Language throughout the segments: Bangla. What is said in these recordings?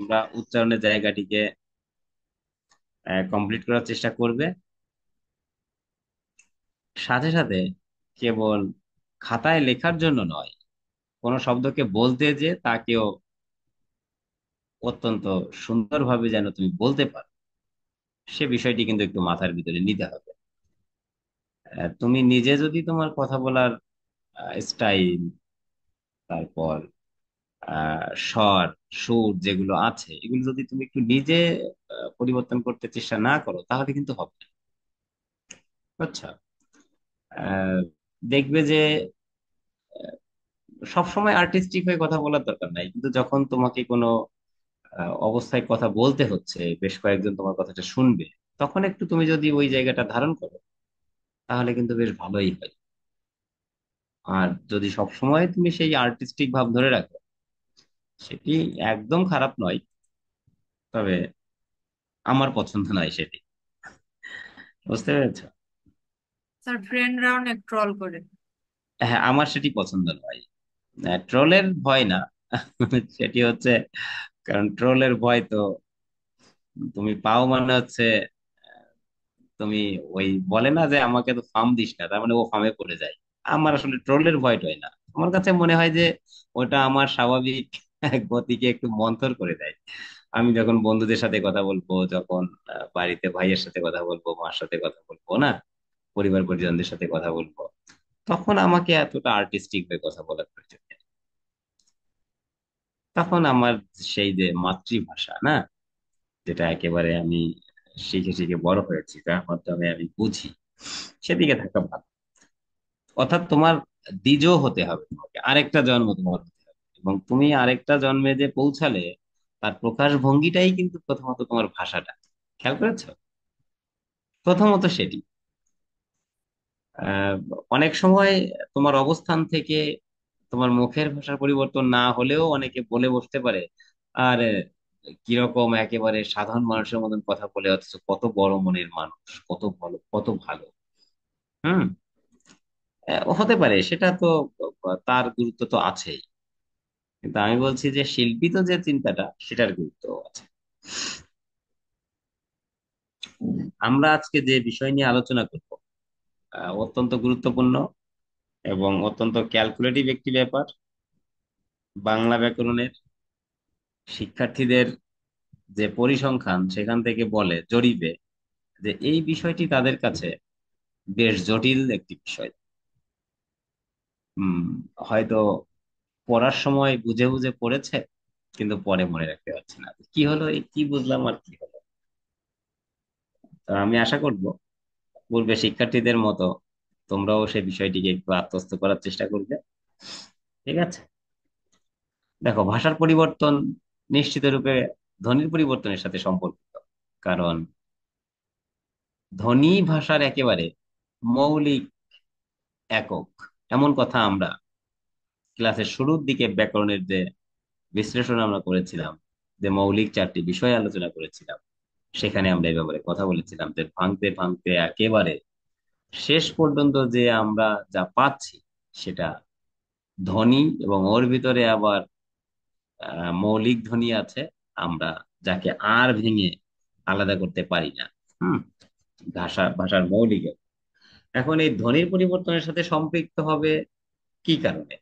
তোমরা উচ্চারণের জায়গাটিকে কমপ্লিট করার চেষ্টা করবে। সাথে সাথে কেবল খাতায় লেখার জন্য নয়, কোনো শব্দকে বলতে যে তাকেও অত্যন্ত সুন্দরভাবে যেন তুমি বলতে পারো, সে বিষয়টি কিন্তু একটু মাথার ভিতরে নিতে হবে। তুমি নিজে যদি তোমার কথা বলার স্টাইল, তারপর স্বর, সুর যেগুলো আছে এগুলো যদি তুমি একটু নিজে পরিবর্তন করতে চেষ্টা না করো তাহলে কিন্তু হবে না। আচ্ছা, আহ, দেখবে যে সব সময় আর্টিস্টিক হয়ে কথা বলার দরকার নাই, কিন্তু যখন তোমাকে কোনো অবস্থায় কথা বলতে হচ্ছে, বেশ কয়েকজন তোমার কথাটা শুনবে, তখন একটু তুমি যদি ওই জায়গাটা ধারণ করো তাহলে কিন্তু বেশ ভালোই হয়। আর যদি সব সময় তুমি সেই আর্টিস্টিক ভাব ধরে রাখো, সেটি একদম খারাপ নয়, তবে আমার পছন্দ নয় সেটি। বুঝতে পেরেছো? স্যার, ফ্রেন্ডরা অনেক ট্রল করে। হ্যাঁ, আমার সেটি পছন্দ নয়। ট্রোলের ভয় না, সেটি হচ্ছে, কারণ ট্রোলের ভয় তো তুমি পাও মানে হচ্ছে তুমি ওই বলে না যে আমাকে তো ফার্ম দিস না, তার মানে ও ফার্মে পড়ে যায়। আমার আসলে ট্রোলের ভয়টাই না, আমার কাছে মনে হয় যে ওটা আমার স্বাভাবিক গতিকে একটু মন্থর করে দেয়। আমি যখন বন্ধুদের সাথে কথা বলবো, যখন বাড়িতে ভাইয়ের সাথে কথা বলবো, মার সাথে কথা বলবো না, পরিবার পরিজনদের সাথে কথা বলবো, তখন আমাকে এতটা আর্টিস্টিক হয়ে কথা বলার প্রয়োজন নেই। তখন আমার সেই যে মাতৃভাষা না, যেটা একেবারে আমি শিখে শিখে বড় হয়েছি, যার মাধ্যমে আমি বুঝি, সেদিকে থাকা ভালো। অর্থাৎ তোমার দ্বিজ হতে হবে, তোমাকে আরেকটা জন্ম তোমার হতে হবে, এবং তুমি আরেকটা জন্মে যে পৌঁছালে তার প্রকাশ ভঙ্গিটাই কিন্তু প্রথমত তোমার ভাষাটা। খেয়াল করেছো? প্রথমত সেটি আহ অনেক সময় তোমার অবস্থান থেকে তোমার মুখের ভাষার পরিবর্তন না হলেও অনেকে বলে বসতে পারে, আর কিরকম একেবারে সাধারণ মানুষের মতন কথা বলে, অথচ কত বড় মনের মানুষ, কত ভালো, কত ভালো। হুম। হতে পারে, সেটা তো তার গুরুত্ব তো আছেই, কিন্তু আমি বলছি যে শিল্পী তো যে চিন্তাটা, সেটার গুরুত্ব আছে। আমরা আজকে যে বিষয় নিয়ে আলোচনা করব অত্যন্ত গুরুত্বপূর্ণ এবং অত্যন্ত ক্যালকুলেটিভ একটি ব্যাপার। বাংলা ব্যাকরণের শিক্ষার্থীদের যে পরিসংখ্যান, সেখান থেকে বলে জরিপে যে এই বিষয়টি তাদের কাছে বেশ জটিল একটি বিষয়। হম। হয়তো পড়ার সময় বুঝে বুঝে পড়েছে, কিন্তু পরে মনে রাখতে পারছে না কি হলো, এই কি বুঝলাম আর কি হলো। তো আমি আশা করব পূর্বে শিক্ষার্থীদের মতো তোমরাও সেই বিষয়টিকে একটু আত্মস্থ করার চেষ্টা করবে। ঠিক আছে? দেখো, ভাষার পরিবর্তন নিশ্চিত রূপে ধ্বনির পরিবর্তনের সাথে সম্পর্কিত, কারণ ধ্বনি ভাষার একেবারে মৌলিক একক। এমন কথা আমরা ক্লাসের শুরুর দিকে ব্যাকরণের যে বিশ্লেষণ আমরা করেছিলাম, যে মৌলিক চারটি বিষয় আলোচনা করেছিলাম, সেখানে আমরা এই ব্যাপারে কথা বলেছিলাম যে ভাঙতে ভাঙতে একেবারে শেষ পর্যন্ত যে আমরা যা পাচ্ছি সেটা ধ্বনি, এবং ওর ভিতরে আবার মৌলিক ধ্বনি আছে, আমরা যাকে আর ভেঙে আলাদা করতে পারি না। হুম। ভাষার মৌলিক একক। এখন এই ধ্বনির পরিবর্তনের সাথে সম্পৃক্ত হবে কি কারণে?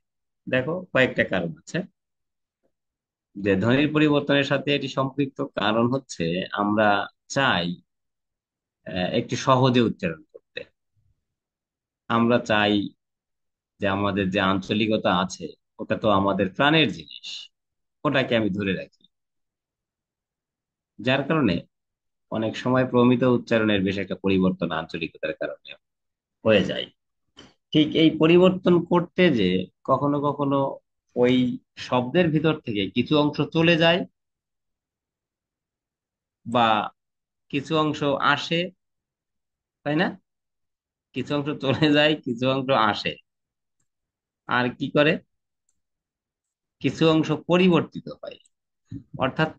দেখো, কয়েকটা কারণ আছে যে ধ্বনির পরিবর্তনের সাথে এটি সম্পৃক্ত। কারণ হচ্ছে আমরা চাই একটু সহজে উচ্চারণ করতে। আমরা চাই যে আমাদের যে আঞ্চলিকতা আছে, ওটা তো আমাদের প্রাণের জিনিস, ওটাকে আমি ধরে রাখি। যার কারণে অনেক সময় প্রমিত উচ্চারণের বেশ একটা পরিবর্তন আঞ্চলিকতার কারণে হয়ে যায়। ঠিক এই পরিবর্তন করতে যে কখনো কখনো ওই শব্দের ভিতর থেকে কিছু অংশ চলে যায়, বা কিছু অংশ আসে, তাই না? কিছু অংশ চলে যায়, কিছু অংশ আসে, আর কি করে, কিছু অংশ পরিবর্তিত হয়। অর্থাৎ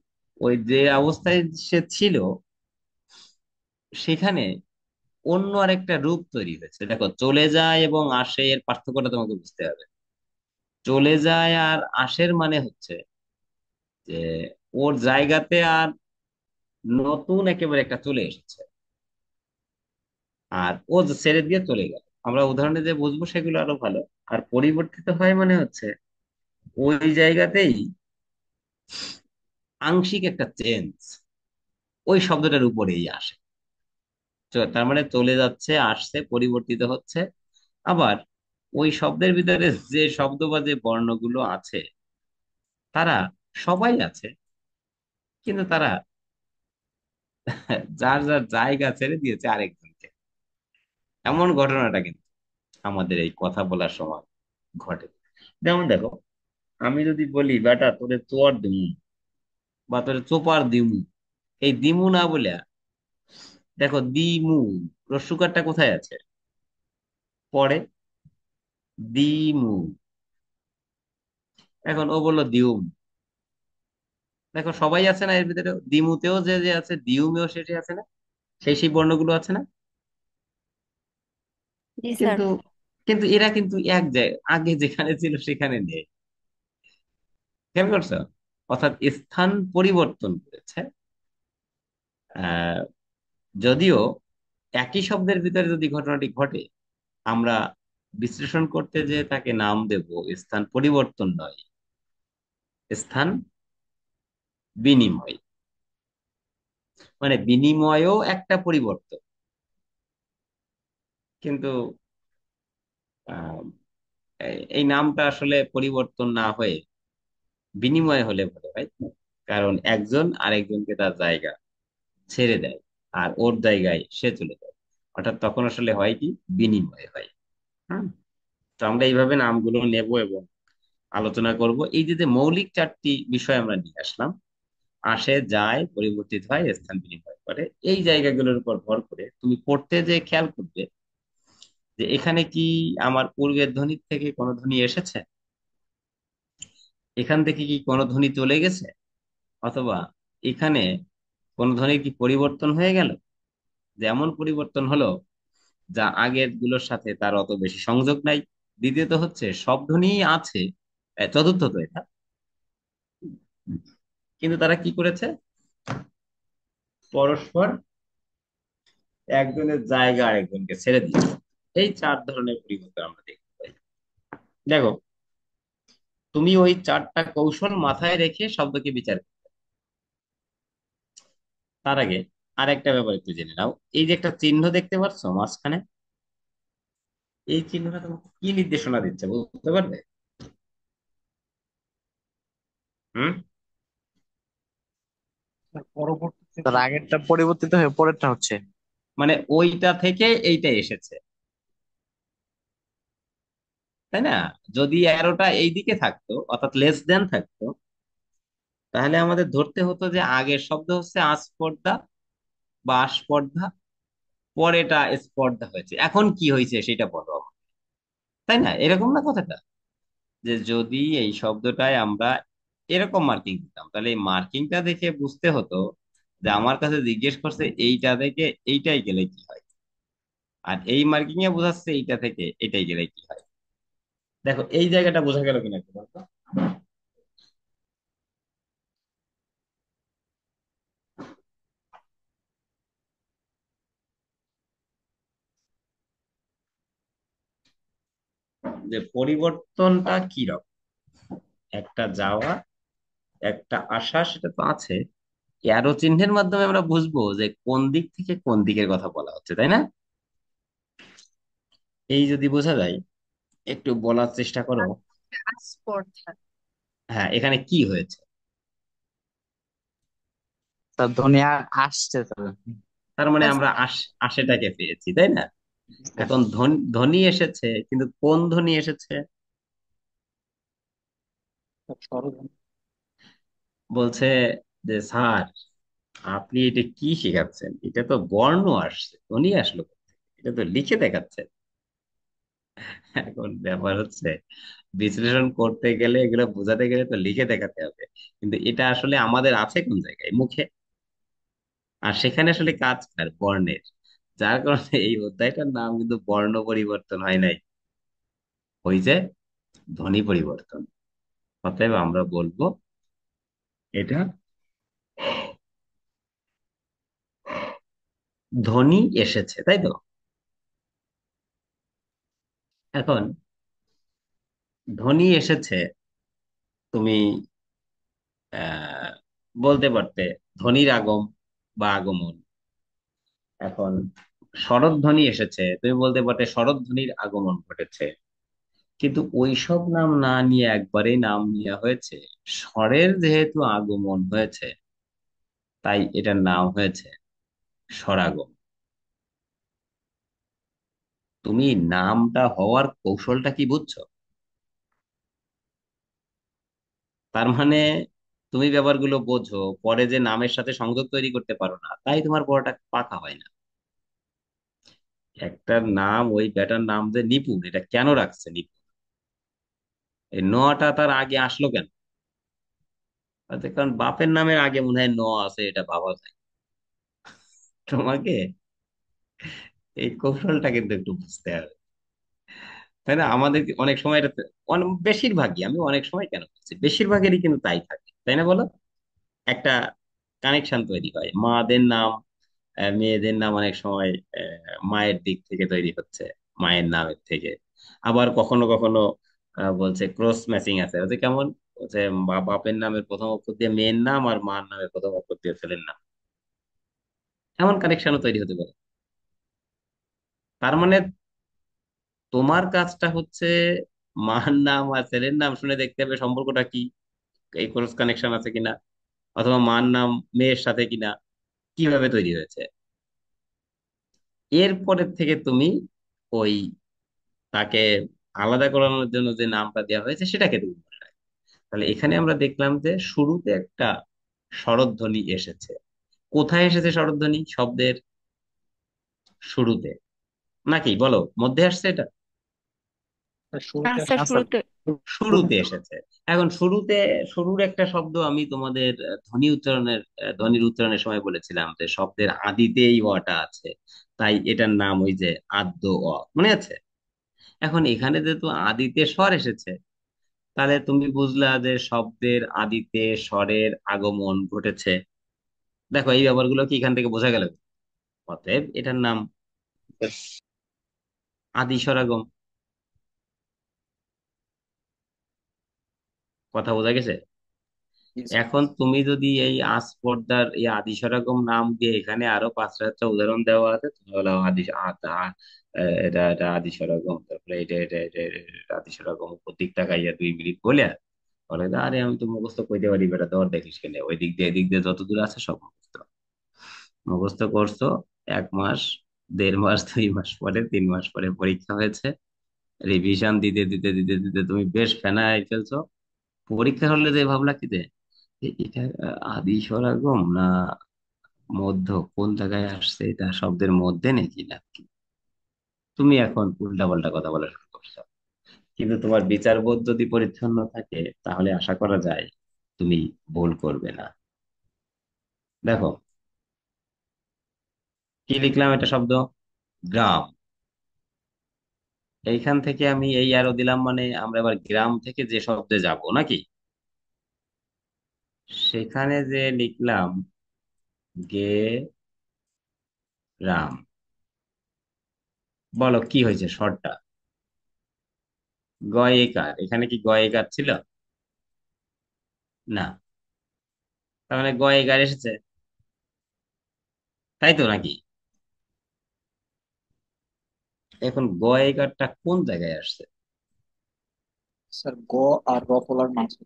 ওই যে অবস্থায় সে ছিল, সেখানে অন্য আরেকটা রূপ তৈরি হয়েছে। দেখো, চলে যায় এবং আসে এর পার্থক্যটা তোমাকে বুঝতে হবে। চলে যায় আর আসের মানে হচ্ছে যে ওর জায়গাতে আর নতুন একেবারে একটা চলে এসেছে, আর ও যে ছেড়ে দিয়ে চলে গেল। আমরা উদাহরণে যে বুঝবো সেগুলো আরো ভালো। আর পরিবর্তিত হয় মানে হচ্ছে ওই জায়গাতেই আংশিক একটা চেঞ্জ ওই শব্দটার উপরেই আসে। তার মানে চলে যাচ্ছে, আসছে, পরিবর্তিত হচ্ছে। আবার ওই শব্দের ভিতরে যে শব্দ বা যে বর্ণগুলো আছে তারা সবাই আছে, কিন্তু তারা যার যার জায়গা ছেড়ে দিয়েছে আরেকজনকে। এমন ঘটনাটা কিন্তু আমাদের এই কথা বলার সময় ঘটে। যেমন দেখো, আমি যদি বলি বেটা তোরে চোয়ার দিমু বা তোরে চোপার দিমু, এই দিমু না বলে দেখো দিমু, রস্যুকারটা কোথায় আছে? পরে দিমু। এখন ও বললো দিউম, দেখো সবাই আছে না এর ভিতরে, দিমুতেও যে যে আছে, দিউমেও শেষে আছে না, সেই সেই বর্ণগুলো আছে না? জি স্যার। কিন্তু কিন্তু এরা কিন্তু এক জায়গায় আগে যেখানে ছিল সেখানে নেই। খেয়াল করছো? অর্থাৎ স্থান পরিবর্তন করেছে। আহ যদিও একই শব্দের ভিতরে যদি ঘটনাটি ঘটে, আমরা বিশ্লেষণ করতে যে তাকে নাম দেব স্থান পরিবর্তন নয়, স্থান বিনিময়। মানে বিনিময়ও একটা পরিবর্তন, কিন্তু আহ, এই নামটা আসলে পরিবর্তন না হয়ে বিনিময় হলে ভালো হয়। কারণ একজন আরেকজনকে তার জায়গা ছেড়ে দেয় আর ওর জায়গায় সে চলে যায়, অর্থাৎ তখন আসলে হয় কি, বিনিময় হয়। হ্যাঁ, তো আমরা এইভাবে নামগুলো নেব এবং আলোচনা করব। এই যে যে মৌলিক চারটি বিষয় আমরা নিয়ে আসলাম, আসে, যায়, পরিবর্তিত হয়, স্থান বিনিময় করে, এই জায়গাগুলোর উপর ভর করে তুমি পড়তে যে খেয়াল করবে যে এখানে কি আমার পূর্বের ধ্বনির থেকে কোনো ধ্বনি এসেছে, এখান থেকে কি কোনো ধ্বনি চলে গেছে, অথবা এখানে কোন ধ্বনির কি পরিবর্তন হয়ে গেল। যেমন পরিবর্তন হলো যা আগের গুলোর সাথে তার অত বেশি সংযোগ নাই। দ্বিতীয়ত হচ্ছে সব ধ্বনিই আছে। চতুর্থত এটা, কিন্তু তারা কি করেছে, পরস্পর একজনের জায়গা আরেকজনকে ছেড়ে দিয়েছে। এই চার ধরনের পরিবর্তন আমরা দেখতে পাই। দেখো, তুমি ওই চারটা কৌশল মাথায় রেখে শব্দকে বিচার করো। তার আগে আরেকটা ব্যাপার একটু জেনে নাও। এই যে একটা চিহ্ন দেখতে পাচ্ছ মাঝখানে, এই চিহ্নটা তোমাকে কি নির্দেশনা দিচ্ছে বলতে পারবে? হুম। তার আগেরটা পরিবর্তিত হয়ে পরেরটা হচ্ছে। মানে ওইটা থেকে এইটা এসেছে, তাই না? যদি অ্যারোটা এইদিকে থাকতো, অর্থাৎ লেস দেন থাকতো, তাহলে আমাদের ধরতে হতো যে আগের শব্দ হচ্ছে আস্পর্ধা বা আস্পর্ধা, পরেটা স্পর্ধা হয়েছে। এখন কি হয়েছে সেটা বলো আমাকে। তাই না? এরকম না কথাটা, যে যদি এই শব্দটায় আমরা এরকম মার্কিং দিতাম, তাহলে এই মার্কিংটা দেখে বুঝতে হতো যে আমার কাছে জিজ্ঞেস করছে এইটা থেকে এইটাই গেলে কি হয়, আর এই মার্কিং এ বোঝাচ্ছে এইটা থেকে এটাই গেলে কি হয়। দেখো এই জায়গাটা বোঝা গেল কিনা একটু বলতো। যে পরিবর্তনটা কি রকম, একটা যাওয়া, একটা আসা, সেটা তো আছে। অ্যারো চিহ্নের মাধ্যমে আমরা বুঝবো যে কোন দিক থেকে কোন দিকের কথা বলা হচ্ছে, তাই না? এই যদি বোঝা যায়, একটু বলার চেষ্টা করো। আস্পর্ধা। হ্যাঁ, এখানে কি হয়েছে? তার ধ্বনি আসছে তার। তার মানে আমরা আশেটাকে পেয়েছি, তাই না? এখন ধ্বনি এসেছে, কিন্তু কোন ধ্বনি এসেছে? বলছে যে স্যার, আপনি এটা কি শেখাচ্ছেন, এটা তো বর্ণ আসছে, ধ্বনি আসলো কোথা থেকে? এটা তো লিখে দেখাচ্ছে। এখন ব্যাপার হচ্ছে, বিশ্লেষণ করতে গেলে, এগুলো বোঝাতে গেলে তো লিখে দেখাতে হবে, কিন্তু এটা আসলে আমাদের আছে কোন জায়গায়, মুখে। আর সেখানে আসলে কাজ কার, বর্ণের। যার কারণে এই অধ্যায়টার নাম কিন্তু বর্ণ পরিবর্তন হয় নাই, হয়েছে ধ্বনি পরিবর্তন। অতএব আমরা বলবো এটা ধ্বনি এসেছে, তাই তো? এখন ধ্বনি এসেছে, তুমি আহ বলতে পারতে ধ্বনির আগম বা আগমন। এখন শরৎধ্বনি এসেছে, তুমি বলতে পারতে শরৎধ্বনির আগমন ঘটেছে। কিন্তু ওইসব নাম না নিয়ে একবারেই নাম নেওয়া হয়েছে স্বরের, যেহেতু আগমন হয়েছে তাই এটার নাম হয়েছে স্বরাগম। তুমি নামটা হওয়ার কৌশলটা কি বুঝছো? তার মানে তুমি ব্যাপারগুলো বোঝো, পরে যে নামের সাথে সংযোগ তৈরি করতে পারো না, তাই তোমার পড়াটা পাকা হয় না। একটা নাম, ওই ব্যাটার নাম যে নিপুণ, এটা কেন রাখছে নিপুণ? এই নটা তার আগে আসলো কেন? কারণ বাপের নামের আগে মনে হয় ন আছে, এটা ভাবা যায়। তোমাকে এই কৌশলটা কিন্তু একটু বুঝতে হবে, তাই না? আমাদের অনেক সময় এটা বেশিরভাগই, আমি অনেক সময় কেন বলছি বেশিরভাগেরই কিন্তু তাই থাকে, তাই না বলো? একটা কানেকশন তৈরি হয় মাদের নাম, মেয়েদের নাম অনেক সময় মায়ের দিক থেকে তৈরি হচ্ছে, মায়ের নামের থেকে। আবার কখনো কখনো বলছে ক্রস ম্যাচিং আছে, বলছে কেমন? বলছে বাপের নামের প্রথম অক্ষর দিয়ে মেয়ের নাম, আর মার নামের প্রথম অক্ষর দিয়ে ছেলের নাম। এমন কানেকশনও তৈরি হতে পারে। তার মানে তোমার কাজটা হচ্ছে মার নাম আর ছেলের নাম শুনে দেখতে হবে সম্পর্কটা কি, এই ক্রস কানেকশন আছে কিনা, অথবা মার নাম মেয়ের সাথে কিনা, কিভাবে তৈরি হয়েছে। এরপরের থেকে তুমি ওই তাকে আলাদা করানোর জন্য যে নামটা দেওয়া হয়েছে সেটাকে তুমি মনে রাখবে। তাহলে এখানে আমরা দেখলাম যে শুরুতে একটা স্বরধ্বনি এসেছে। কোথায় এসেছে স্বরধ্বনি? শব্দের শুরুতে, নাকি বলো মধ্যে আসছে এটা? শুরুতে আচ্ছা, আসে স্যার। শুরুতে। শুরুতে এসেছে। এখন শুরুতে, শুরুর একটা শব্দ আমি তোমাদের ধ্বনির উচ্চারণের সময় বলেছিলাম যে শব্দের আদিতেই অটা আছে, তাই এটার নাম ওই যে আদ্য অ, মনে আছে? এখন এখানে যেহেতু আদিতে স্বর এসেছে, তাহলে তুমি বুঝলা যে শব্দের আদিতে স্বরের আগমন ঘটেছে। দেখো এই ব্যাপারগুলো কি এখান থেকে বোঝা গেল? অতএব এটার নাম আদি স্বরাগম। কথা বোঝা গেছে? জি স্যার। এখন তুমি যদি এই আস্পর্ধার এই আদি সরগম নাম দিয়ে, এখানে আরো 5টা 6টা উদাহরণ দেওয়া আছে, তুমি বলো এটা এটা আদি সরগম, তারপরে এটা আদি সরগম, উপর দিক তাকাইয়া 2 মিনিট বলে বলে যে, আরে আমি তো মুখস্থ কইতে পারি বেটা, তোর দেখিস কেন, ওই দিক দিয়ে এদিক দিয়ে যত দূর আছে সব মুখস্থ। মুখস্থ করছো 1 মাস, 1.5 মাস, 2 মাস পরে, 3 মাস পরে পরীক্ষা হয়েছে, রিভিশন দিতে দিতে দিতে দিতে তুমি বেশ ফেনায় ফেলছো। পরীক্ষা হলে যে ভাবলা কি যে এটা আদি স্বরাগম না মধ্য, কোন জায়গায় আসছে, এটা শব্দের মধ্যে নাকি না কি? তুমি এখন উল্টাপাল্টা কথা বলা শুরু করছো। কিন্তু তোমার বিচারবোধ যদি পরিচ্ছন্ন থাকে, তাহলে আশা করা যায় তুমি ভুল করবে না। দেখো কি লিখলাম, এটা শব্দ গ্রাম। এইখান থেকে আমি এই অ্যারো দিলাম, মানে আমরা এবার গ্রাম থেকে যে শব্দে যাব নাকি, সেখানে যে লিখলাম গে রাম। বলো কি হয়েছে শর্টটা? গয়েকার, এখানে কি গয়েকার ছিল? না। তার মানে গয়েকার এসেছে, তাই তো নাকি? এখন গয়েকারটা কোন জায়গায় আসছে? স্যার গ আর র ফলার মাঝে।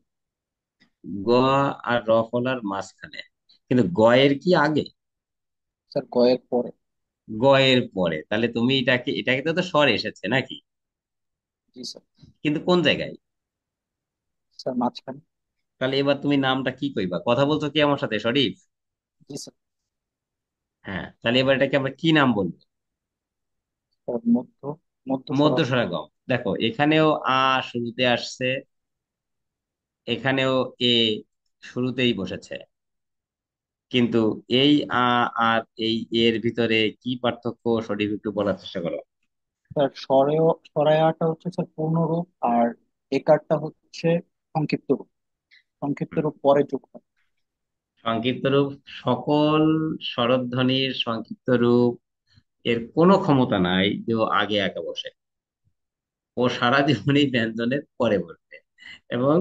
গ আর র ফলার মাঝখানে, কিন্তু গয়ের কি আগে? স্যার গয়ের পরে। গয়ের পরে, তাহলে তুমি এটাকে তো তো স্বর এসেছে নাকি? জি স্যার। কিন্তু কোন জায়গায়? স্যার মাঝখানে। তাহলে এবার তুমি নামটা কি কইবা? কথা বলছো কি আমার সাথে, শরীফ? জি স্যার। হ্যাঁ, তাহলে এবার এটাকে আমরা কি নাম বলবো? স্যার মধ্য, মধ্য মধ্য স্বরাব। স্বরাগম। দেখো এখানেও আ শুরুতে আসছে, এখানেও এ শুরুতেই বসেছে, কিন্তু এই আ আর এই এর ভিতরে কি পার্থক্য, সঠিক একটু বলার চেষ্টা করো। স্যার সরায়াটা হচ্ছে স্যার পূর্ণরূপ, আর একারটা হচ্ছে সংক্ষিপ্ত রূপ। সংক্ষিপ্ত রূপ পরে যোগ হয়। সংক্ষিপ্ত রূপ, সকল স্বরধ্বনির সংক্ষিপ্ত রূপ এর কোনো ক্ষমতা নাই যে ও আগে একা বসে। ও সারা জীবনই ব্যঞ্জনের পরে বসবে, এবং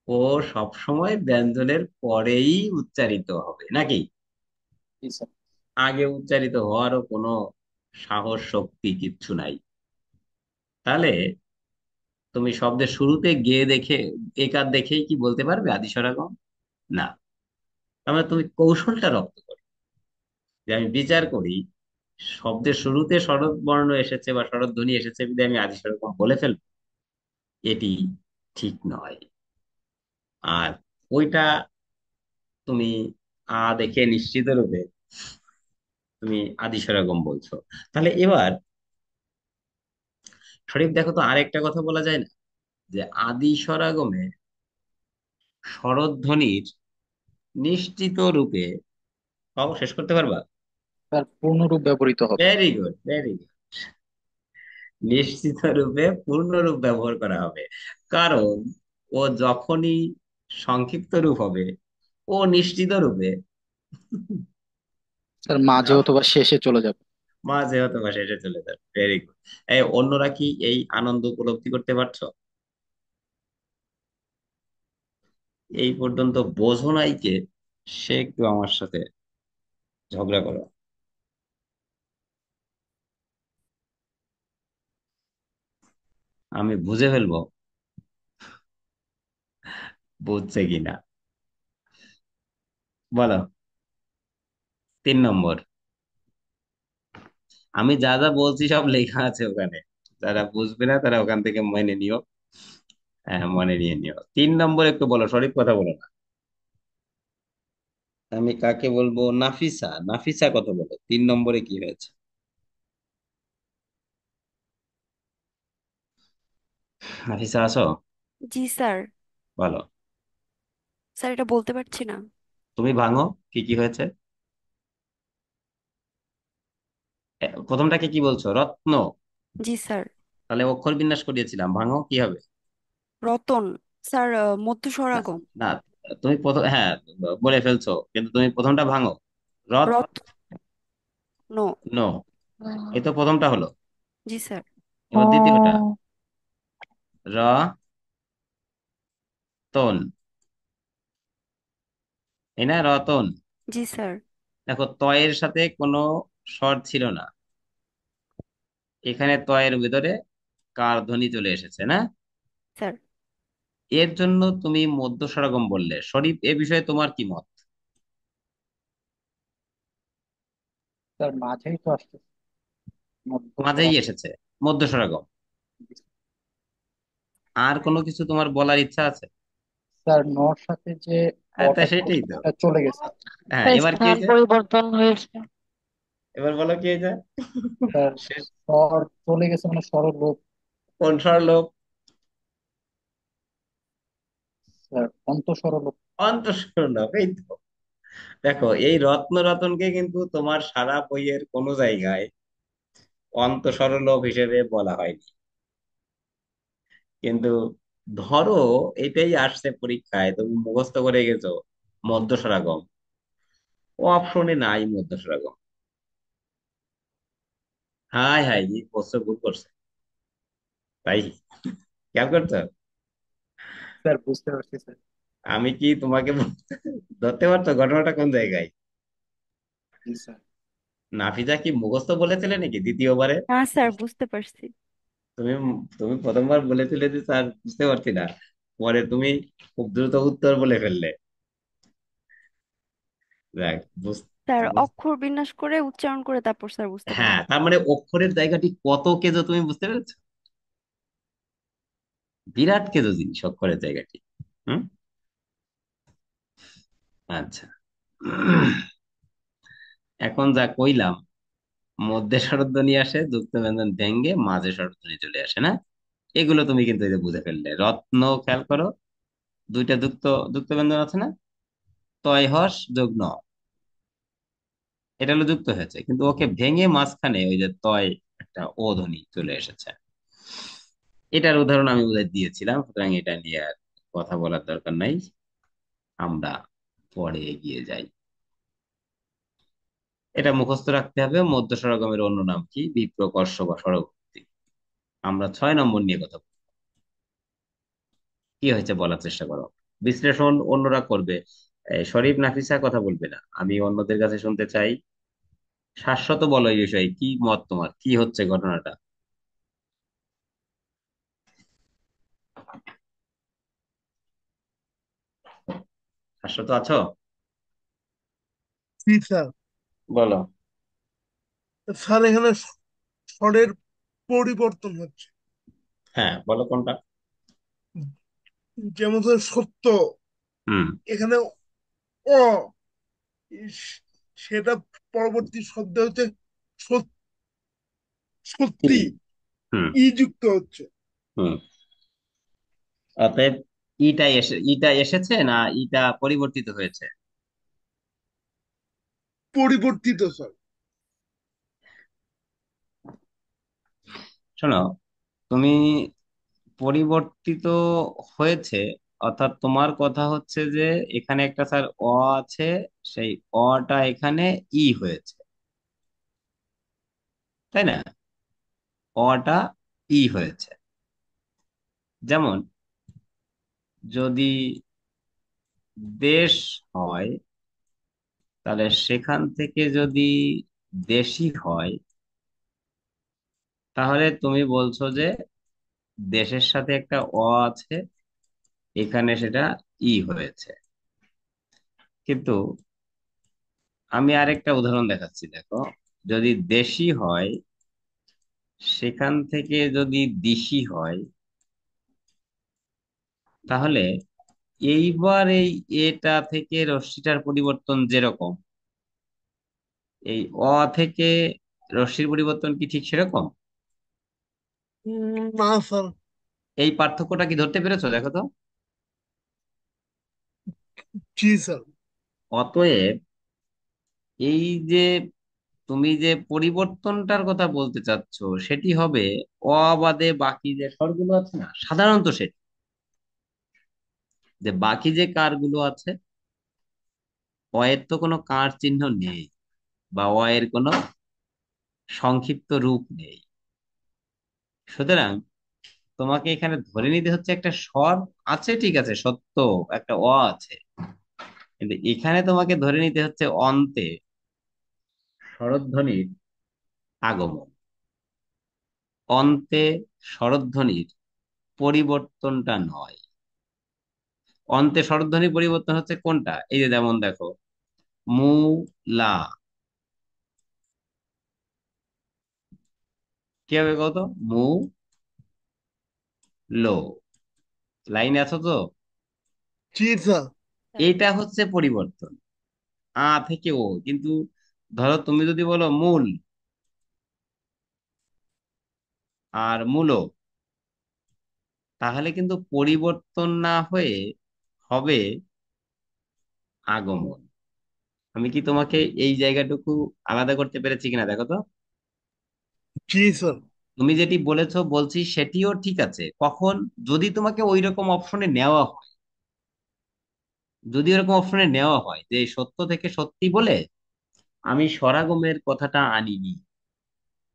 ও সব সময় ব্যঞ্জনের পরেই উচ্চারিত হবে নাকি? জি স্যার। আগে উচ্চারিত হওয়ারও কোনো সাহস শক্তি কিচ্ছু নাই। তাহলে তুমি শব্দের শুরুতে গেয়ে দেখে, একার দেখেই কি বলতে পারবে আদি স্বরাগম? না। তার মানে তুমি কৌশলটা রপ্ত করো, যে আমি বিচার করি শব্দের শুরুতে শরৎ বর্ণ এসেছে বা শরৎ ধ্বনি এসেছে যদি আমি আদি স্বরকম বলে ফেলবো, এটি ঠিক নয়। আর ওইটা তুমি দেখে নিশ্চিত রূপে তুমি আদি স্বরগম বলছো। তাহলে এবার শরীফ দেখো তো, আরেকটা কথা বলা যায় না যে আদি স্বরাগমে স্বরধ্বনির নিশ্চিত রূপে, শেষ করতে পারবা? স্যার পূর্ণরূপ ব্যবহৃত হবে। Very good, very good. নিশ্চিত রূপে পূর্ণরূপ ব্যবহার করা হবে, কারণ ও যখনই সংক্ষিপ্ত রূপ হবে ও নিশ্চিত রূপে স্যার মাঝে অথবা শেষে চলে যাবে। মাঝে অথবা শেষে চলে যাবে। Very good. এই অন্যরা কি এই আনন্দ উপলব্ধি করতে পারছো? এই পর্যন্ত বোঝো নাই কে, সে একটু আমার সাথে ঝগড়া করো, আমি বুঝে ফেলবো বুঝছে কিনা। বলো। 3 নম্বর। আমি যা যা বলছি সব লেখা আছে ওখানে, যারা বুঝবে না তারা ওখান থেকে মনে নিও। হ্যাঁ, মনে নিয়ে নিও। 3 নম্বর একটু বলো, সঠিক কথা বলো না। আমি কাকে বলবো? নাফিসা, নাফিসা কথা বলো, 3 নম্বরে কি হয়েছে? নাফিসা আছো? জি স্যার। বলো। স্যার এটা বলতে পারছি না। তুমি ভাঙো, কি কি হয়েছে। প্রথমটাকে কি বলছো? রত্ন। জি স্যার। তাহলে অক্ষর বিন্যাস করিয়েছিলাম, ভাঙো কি হবে? রতন। স্যার মধ্য না, স্বরাগম। না, তুমি প্রথম, হ্যাঁ, বলে ফেলছো, কিন্তু তুমি প্রথমটা ভাঙো। রত রত নো। নো। এই তো প্রথমটা হলো। জি স্যার। এবার দ্বিতীয়টা, র তন, এই না, রতন। জি স্যার। দেখো, তয়ের সাথে কোনো স্বর ছিল না, এখানে তয়ের ভিতরে কার ধ্বনি চলে এসেছে না? স্যার। এর জন্য তুমি মধ্য স্বরগম বললে। শরীফ, এ বিষয়ে তোমার কি মত? স্যার মাঝেই তো আসছে মধ্য মাঝেই স্বরা। এসেছে মধ্য স্বরগম। আর কোনো কিছু তোমার বলার ইচ্ছা আছে? স্যার নর সাথে যে তা অটা ছিল সেটাই তো। সেটা চলে গেছে। হ্যাঁ, তাই এবার কি স্থান হয়েছে? পরিবর্তন হয়েছে। এবার বলো কি হয়েছে? স্যার শেষ। স্বর চলে গেছে মানে স্বরলোপ। কোন স্বর লোপ? স্যার অন্তঃস্বরলোপ। অন্তঃস্বর লোপ, এই তো। দেখো, এই রত্ন রতনকে কিন্তু তোমার সারা বইয়ের কোনো জায়গায় অন্তঃস্বর লোপ হিসেবে বলা হয়নি, কিন্তু ধরো এটাই আসছে পরীক্ষায়, তুমি মুখস্থ করে গেছো মধ্যস্বরাগম, ও অপশনে নাই মধ্যস্বরাগম। হাই হাই, এই প্রশ্ন ভুল করছে, তাই খেয়াল করছো? স্যার বুঝতে পারছি স্যার। আমি কি তোমাকে ধরতে পারছো ঘটনাটা কোন জায়গায়? জি স্যার। নাফিজা কি মুখস্থ বলেছিলে নাকি দ্বিতীয়বারে? না স্যার, বুঝতে পারছি। তুমি তুমি প্রথমবার বলেছিলে যে স্যার বুঝতে পারছি না, পরে তুমি খুব দ্রুত উত্তর বলে ফেললে। দেখ, স্যার অক্ষর বিন্যাস করে উচ্চারণ করে তারপর স্যার বুঝতে হ্যাঁ, পারছি। তার মানে অক্ষরের জায়গাটি কত কেজো তুমি বুঝতে পেরেছো? বিরাট কেজো জিনিস অক্ষরের জায়গাটি। হুম। আচ্ছা। এখন যা কইলাম, মধ্যে স্বরধ্বনি আসে, যুক্ত ব্যঞ্জন ভেঙ্গে মাঝে স্বরধ্বনি চলে আসে না? এগুলো তুমি কিন্তু এই যে বুঝে ফেললে। রত্ন, খেয়াল করো, দুইটা যুক্ত যুক্ত ব্যঞ্জন আছে না? তয় হস যোগ ন, এটা হলো যুক্ত হয়েছে, কিন্তু ওকে ভেঙে মাঝখানে ওই যে তয় একটা ও ধ্বনি চলে এসেছে। এটার উদাহরণ আমি বোধহয় দিয়েছিলাম, সুতরাং এটা নিয়ে আর কথা বলার দরকার নাই। আমরা পরে এগিয়ে যাই। এটা মুখস্থ রাখতে হবে, মধ্য স্বরগমের অন্য নাম কি? বিপ্র, কর্ষ বা স্বরবর্তী। আমরা 6 নম্বর নিয়ে কথা বলবো। কি হয়েছে বলার চেষ্টা করো। বিশ্লেষণ অন্যরা করবে, শরীফ নাফিসা কথা বলবে না, আমি অন্যদের কাছে শুনতে চাই। শাশ্বত বলো এই বিষয়ে কি মত তোমার, কি হচ্ছে ঘটনাটা? শাশ্বত আছো? জি স্যার। বলো। স্যার এখানে স্বরের পরিবর্তন হচ্ছে। হ্যাঁ বলো কোনটা। যেমন স্যার সত্য, হুম। এখানে অ, সেটা পরবর্তী শব্দ হচ্ছে সত- হুম। সত্যি, হুম। ই যুক্ত হচ্ছে। হুম। অতএব ইটা এসেছে না ইটা পরিবর্তিত হয়েছে? পরিবর্তিত স্যার। শোনো, তুমি পরিবর্তিত হয়েছে, অর্থাৎ তোমার কথা হচ্ছে যে এখানে একটা স্যার অ আছে, সেই অটা এখানে ই হয়েছে, তাই না? অটা ই হয়েছে। যেমন যদি দেশ হয়, তাহলে সেখান থেকে যদি দেশি হয়, তাহলে তুমি বলছো যে দেশের সাথে একটা অ আছে, এখানে সেটা ই হয়েছে। কিন্তু আমি আরেকটা উদাহরণ দেখাচ্ছি, দেখো। যদি দেশি হয়, সেখান থেকে যদি দিশি হয়, তাহলে এইবার এই এটা থেকে রশ্মিটার পরিবর্তন যেরকম, এই অ থেকে রশ্মির পরিবর্তন কি ঠিক সেরকম? না স্যার। এই পার্থক্যটা কি ধরতে পেরেছো, দেখো তো। জি স্যার। অতএব এই যে তুমি যে পরিবর্তনটার কথা বলতে চাচ্ছ, সেটি হবে অ বাদে বাকি যে স্বরগুলো আছে না, সাধারণত সেটি, যে বাকি যে কারগুলো আছে, অ এর তো কোনো কার চিহ্ন নেই, বা অ এর কোনো সংক্ষিপ্ত রূপ নেই। সুতরাং তোমাকে এখানে ধরে নিতে হচ্ছে একটা স্বর আছে, ঠিক আছে, সত্য, একটা অ আছে, কিন্তু এখানে তোমাকে ধরে নিতে হচ্ছে অন্তে স্বরধ্বনির আগমন, অন্তে স্বরধ্বনির পরিবর্তনটা নয়। অন্তে স্বরধ্বনির পরিবর্তন হচ্ছে কোনটা? এই যে যেমন দেখো, মু, লা, কি হবে কত? মু, লো। লাইনে আছো তো? জি স্যার। হ্যাঁ। এইটা হচ্ছে পরিবর্তন, আ থেকে ও। কিন্তু ধরো তুমি যদি বলো মূল আর মূলো, তাহলে কিন্তু পরিবর্তন না হয়ে হবে আগমন। আমি কি তোমাকে এই জায়গাটুকু আলাদা করতে পেরেছি কিনা দেখো তো। জি স্যার। তুমি যেটি বলেছো বলছি সেটিও ঠিক আছে, কখন? যদি তোমাকে ওই রকম অপশনে নেওয়া হয়, যদি ওরকম অপশনে নেওয়া হয় যে সত্য থেকে সত্যি বলে আমি স্বরাগমের কথাটা আনিনি,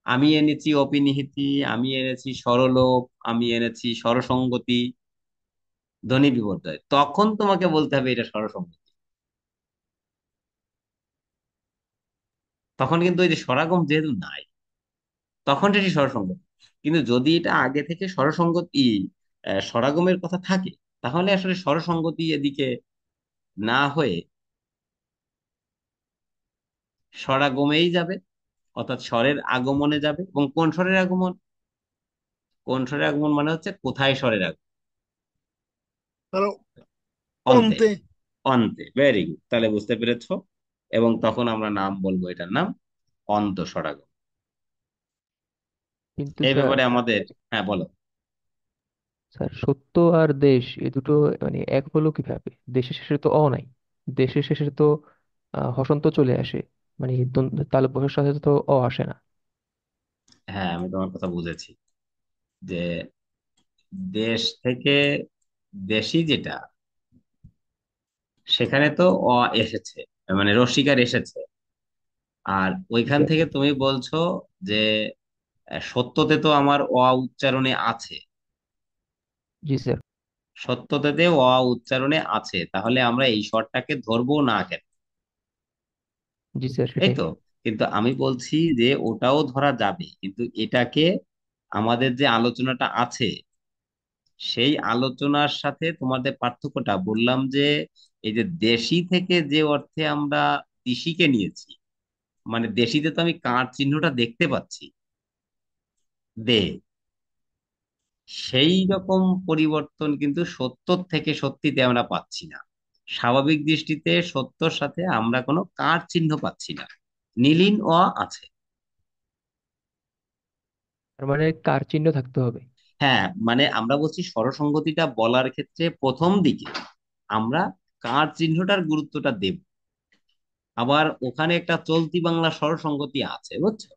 আমি এনেছি অপিনিহিতি, আমি এনেছি স্বরলোপ, আমি এনেছি স্বরসঙ্গতি, ধ্বনি বিপর্যয়, তখন তোমাকে বলতে হবে এটা স্বরসঙ্গতি। তখন কিন্তু ওই যে স্বরাগম যেহেতু নাই, তখন সেটি স্বরসঙ্গতি। কিন্তু যদি এটা আগে থেকে স্বরসঙ্গতি, স্বরাগমের কথা থাকে, তাহলে আসলে স্বরসঙ্গতি এদিকে না হয়ে স্বরাগমেই যাবে, অর্থাৎ স্বরের আগমনে যাবে। এবং কোন স্বরের আগমন? কোন স্বরের আগমন মানে হচ্ছে কোথায় স্বরের আগমন? আর অন্তে। অন্তে। অন্তে, ভেরি গুড, তাহলে বুঝতে পেরেছো। এবং তখন আমরা নাম বলবো, এটার নাম অন্ত স্বরাগম। কিন্তু এই স্যার, ব্যাপারে আমাদের, হ্যাঁ বলো। সত্য আর দেশ এ দুটো মানে এক হলো কিভাবে? দেশের শেষে তো অ নাই, দেশের শেষে তো হসন্ত চলে আসে, মানে তালব্য শেষের সাথে তো অ আসে না। হ্যাঁ আমি তোমার কথা বুঝেছি, যে দেশ থেকে দেশি যেটা, সেখানে তো অ এসেছে, মানে রস্বীকার এসেছে। আর জি ওইখান স্যার। থেকে তুমি বলছো যে সত্যতে তো আমার অ উচ্চারণে আছে। জি স্যার। সত্যতে অ উচ্চারণে আছে, তাহলে আমরা এই স্বরটাকে ধরবো না কেন? জি স্যার, এই সেটাই। তো। কিন্তু আমি বলছি যে ওটাও ধরা যাবে, কিন্তু এটাকে আমাদের যে আলোচনাটা আছে সেই আলোচনার সাথে তোমাদের পার্থক্যটা বললাম যে এই যে দেশি থেকে যে অর্থে আমরা দিশিকে নিয়েছি, মানে দেশিতে তো আমি কার চিহ্নটা দেখতে পাচ্ছি, দে, সেই রকম পরিবর্তন কিন্তু সত্যর থেকে সত্যিতে আমরা পাচ্ছি না। স্বাভাবিক দৃষ্টিতে সত্যর সাথে আমরা কোনো কার চিহ্ন পাচ্ছি না, নীলিন অ আছে। তার মানে কার চিহ্ন থাকতে হবে। হ্যাঁ, মানে আমরা বলছি স্বরসঙ্গতিটা বলার ক্ষেত্রে প্রথম দিকে আমরা কার চিহ্নটার গুরুত্বটা দেব। আবার ওখানে একটা চলতি বাংলা স্বরসঙ্গতি আছে, বুঝছো?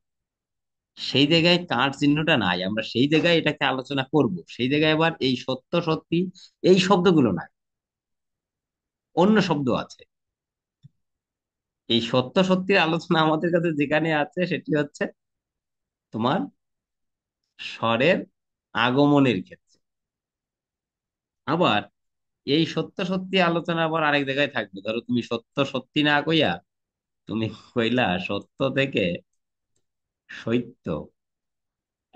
সেই জায়গায় কার চিহ্নটা নাই, আমরা সেই জায়গায় এটাকে আলোচনা করব। সেই জায়গায় আবার এই সত্য সত্যি এই শব্দগুলো নাই, অন্য শব্দ আছে। এই সত্য সত্যির আলোচনা আমাদের কাছে যেখানে আছে সেটি হচ্ছে তোমার স্বরের আগমনের ক্ষেত্রে। আবার এই সত্য সত্যি আলোচনা আবার আরেক জায়গায় থাকবে। ধরো তুমি সত্য সত্যি না কইয়া তুমি কইলা সত্য থেকে সত্য,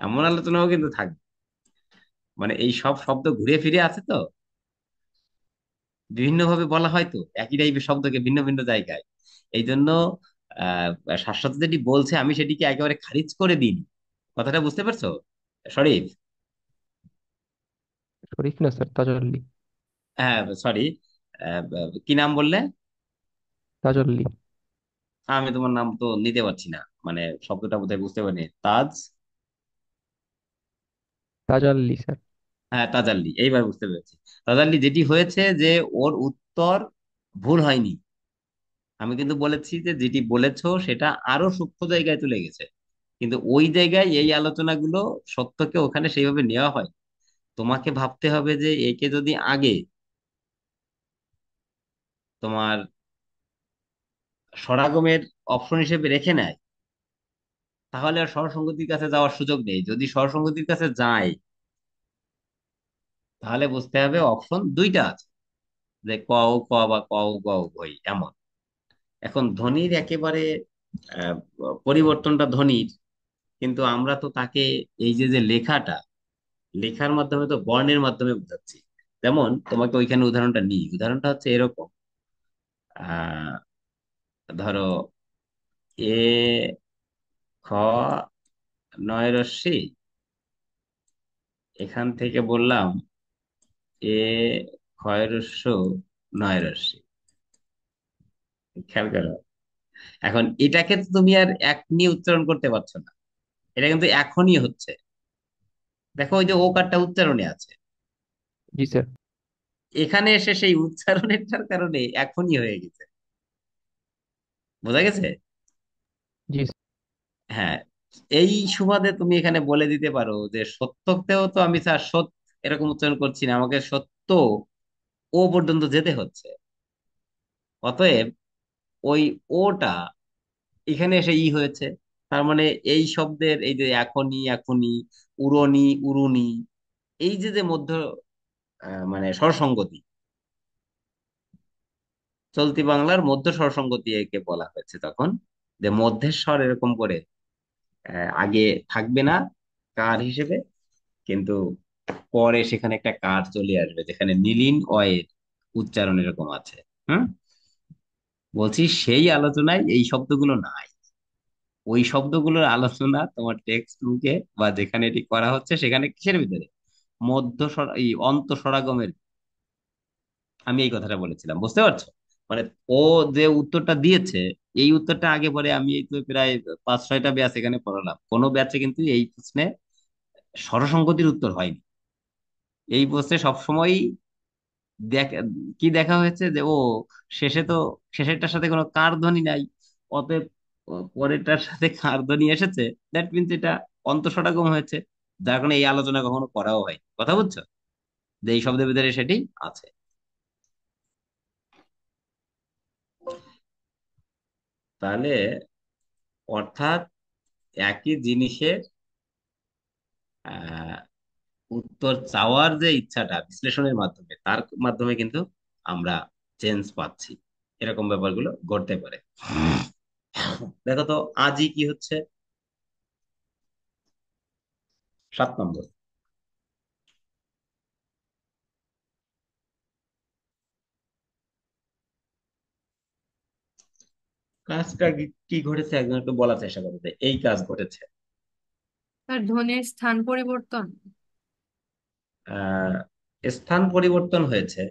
এমন আলোচনাও কিন্তু থাকবে। মানে এই সব শব্দ ঘুরে ফিরে আছে তো, বিভিন্ন ভাবে বলা হয় তো একই টাইপের শব্দকে ভিন্ন ভিন্ন জায়গায়। এই জন্য আহ শাশ্বত যেটি বলছে আমি সেটিকে একেবারে খারিজ করে দিইনি। কথাটা বুঝতে পারছো শরীফ? শরীফ না স্যার, তাজাল্লি। হ্যাঁ, সরি। কি নাম বললে? তাজাল্লি। আমি তোমার নাম তো নিতে পারছি না, মানে শব্দটা বোধহয় বুঝতে পারিনি। তাজ, তাজাল্লি স্যার। হ্যাঁ তাজাল্লি, এইবার বুঝতে পেরেছি। তাজাল্লি যেটি হয়েছে যে ওর উত্তর ভুল হয়নি। আমি কিন্তু বলেছি যে যেটি বলেছো সেটা আরো সূক্ষ্ম জায়গায় চলে গেছে, কিন্তু ওই জায়গায় এই আলোচনাগুলো সত্যকে ওখানে সেইভাবে নেওয়া হয়। তোমাকে ভাবতে হবে যে একে যদি আগে তোমার স্বরাগমের অপশন হিসেবে রেখে নেয়, তাহলে আর স্বরসঙ্গতির কাছে যাওয়ার সুযোগ নেই। যদি স্বরসঙ্গতির কাছে যায় তাহলে বুঝতে হবে অপশন দুইটা আছে, যে ক ও ক বা ক ও গ ও ঘই এমন। এখন ধ্বনির একেবারে আহ, পরিবর্তনটা ধ্বনির, কিন্তু আমরা তো তাকে এই যে যে লেখাটা, লেখার মাধ্যমে তো বর্ণের মাধ্যমে বোঝাচ্ছি। যেমন তোমাকে ওইখানে উদাহরণটা নিই, উদাহরণটা হচ্ছে এরকম। আহ ধরো এ খ নয় রশ্মি, এখান থেকে বললাম এ ক্ষয় রস্য নয় রশ্মি। খেয়াল করো, এখন এটাকে তো তুমি আর এখনই উচ্চারণ করতে পারছো না, এটা কিন্তু এখনই হচ্ছে। দেখো ওই যে ও কারটা উচ্চারণে আছে, জি স্যার। এখানে এসে সেই উচ্চারণেরটার কারণে এখনই হয়ে গেছে। বোঝা গেছে? জি হ্যাঁ, এই সুবাদে তুমি এখানে বলে দিতে পারো যে সত্যতেও তো আমি স্যার সত্য এরকম উচ্চারণ করছি না, আমাকে সত্য ও পর্যন্ত যেতে হচ্ছে। অতএব ওই ওটা এখানে এসে ই হয়েছে। তার মানে এই শব্দের এই যে এখনি এখনি, উড়নি উড়ুনি, এই যে যে মধ্য মানে স্বরসঙ্গতি, চলতি বাংলার মধ্য স্বরসঙ্গতি একে বলা হয়েছে তখন, যে মধ্যের স্বর এরকম করে আগে থাকবে না কার হিসেবে, কিন্তু পরে সেখানে একটা কার চলে আসবে যেখানে নীলিন অয়ের উচ্চারণ এরকম আছে। হুম, বলছি সেই আলোচনায় এই শব্দগুলো নাই। ওই শব্দগুলোর আলোচনা তোমার টেক্সট বুকে বা যেখানে এটি করা হচ্ছে সেখানে কিসের ভিতরে, মধ্য এই অন্ত স্বরাগমের। আমি এই কথাটা বলেছিলাম, বুঝতে পারছো? মানে ও যে উত্তরটা দিয়েছে, এই উত্তরটা আগে পরে আমি এই তো প্রায় 5-6টা ব্যাচ এখানে পড়ালাম, কোনো ব্যাচে কিন্তু এই প্রশ্নে স্বরসঙ্গতির উত্তর হয়নি। এই প্রশ্নে সবসময় দেখ কি দেখা হয়েছে যে ও শেষে তো শেষেরটার সাথে কোনো কার ধ্বনি নাই, অতএব পরেরটার সাথে কার ধ্বনি এসেছে, দ্যাট মিনস এটা অন্তঃস্বরাগম হয়েছে। যার কারণে এই আলোচনা কখনো করাও হয়, কথা বুঝছো? যে এই শব্দের ভিতরে সেটি আছে। তাহলে অর্থাৎ একই জিনিসের আহ উত্তর চাওয়ার যে ইচ্ছাটা বিশ্লেষণের মাধ্যমে, তার মাধ্যমে কিন্তু আমরা চেঞ্জ পাচ্ছি। এরকম ব্যাপারগুলো ঘটতে পারে। দেখো তো আজই কি হচ্ছে, 7 নম্বর। কাজটা কি কি ঘটেছে একজন একটু বলার চেষ্টা করতে, এই কাজ ঘটেছে। তার ধ্বনির স্থান পরিবর্তন। আহ স্থান পরিবর্তন হয়েছে,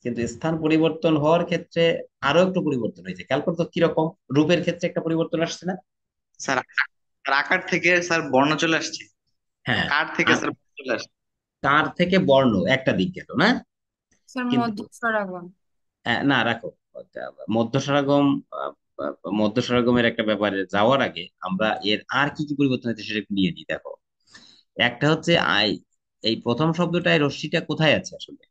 কিন্তু স্থান পরিবর্তন হওয়ার ক্ষেত্রে আরো একটু পরিবর্তন হয়েছে। খেয়াল করতো কিরকম, রূপের ক্ষেত্রে একটা পরিবর্তন আসছে না? স্যার আকার থেকে স্যার বর্ণ চলে আসছে, হ্যাঁ। কার থেকে আর স্যার বর্ণ চলে আসছে। তার থেকে বর্ণ একটা দিক গেল না? স্যার কিন্তু মধ্য স্বরাগম। না, রাখো। মধ্যস্বরাগম, আহ, মধ্যস্বরাগমের একটা ব্যাপারে যাওয়ার আগে আমরা এর আর কি কি পরিবর্তন হয়েছে সেটা একটু নিয়ে নিই। দেখো, একটা হচ্ছে আই, এই প্রথম শব্দটায় রশ্মিটা কোথায় আছে আসলে?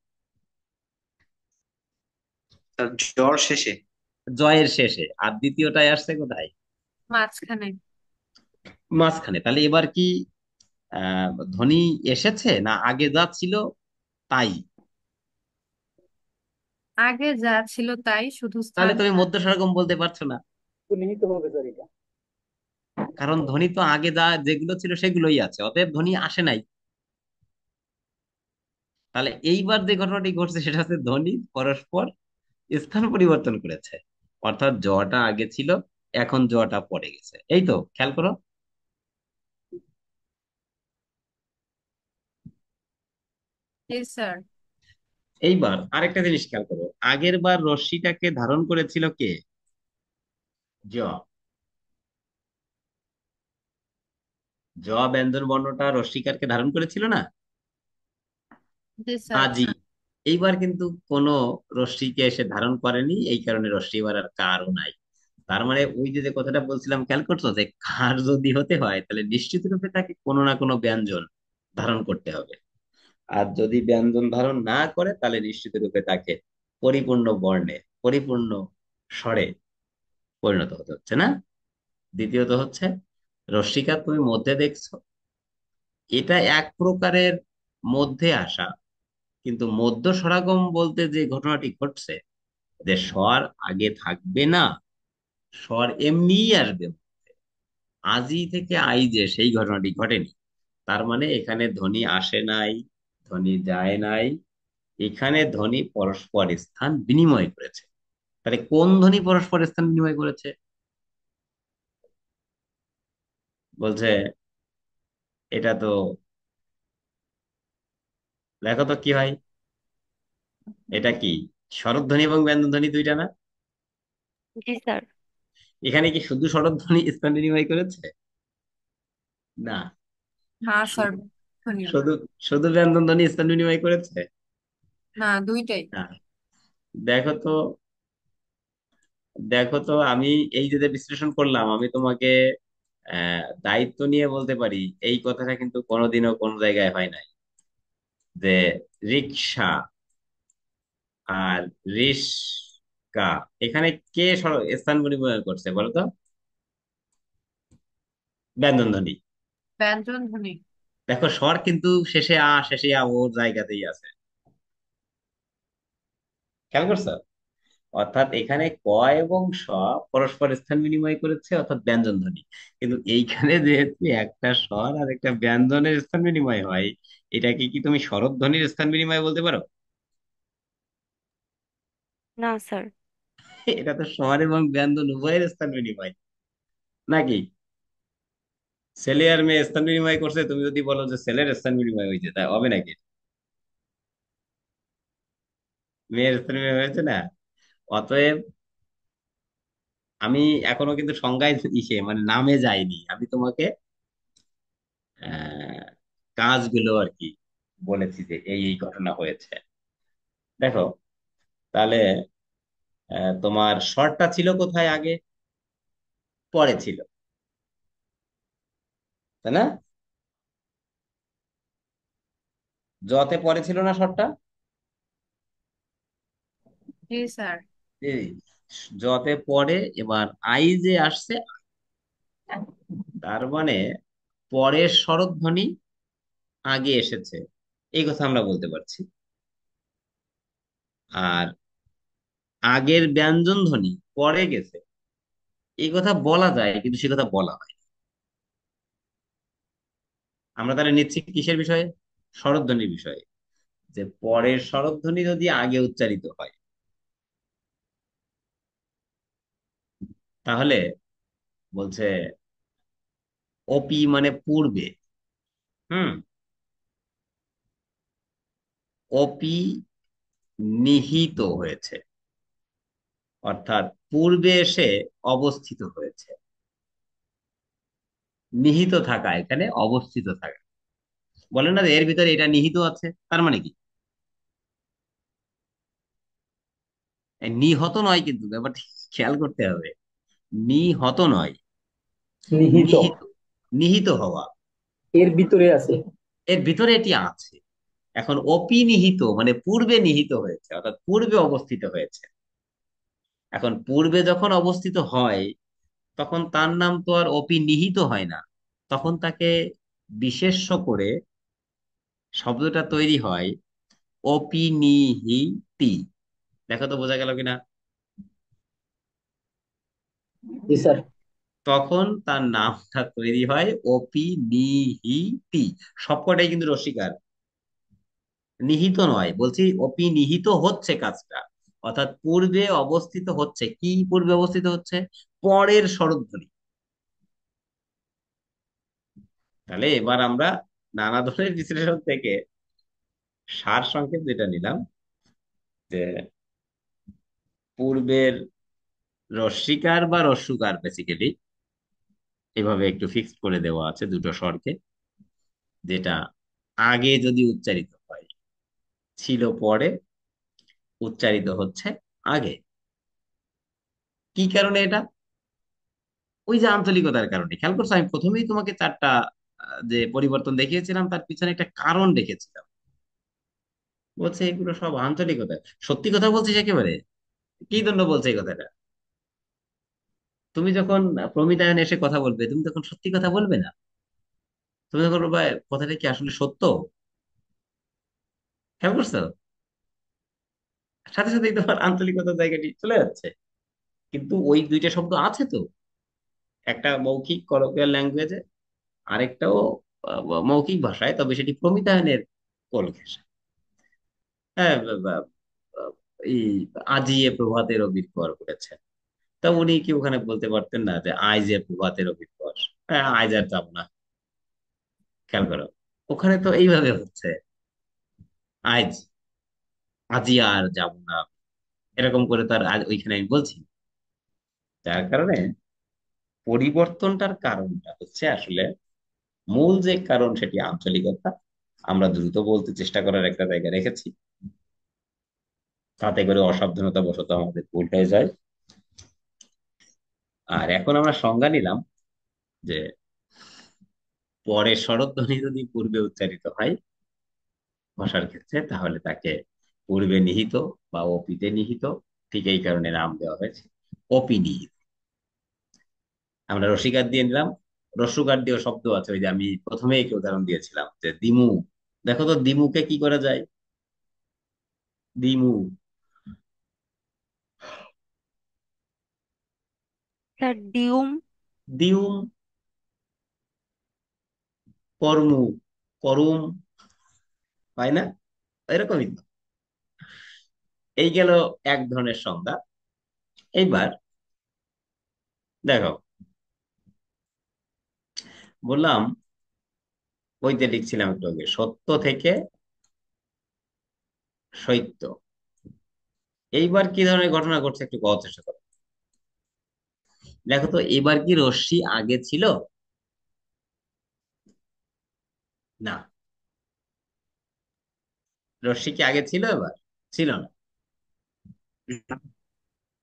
স্যার জ্বর শেষে। জয়ের শেষে। আর দ্বিতীয়টায় আসছে কোথায়? মাঝখানে। মাঝখানে। তাহলে এবার কি ধ্বনি এসেছে, না আগে যা ছিল তাই? আগে যা ছিল তাই, শুধু তাহলে স্থান। তুমি মধ্যস্বরাগম বলতে পারছো না, কারণ ধ্বনি তো আগে যা যেগুলো ছিল সেগুলোই আছে, অতএব ধ্বনি আসে নাই। তাহলে এইবার যে ঘটনাটি ঘটছে সেটা হচ্ছে ধ্বনি পরস্পর স্থান পরিবর্তন করেছে। অর্থাৎ জটা আগে ছিল, এখন জটা পড়ে গেছে। এই তো, খেয়াল করো। জি স্যার। এইবার আরেকটা জিনিস খেয়াল করো, আগের বার রশ্মিটাকে ধারণ করেছিল কে? জ। জ ব্যঞ্জন বর্ণটা রশ্মিকারকে ধারণ করেছিল না? জি স্যার। আজি। এইবার কিন্তু কোনো রশ্মিকে এসে ধারণ করেনি, এই কারণে রশ্মি এবার আর কারও নাই। তার মানে ওই যে যে কথাটা বলছিলাম, খেয়াল করছো যে কার যদি হতে হয় তাহলে নিশ্চিত রূপে তাকে কোনো না কোনো ব্যঞ্জন ধারণ করতে হবে। আর যদি ব্যঞ্জন ধারণ না করে তাহলে নিশ্চিত রূপে তাকে পরিপূর্ণ বর্ণে, পরিপূর্ণ স্বরে পরিণত হতে হচ্ছে না? দ্বিতীয়ত হচ্ছে রশ্মিকা তুমি মধ্যে দেখছো, এটা এক প্রকারের মধ্যে আসা। কিন্তু মধ্য স্বরাগম বলতে যে ঘটনাটি ঘটছে, যে স্বর আগে থাকবে না, স্বর এমনিই আসবে। আজি থেকে আই যে সেই ঘটনাটি ঘটেনি। তার মানে এখানে ধ্বনি আসে নাই, ধ্বনি যায় নাই, এখানে ধ্বনি পরস্পর স্থান বিনিময় করেছে। তাহলে কোন ধ্বনি পরস্পর স্থান বিনিময় করেছে? বলছে এটা তো, দেখো তো কি হয়, এটা কি স্বরধ্বনি এবং ব্যঞ্জনধ্বনি দুইটা না? জি স্যার। এখানে কি শুধু স্বরধ্বনি স্থান বিনিময় করেছে? না। না স্যার। শুধু শুনিও। শুধু শুধু ব্যঞ্জনধ্বনি স্থান বিনিময় করেছে? না, দুইটাই। না। দেখো তো, দেখো তো, আমি এই যে যে বিশ্লেষণ করলাম, আমি তোমাকে দায়িত্ব নিয়ে বলতে পারি এই কথাটা কিন্তু কোনোদিনও কোনো জায়গায় হয় নাই, যে রিক্সা আর রিস্কা, এখানে কে স্থান পরিবর্তন করছে বলো তো? ব্যঞ্জন ধ্বনি। ব্যঞ্জন ধ্বনি। দেখো স্বর কিন্তু শেষে আ, শেষে আ ওর জায়গাতেই আছে। খেয়াল করছো? অর্থাৎ এখানে ক এবং স পরস্পর স্থান বিনিময় করেছে, অর্থাৎ ব্যঞ্জন ধ্বনি। কিন্তু এইখানে যেহেতু একটা স্বর আর একটা ব্যঞ্জনের স্থান বিনিময় হয়, এটাকে কি তুমি স্বরধ্বনির স্থান বিনিময় বলতে পারো? না স্যার। এটা তো স্বর এবং ব্যঞ্জন উভয়ের স্থান বিনিময়, নাকি? ছেলে আর মেয়ে স্থান বিনিময় করছে, তুমি যদি বলো যে ছেলের স্থান বিনিময় হয়েছে, তা হবে নাকি? মেয়ের স্থান বিনিময় হয়েছে না? অতএব আমি এখনো কিন্তু সংজ্ঞায় মানে নামে যাইনি, আমি তোমাকে আহ কাজগুলো আর কি বলেছি যে এই এই ঘটনা হয়েছে। দেখো, তাহলে তোমার শর্টটা ছিল কোথায় আগে? পরে ছিল, তাই না? যতে পরে ছিল না শর্টটা? জি স্যার। জি। যতে পরে এবার আই যে আসছে, তার মানে পরের স্বরধ্বনি আগে এসেছে, এই কথা আমরা বলতে পারছি। আর আগের ব্যঞ্জন ধ্বনি পরে গেছে, এই কথা বলা যায়, কিন্তু সে কথা বলা হয় না। আমরা তাহলে নিচ্ছি কিসের বিষয়ে? স্বরধ্বনির বিষয়ে, যে পরের স্বরধ্বনি যদি আগে উচ্চারিত হয়, তাহলে বলছে অপি মানে পূর্বে। হুম। অপি নিহিত হয়েছে, অর্থাৎ পূর্বে এসে অবস্থিত হয়েছে। নিহিত থাকা, এখানে অবস্থিত থাকা। বলে না যে এর ভিতরে এটা নিহিত আছে, তার মানে কি? এই নিহত নয়, কিন্তু ব্যাপারটা খেয়াল করতে হবে। নিহত নয়, নিহিত, নিহিত। নিহিত হওয়া, এর ভিতরে আছে। এর ভিতরে এটি আছে। এখন অপি নিহিত মানে পূর্বে নিহিত হয়েছে, অর্থাৎ পূর্বে অবস্থিত হয়েছে। এখন পূর্বে যখন অবস্থিত হয়, তখন তার নাম তো আর অপি নিহিত হয় না, তখন তাকে বিশেষ্য করে শব্দটা তৈরি হয় অপিনিহিতি। দেখো তো বোঝা গেল কিনা? জি স্যার। তখন তার নামটা তৈরি হয় অপিনিহিতি। সবকটাই কিন্তু রসিকার, নিহিত নয়। বলছি অপিনিহিত হচ্ছে কাজটা, অর্থাৎ পূর্বে অবস্থিত হচ্ছে। কি পূর্বে অবস্থিত হচ্ছে? পরের স্বরধ্বনি। তাহলে এবার আমরা নানা ধরনের বিশ্লেষণ থেকে সার সংক্ষেপ যেটা নিলাম, যে পূর্বের রস্বীকার বা রস্যুকার বেসিক্যালি এভাবে একটু ফিক্সড করে দেওয়া আছে দুটো স্বরকে, যেটা আগে যদি উচ্চারিত হয় ছিল পরে, উচ্চারিত হচ্ছে আগে। কি কারণে এটা? ওই যে আঞ্চলিকতার কারণে। খেয়াল করছো, আমি প্রথমেই তোমাকে চারটা যে পরিবর্তন দেখিয়েছিলাম, তার পিছনে একটা কারণ রেখেছিলাম। বলছে এগুলো সব আঞ্চলিকতা। সত্যি কথা বলছিস একেবারে। কি জন্য বলছে এই কথাটা? তুমি যখন প্রমিতায়ন এসে কথা বলবে, তুমি তখন সত্যি কথা বলবে না। তুমি তখন বলবে কথাটা কি আসলে সত্য। খেয়াল করছো? সাথে সাথেই তোমার আঞ্চলিকতার জায়গাটি চলে যাচ্ছে। কিন্তু ওই দুইটা শব্দ আছে তো, একটা মৌখিক কলোকিয়াল ল্যাঙ্গুয়েজে, আরেকটাও মৌখিক ভাষায়, তবে সেটি প্রমিতায়নের কোল ঘেঁষে। হ্যাঁ, এই আজিয়ে প্রভাতের অবির্ভাব করেছেন। তা উনি কি ওখানে বলতে পারতেন না যে আই যে প্রভাতের অবির্ভাব? হ্যাঁ, আজ আর যাবো না। খেয়াল করো, ওখানে তো এইভাবে হচ্ছে, আজ, আজি আর যাবো না, এরকম করে তার আজ ওইখানে আমি বলছি। যার কারণে পরিবর্তনটার কারণটা হচ্ছে আসলে, মূল যে কারণ সেটি আঞ্চলিকতা। আমরা দ্রুত বলতে চেষ্টা করার একটা জায়গা রেখেছি, তাতে করে অসাবধানতা বশত আমাদের ভুল হয়ে যায়। আর এখন আমরা সংজ্ঞা নিলাম যে পরের স্বরধ্বনি যদি পূর্বে উচ্চারিত হয় ভাষার ক্ষেত্রে, তাহলে তাকে পূর্বে নিহিত বা অপিতে নিহিত, ঠিক এই কারণে নাম দেওয়া হয়েছে অপিনিহিত। আমরা রসিকার দিয়ে নিলাম। রস্যকার দিয়েও শব্দ আছে, ওই যে আমি প্রথমে একটি উদাহরণ দিয়েছিলাম যে দিমু। দেখো তো দিমুকে কি করা যায়? দিমু, স্যার ডিউম। দিউম, কর্মু, করুম, হয় না? এরকমই তো। এই গেল এক ধরনের সংজ্ঞা। এইবার দেখো, বললাম বইতে লিখছিলাম একটু আগে, সত্য থেকে সত্য। এইবার কি ধরনের ঘটনা ঘটছে একটু কওয়ার চেষ্টা করো। দেখো তো, এবার কি রশ্মি আগে ছিল? না। রশ্মি কি আগে ছিল? এবার ছিল না।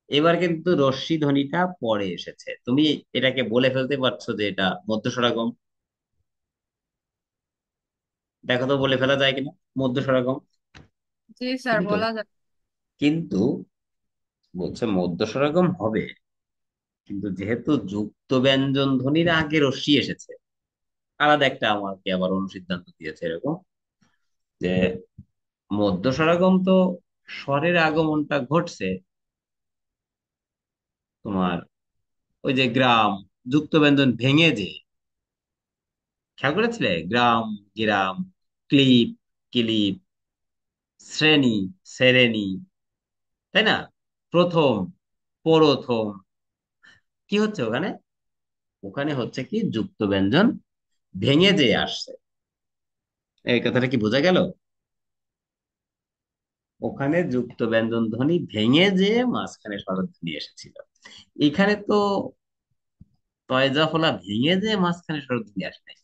এবার কিন্তু রশ্মি ধ্বনিটা পরে এসেছে। তুমি এটাকে বলে ফেলতে পারছো যে এটা মধ্যস্বরাগম। দেখো তো বলে ফেলা যায় কিনা মধ্যস্বরাগম। জি স্যার, ঠিকই তো। বলা যায়। কিন্তু বলছে মধ্য স্বরগম হবে, কিন্তু যেহেতু যুক্ত ব্যঞ্জন ধ্বনির আগে রস্যি এসেছে, আলাদা একটা আমাকে আবার অনুসিদ্ধান্ত দিয়েছে এরকম যে মধ্য স্বরগম তো স্বরের আগমনটা ঘটছে তোমার ওই যে গ্রাম, যুক্ত ব্যঞ্জন ভেঙে যে, খেয়াল করেছিলে? গ্রাম, গিরাম, ক্লিপ, কিলিপ, শ্রেণী, সেরেনি, তাই না? প্রথম, প্রথম, কি হচ্ছে ওখানে? ওখানে হচ্ছে কি যুক্ত ব্যঞ্জন ভেঙে যে আসছে। এই কথাটা কি বোঝা গেল? ওখানে যুক্ত ব্যঞ্জন ধ্বনি ভেঙে যে মাঝখানে স্বরধ্বনি এসেছিল। এখানে তো তয়জা ফলা ভেঙে যে মাঝখানে স্বরধ্বনি আসে নাই,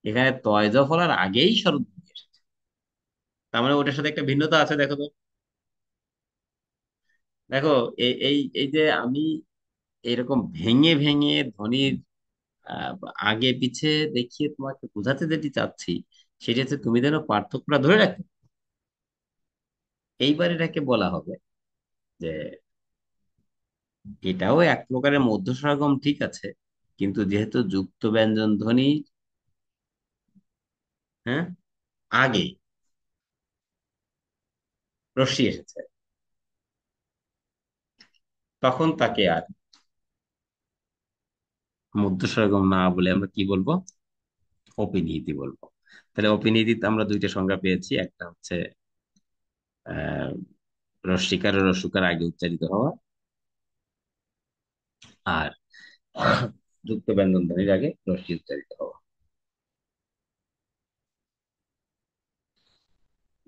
এখানে তয়জা ফলার আগেই স্বরধ্বনি এসেছে। তার মানে ওটার সাথে একটা ভিন্নতা আছে, দেখো তো। দেখো, এই এই এই যে আমি এরকম ভেঙে ভেঙে ধ্বনির আহ, আগে পিছে দেখিয়ে তোমাকে বোঝাতে যেটি চাচ্ছি, সেটা হচ্ছে তুমি যেন পার্থক্যটা ধরে রাখো। এইবার এটাকে বলা হবে যে এটাও এক প্রকারের মধ্যস্বরগম, ঠিক আছে, কিন্তু যেহেতু যুক্ত ব্যঞ্জন ধ্বনি, হ্যাঁ, আগে রশ্মি এসেছে, তখন তাকে আর মধ্যস্বরগম না বলে আমরা কি বলবো? অপিনিয়তি বলবো। তাহলে অপিনিয়তিতে আমরা দুইটা সংজ্ঞা পেয়েছি, একটা হচ্ছে আহ রস্বীকার ও রস্যকার আগে উচ্চারিত হওয়া, আর যুক্ত ব্যঞ্জন ধ্বনির আগে রস্যি উচ্চারিত হওয়া।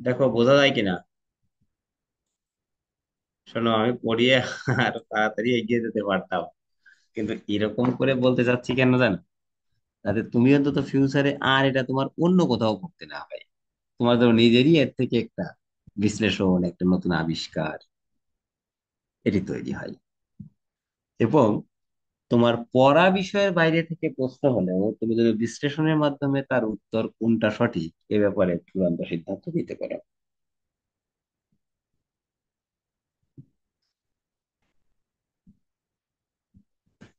দেখো বোঝা যায় কিনা? শোনো, আমি পড়িয়ে আর তাড়াতাড়ি এগিয়ে যেতে পারতাম, কিন্তু এরকম করে বলতে চাচ্ছি কেন জানো? যাতে তুমি অন্তত ফিউচারে আর এটা তোমার অন্য কোথাও পড়তে না হয়, তোমার ধরো নিজেরই এর থেকে একটা বিশ্লেষণ, একটা নতুন আবিষ্কার এটি তৈরি হয়। এবং তোমার পড়া বিষয়ের বাইরে থেকে প্রশ্ন হলেও তুমি যদি বিশ্লেষণের মাধ্যমে তার উত্তর কোনটা সঠিক এ ব্যাপারে চূড়ান্ত সিদ্ধান্ত দিতে পারো।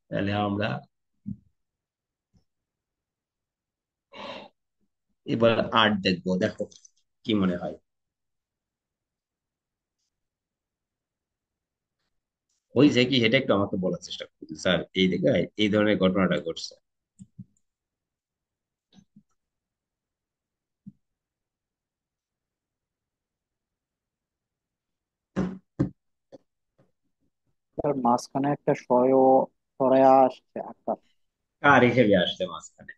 তাহলে আমরা এবার আর্ট দেখবো, দেখো কি মনে হয়। হয়েছে কি সেটা একটু আমাকে বলার চেষ্টা করছি, স্যার এই জায়গায় এই ধরনের ঘটনাটা ঘটছে। তার মাঝখানে একটা সরায়া আসছে আকার। কার হিসেবে আসছে মাঝখানে,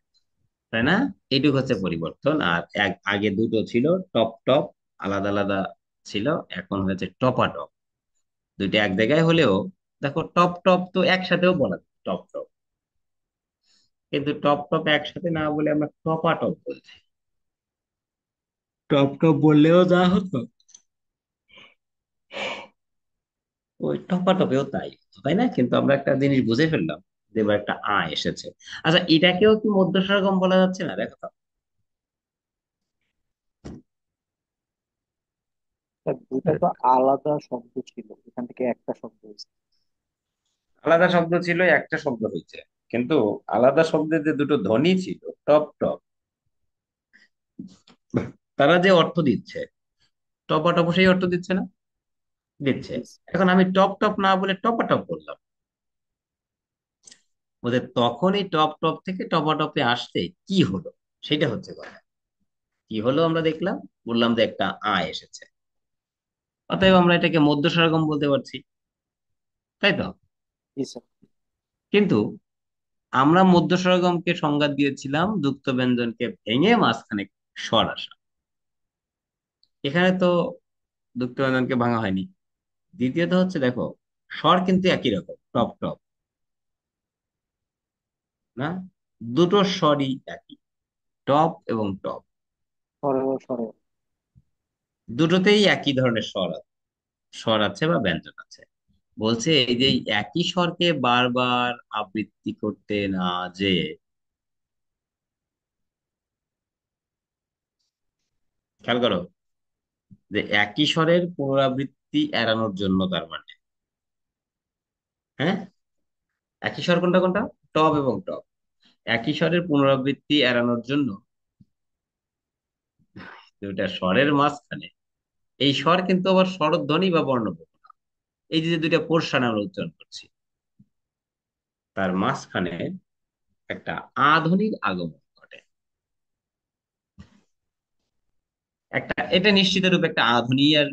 তাই না? এইটুকু হচ্ছে পরিবর্তন। আর আগে দুটো ছিল টপ টপ, আলাদা আলাদা ছিল, এখন হয়েছে টপা টপ। দুইটা এক জায়গায় হলেও দেখো, টপ টপ তো একসাথেও বলা যায়, টপ টপ, কিন্তু টপ টপ একসাথে না বলে আমরা টপা টপ বলছি। টপ টপ বললেও যা হতো, ওই টপা টপেও তাই হতো, তাই না? কিন্তু আমরা একটা জিনিস বুঝে ফেললাম যে এবার একটা আ এসেছে। আচ্ছা, এটাকেও কি মধ্যস্বরগম বলা যাচ্ছে না? দেখো তো। তার দুইটা তো আলাদা শব্দ ছিল, এখান থেকে একটা শব্দ হয়েছে। আলাদা শব্দ ছিল, একটা শব্দ হয়েছে, কিন্তু আলাদা শব্দের যে দুটো ধ্বনি ছিল, টপ টপ, তারা যে অর্থ দিচ্ছে, টপা টপ সেই অর্থ দিচ্ছে না? দিচ্ছে। এখন আমি টপ টপ না বলে টপা টপ বললাম, ওদের তখনই টপ টপ থেকে টপা টপে আসতে কি হলো, সেটা হচ্ছে কথা। কি হলো আমরা দেখলাম, বললাম যে একটা আ এসেছে, অতএব আমরা এটাকে মধ্য স্বরগম বলতে পারছি, তাই তো? জি স্যার। কিন্তু আমরা মধ্য স্বরগমকে সংজ্ঞা দিয়েছিলাম যুক্ত ব্যঞ্জনকে ভেঙে মাঝখানে স্বর আসা। এখানে তো যুক্ত ব্যঞ্জনকে ভাঙা হয়নি। দ্বিতীয়ত হচ্ছে দেখো, স্বর কিন্তু একই রকম, টপ টপ, না? দুটো স্বরই একই, টপ এবং টপ, সরেও। দুটোতেই একই ধরনের স্বর আছে বা ব্যঞ্জন আছে। বলছে এই যে এই একই স্বরকে বারবার আবৃত্তি করতে না, যে খেয়াল করো যে একই স্বরের পুনরাবৃত্তি পুনরাবৃত্তি এড়ানোর জন্য, তার মানে হ্যাঁ, একই স্বর কোনটা কোনটা, টপ এবং টপ, একই স্বরের পুনরাবৃত্তি এড়ানোর জন্য দুইটা স্বরের মাঝখানে, এই স্বর কিন্তু আবার স্বরধ্বনি বা বর্ণবোধ না। এই যে যে দুইটা পোর্শন আমরা উচ্চারণ করছি, তার মাঝখানে একটা আধুনিক আগমন ঘটে। একটা, এটা নিশ্চিত রূপে একটা আধুনিক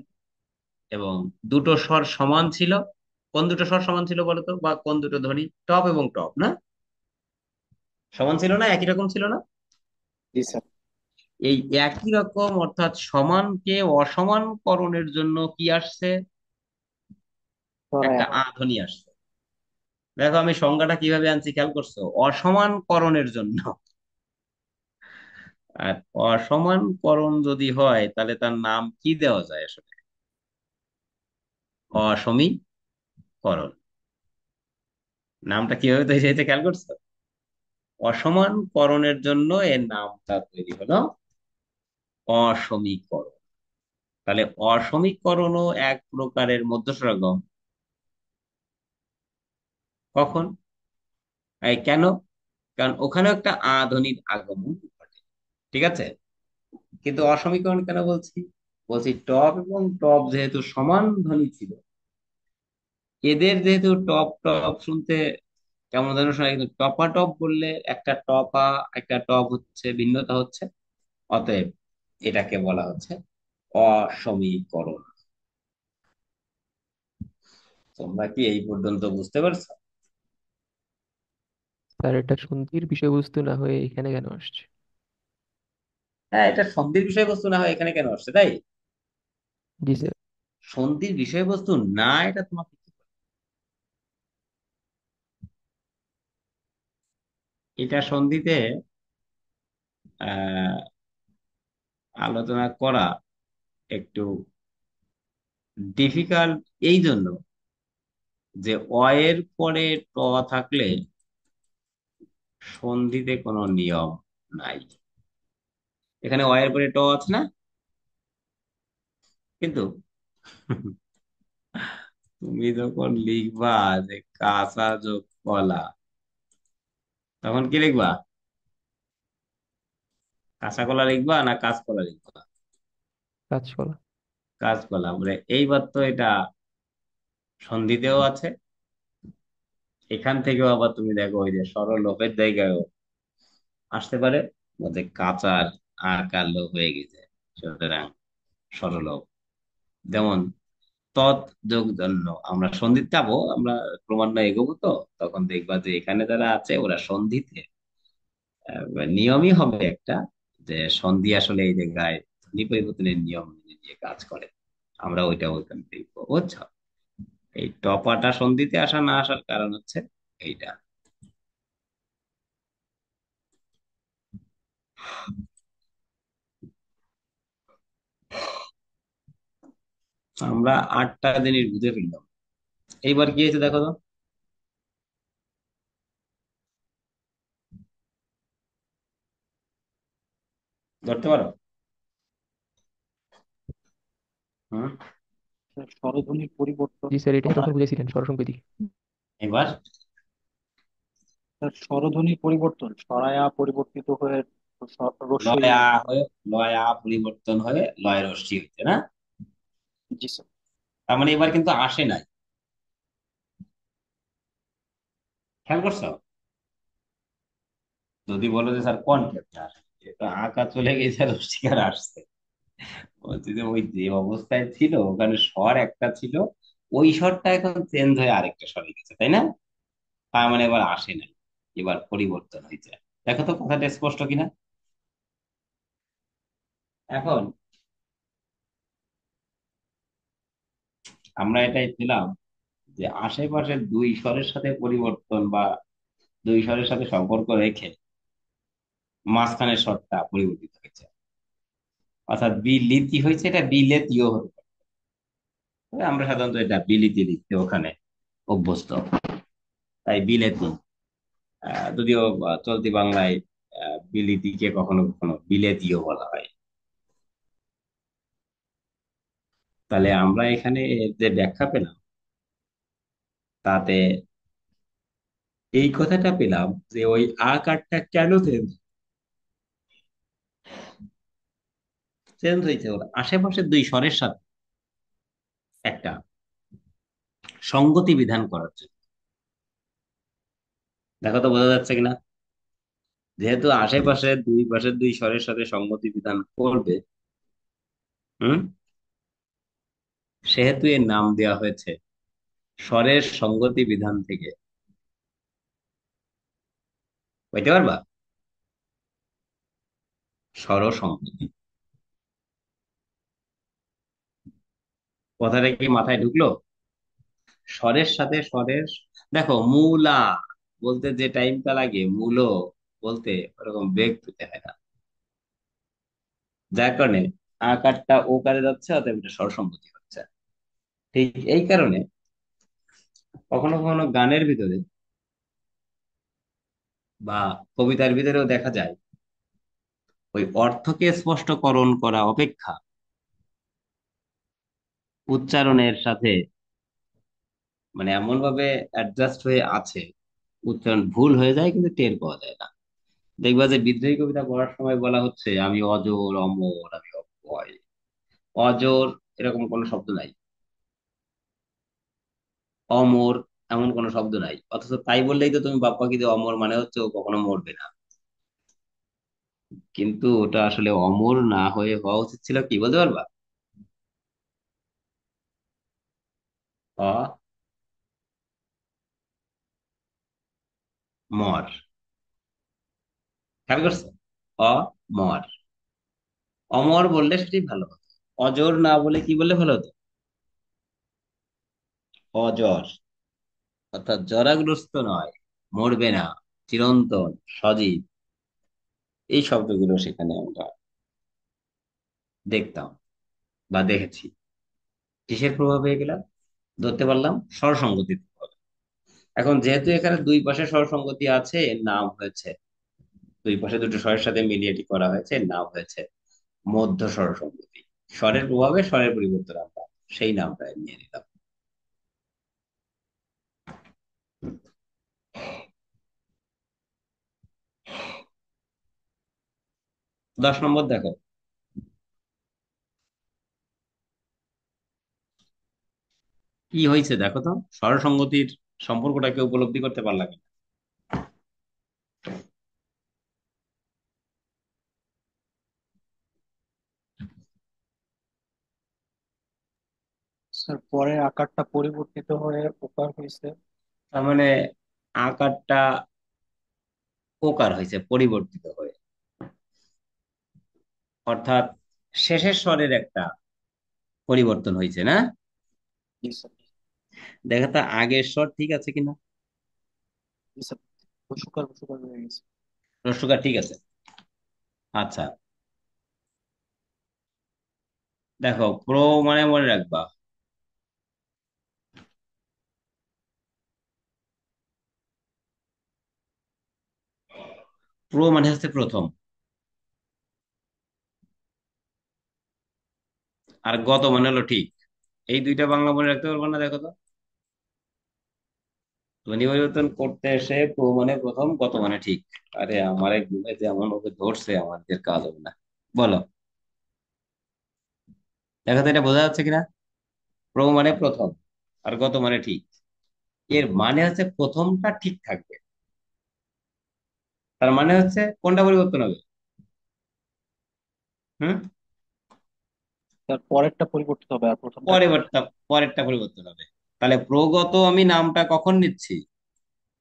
এবং দুটো স্বর সমান ছিল। কোন দুটো স্বর সমান ছিল বলতো, বা কোন দুটো ধ্বনি, টপ এবং টপ না, সমান ছিল না, একই রকম ছিল না? জি স্যার। এই একই রকম অর্থাৎ সমানকে অসমানকরণের জন্য কি আসছে, একটা সরায়া। আধুনি আসছে। দেখো আমি সংজ্ঞাটা কিভাবে আনছি খেয়াল করছো, অসমানকরণের জন্য। আর অসমানকরণ যদি হয় তাহলে তার নাম কি দেওয়া যায় আসলে, অসমীকরণ। নামটা কিভাবে তৈরি হয়েছে খেয়াল করছো, অসমানকরণের জন্য এর নামটা তৈরি হলো অসমীকরণ। তাহলে অসমীকরণও এক প্রকারের মধ্যস্বরগম। কখন? কেন? কারণ ওখানেও একটা আধুনিক আগমন ঘটে, ঠিক আছে। কিন্তু অসমীকরণ কেন বলছি, বলছি টপ এবং টপ যেহেতু সমান ধ্বনি ছিল, এদের যেহেতু টপ টপ শুনতে কেমন যেন শোনায়, কিন্তু টপা টপ বললে একটা টপা একটা টপ হচ্ছে, ভিন্নতা হচ্ছে। অতএব এটাকে বলা হচ্ছে অসমীকরণ। তোমরা কি এই পর্যন্ত বুঝতে পারছো? স্যার এটা সন্ধির বিষয়বস্তু না হয়ে এখানে কেন আসছে? হ্যাঁ, এটা সন্ধির বিষয়বস্তু না হয় এখানে কেন আসছে, তাই? জি স্যার। সন্ধির বিষয়বস্তু না, এটা তোমাকে কি বলে? এটা সন্ধিতে আহ আলোচনা করা একটু ডিফিকাল্ট, এই জন্য যে অ এর পরে ট থাকলে সন্ধিতে কোনো নিয়ম নাই। এখানে অ এর পরে ট আছে না, কিন্তু তুমি যখন লিখবা যে কাঁচা যোগ কলা, তখন কি লিখবা, কাঁচা কলা লিখবা না কাঁচকলা লিখবা? কাঁচকলা। কাঁচকলা বলে, এইবার তো এটা সন্ধিতেও আছে, এখান থেকেও আবার তুমি দেখো ওই যে সরলোপের জায়গায়ও আসতে পারে, মধ্যে কাঁচার আকার লোপ হয়ে গেছে, সুতরাং সরলোপ। যেমন তৎ যোগ জন্য আমরা সন্ধিতে যাবো, আমরা ক্রমান্বয়ে এগোবো, তো তখন দেখবা যে এখানে যারা আছে ওরা সন্ধিতে নিয়মই হবে একটা, যে সন্ধি আসলে এই জায়গায় ধ্বনি পরিবর্তনের নিয়ম মেনে নিয়ে কাজ করে। আমরা ওইটা ওইখান থেকে দেখবো, বুঝছো? এই টপাটা সন্ধিতে আসা না আসার কারণ হচ্ছে এইটা। আমরা 8টা জিনিস বুঝে ফেললাম, এইবার কি হয়েছে দেখো তো। ধরতে পারো? হুম। স্বরধ্বনির পরিবর্তন। জি স্যার, এটাই তখন বুঝেছিলেন স্বরসংকেতই। এবার স্যার, স্বরধ্বনির পরিবর্তন, সরায়া পরিবর্তিত হয়ে রস্বই লয় আ হয়েছে। হয়ে, লয় আ পরিবর্তন হয়ে লয় রশ্মি হয়েছে না? জি স্যার। তার মানে এবার কিন্তু আসে নাই, খেয়াল করছো? যদি বলো যে স্যার কোন ক্ষেত্রে আসে, এটা আঁকা চলে গেছে, রশ্মিকার আসছে, বলছি যে ওই যে অবস্থায় ছিল ওখানে স্বর একটা ছিল, ওই স্বরটা এখন চেঞ্জ হয়ে আরেকটা স্বরে গেছে, তাই না? তার মানে এবার আসে নাই, এবার পরিবর্তন হয়েছে। দেখো তো কথাটা স্পষ্ট কিনা। এখন আমরা এটাই পেলাম যে আশেপাশের দুই স্বরের সাথে পরিবর্তন বা দুই স্বরের সাথে সম্পর্ক রেখে মাঝখানের স্বরটা পরিবর্তিত হয়েছে, অর্থাৎ বিলিতি হয়েছে, এটা বিলেতিও হতে পারে। তবে আমরা সাধারণত এটা বিলিতি লিখতে ওখানে অভ্যস্ত, তাই বিলেতি। যদিও চলতি বাংলায় বিলিতিকে কখনো কখনো বিলেতিও বলা হয়। তাহলে আমরা এখানে যে ব্যাখ্যা পেলাম তাতে এই কথাটা পেলাম যে ওই আকারটা কেন চেঞ্জ চেঞ্জ হয়েছে, ওর আশেপাশের দুই স্বরের সাথে একটা সঙ্গতি বিধান করার জন্য। দেখো তো বোঝা যাচ্ছে কিনা, যেহেতু আশেপাশে দুই পাশের দুই স্বরের সাথে সঙ্গতি বিধান করবে, হুম, সেহেতু এর নাম দেওয়া হয়েছে স্বরের সঙ্গতি বিধান থেকে। বুঝতে পারবা, স্বর সঙ্গতি কথাটা কি মাথায় ঢুকলো? স্বরের সাথে স্বরের, দেখো মূলা বলতে যে টাইমটা লাগে, মূলো বলতে ওরকম বেগ পেতে হয় না, যার কারণে আকারটা ও কারে যাচ্ছে, অতএব এটা স্বর সঙ্গতি হচ্ছে। ঠিক এই কারণে কখনো কখনো গানের ভিতরে বা কবিতার ভিতরেও দেখা যায় ওই অর্থকে স্পষ্টকরণ করা অপেক্ষা উচ্চারণের সাথে মানে এমন ভাবে অ্যাডজাস্ট হয়ে আছে, উচ্চারণ ভুল হয়ে যায় কিন্তু টের পাওয়া যায় না। দেখবা যে বিদ্রোহী কবিতা পড়ার সময় বলা হচ্ছে আমি অজর অমর আমি অক্ষয়, অজর এরকম কোনো শব্দ নাই, অমর এমন কোনো শব্দ নাই, অথচ তাই বললেই তো তুমি বাপ্পা কি যে অমর মানে হচ্ছে ও কখনো মরবে না। কিন্তু ওটা আসলে অমর না হয়ে হওয়া উচিত ছিল কি, বলতে পারবা? অমর। খেয়াল করছো? অমর, অমর বললে সেটাই ভালো হতো। অজর না বলে কি বললে ভালো হতো? অজর, অর্থাৎ জরাগ্রস্ত নয়, মরবে না, চিরন্তন, সজীব, এই শব্দগুলো সেখানে আমরা দেখতাম বা দেখেছি। কিসের প্রভাবে এগুলা ধরতে পারলাম? স্বরসঙ্গতির প্রভাবে। এখন যেহেতু এখানে দুই পাশে স্বরসঙ্গতি আছে, এর নাম হয়েছে, দুই পাশে দুটো স্বরের সাথে মিলিয়ে এটি করা হয়েছে, এর নাম হয়েছে মধ্য স্বরসঙ্গতি। স্বরের প্রভাবে স্বরের পরিবর্তন আমরা সেই নামটা নিয়ে নিলাম। 10 নম্বর দেখো, কি হয়েছে দেখো তো, স্বরসঙ্গতির সম্পর্কটাকে উপলব্ধি করতে পারলাম কিনা? স্যার পরের আকারটা পরিবর্তিত হয়ে ওকার হয়েছে। তার মানে আকারটা ওকার হয়েছে পরিবর্তিত হয়ে, অর্থাৎ শেষের স্বরের একটা পরিবর্তন হয়েছে না? জি স্যার। দেখা তো আগের স্বর ঠিক আছে কিনা, জি স্যার, বসুকার বসুকার হয়ে গেছে। রস্যকার ঠিক আছে। আচ্ছা, দেখো প্রো মানে মনে রাখবা, প্রো মানে হচ্ছে প্রথম, আর গত মানে হলো ঠিক। এই দুইটা বাংলা মনে রাখতে পারবো না? দেখো তো, ধ্বনি পরিবর্তন করতে এসে প্রো মানে প্রথম, গত মানে ঠিক। আরে আমার এক ঘুমে যে এমন ভাবে ধরছে, আমাদের কাজ হবে না। বলো, দেখো তো এটা বোঝা যাচ্ছে কিনা? প্রো মানে প্রথম আর গত মানে ঠিক, এর মানে হচ্ছে প্রথমটা ঠিক থাকবে, তার মানে হচ্ছে কোনটা পরিবর্তন হবে? হুম, তার পরেরটা পরিবর্তিত হবে আর প্রথমটা ঠিক পরেরটা, থাকবে। পরেরটা পরিবর্তন হবে। তাহলে প্রগত আমি নামটা কখন নিচ্ছি?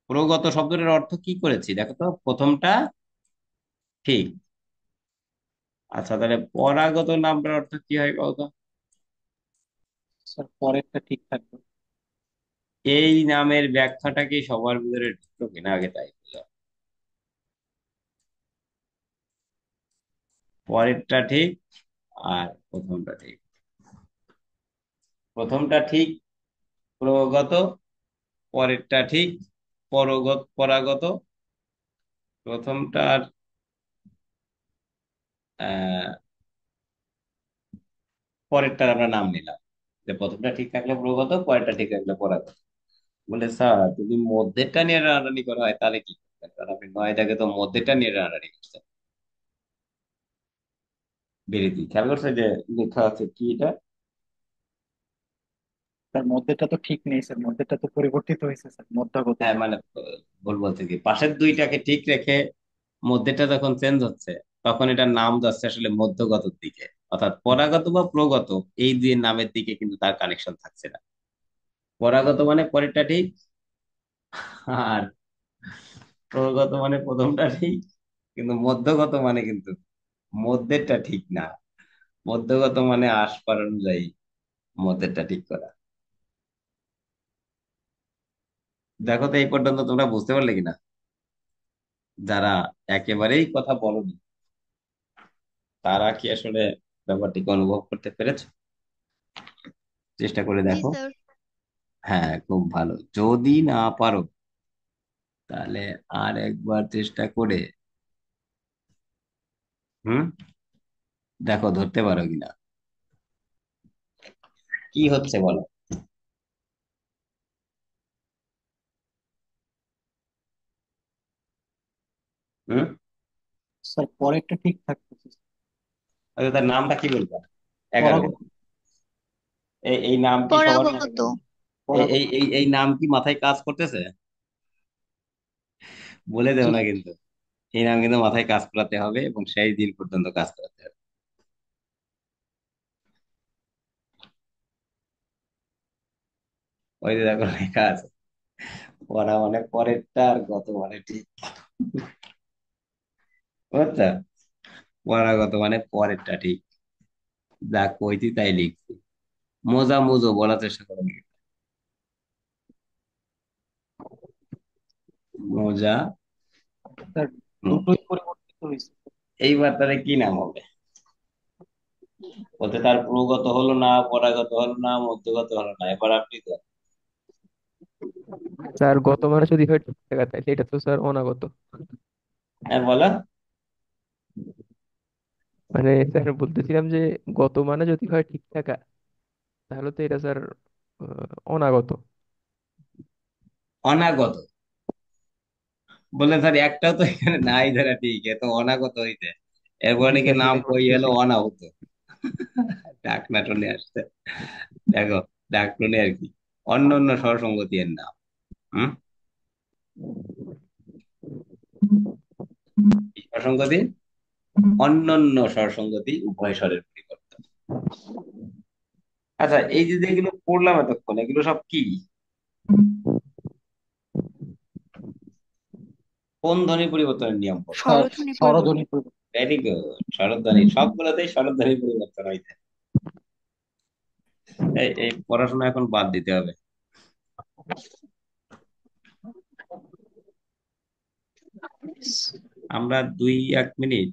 প্রগত শব্দটার অর্থ কি করেছি দেখো তো, প্রথমটা ঠিক। আচ্ছা, তাহলে পরাগত নামটার অর্থ কি হয় বলতো? স্যার পরেরটা ঠিক থাকবে। এই নামের ব্যাখ্যাটা কি সবার ভিতরে ঢুকলো কিনা আগে তাই বুঝো। পরেরটা ঠিক আর প্রথমটা ঠিক, প্রথমটা ঠিক প্রগত, পরেরটা ঠিক পরাগত। প্রথমটার আহ পরেরটার আমরা নাম নিলাম, যে প্রথমটা ঠিক থাকলে প্রগত, পরেরটা ঠিক থাকলে পরাগত। বলে স্যার যদি মধ্যেরটা নিয়ে রানারানি করা হয় তাহলে কি করবেন? কারণ আপনি 9 দাগে তো মধ্যেরটা নিয়ে রানারানি করছেন। বিরতি খেয়াল করছে যে লেখা আছে কি এটা? তার মধ্যেটা তো ঠিক নেই স্যার, মধ্যেটা তো পরিবর্তিত হয়েছে স্যার, মধ্যাগত হ্যাঁ স্যার। মানে ভুল বলছে কি, পাশের দুইটাকে ঠিক রেখে মধ্যেটা যখন চেঞ্জ হচ্ছে তখন এটার নাম যাচ্ছে আসলে মধ্যগতর দিকে। অর্থাৎ পরাগত বা প্রগত, এই দুই নামের দিকে কিন্তু তার কানেকশন থাকছে না। পরাগত মানে পরেরটা ঠিক, আর প্রগত মানে প্রথমটা ঠিক, কিন্তু মধ্যগত মানে কিন্তু মধ্যেরটা ঠিক না। মধ্যগত মানে আসপার অনুযায়ী মধ্যেরটা ঠিক করা। দেখো তো এই পর্যন্ত তোমরা বুঝতে পারলে কিনা? যারা একেবারেই কথা বলনি তারা কি আসলে ব্যাপারটিকে অনুভব করতে পেরেছে? চেষ্টা করে জি দেখো। স্যার। হ্যাঁ, খুব ভালো। যদি না পারো তাহলে আর একবার চেষ্টা করে হুম দেখো ধরতে পারো কিনা। কি হচ্ছে বলো। হুম স্যার পরেরটা ঠিক থাকতেছে। আচ্ছা, তার নামটা কি বলবো? 11। পরাগত। এই নাম কি সবার পরাগত। এই এই পরাগত। এই এই নাম কি মাথায় কাজ করতেছে? বলে দেও জি না স্যার। কিন্তু। এই নাম কিন্তু মাথায় কাজ করাতে হবে এবং সেই দিন পর্যন্ত কাজ করাতে হবে। ওই যে দেখো লেখা আছে, পড়া মানে পরেরটা আর গত মানে ঠিক। বুঝছো? পরাগত মানে পরেরটা ঠিক। যা কইছি তাই লিখছি। মোজা মুজো বলার চেষ্টা করো। মোজা স্যার মুজো। দুটোই পরিবর্তিত হয়েছে। এইবার তাহলে কি নাম হবে? ওতে তার প্রগত হলো না, পরাগত হলো না, মধ্যগত হলো না, এবার আপনি তো। স্যার গত মানে যদি হয় ঠিক থাকা, তাহলে এটা তো স্যার অনাগত। হ্যাঁ বলো। মানে স্যার বলতেছিলাম যে গত মানে যদি হয় ঠিক থাকা, তাহলে তো এটা স্যার অনাগত। অনাগত বলে স্যার একটাও তো এখানে নাই, ধরা ঠিক এ তো অনাগত হইতে। এরপর জি নাকি স্যার, নাম সেটাই কই এলো বলতেছি। অনাহুত। ডাক নাটনে আসছে। দেখো, ডাক টনে আর কি অন্য অন্য স্বরসঙ্গতি এর নাম। হম কি স্বরসঙ্গতি? অন্যান্য স্বরসঙ্গতি উভয় স্বরের পরিবর্তন। আচ্ছা, এই যে যেগুলো পড়লাম এতক্ষণ এগুলো সব কি? কোন ধ্বনি পরিবর্তনের নিয়ম পড়ো? স্যার স্বরধ্বনি পরিবর্তন। স্বরধ্বনি পরিবর্তন। Very good. স্বরধ্বনি সবগুলোতেই স্বরধ্বনি পরিবর্তন হইতে। এই পড়াশোনা এখন বাদ দিতে হবে। আমরা 2-1 মিনিট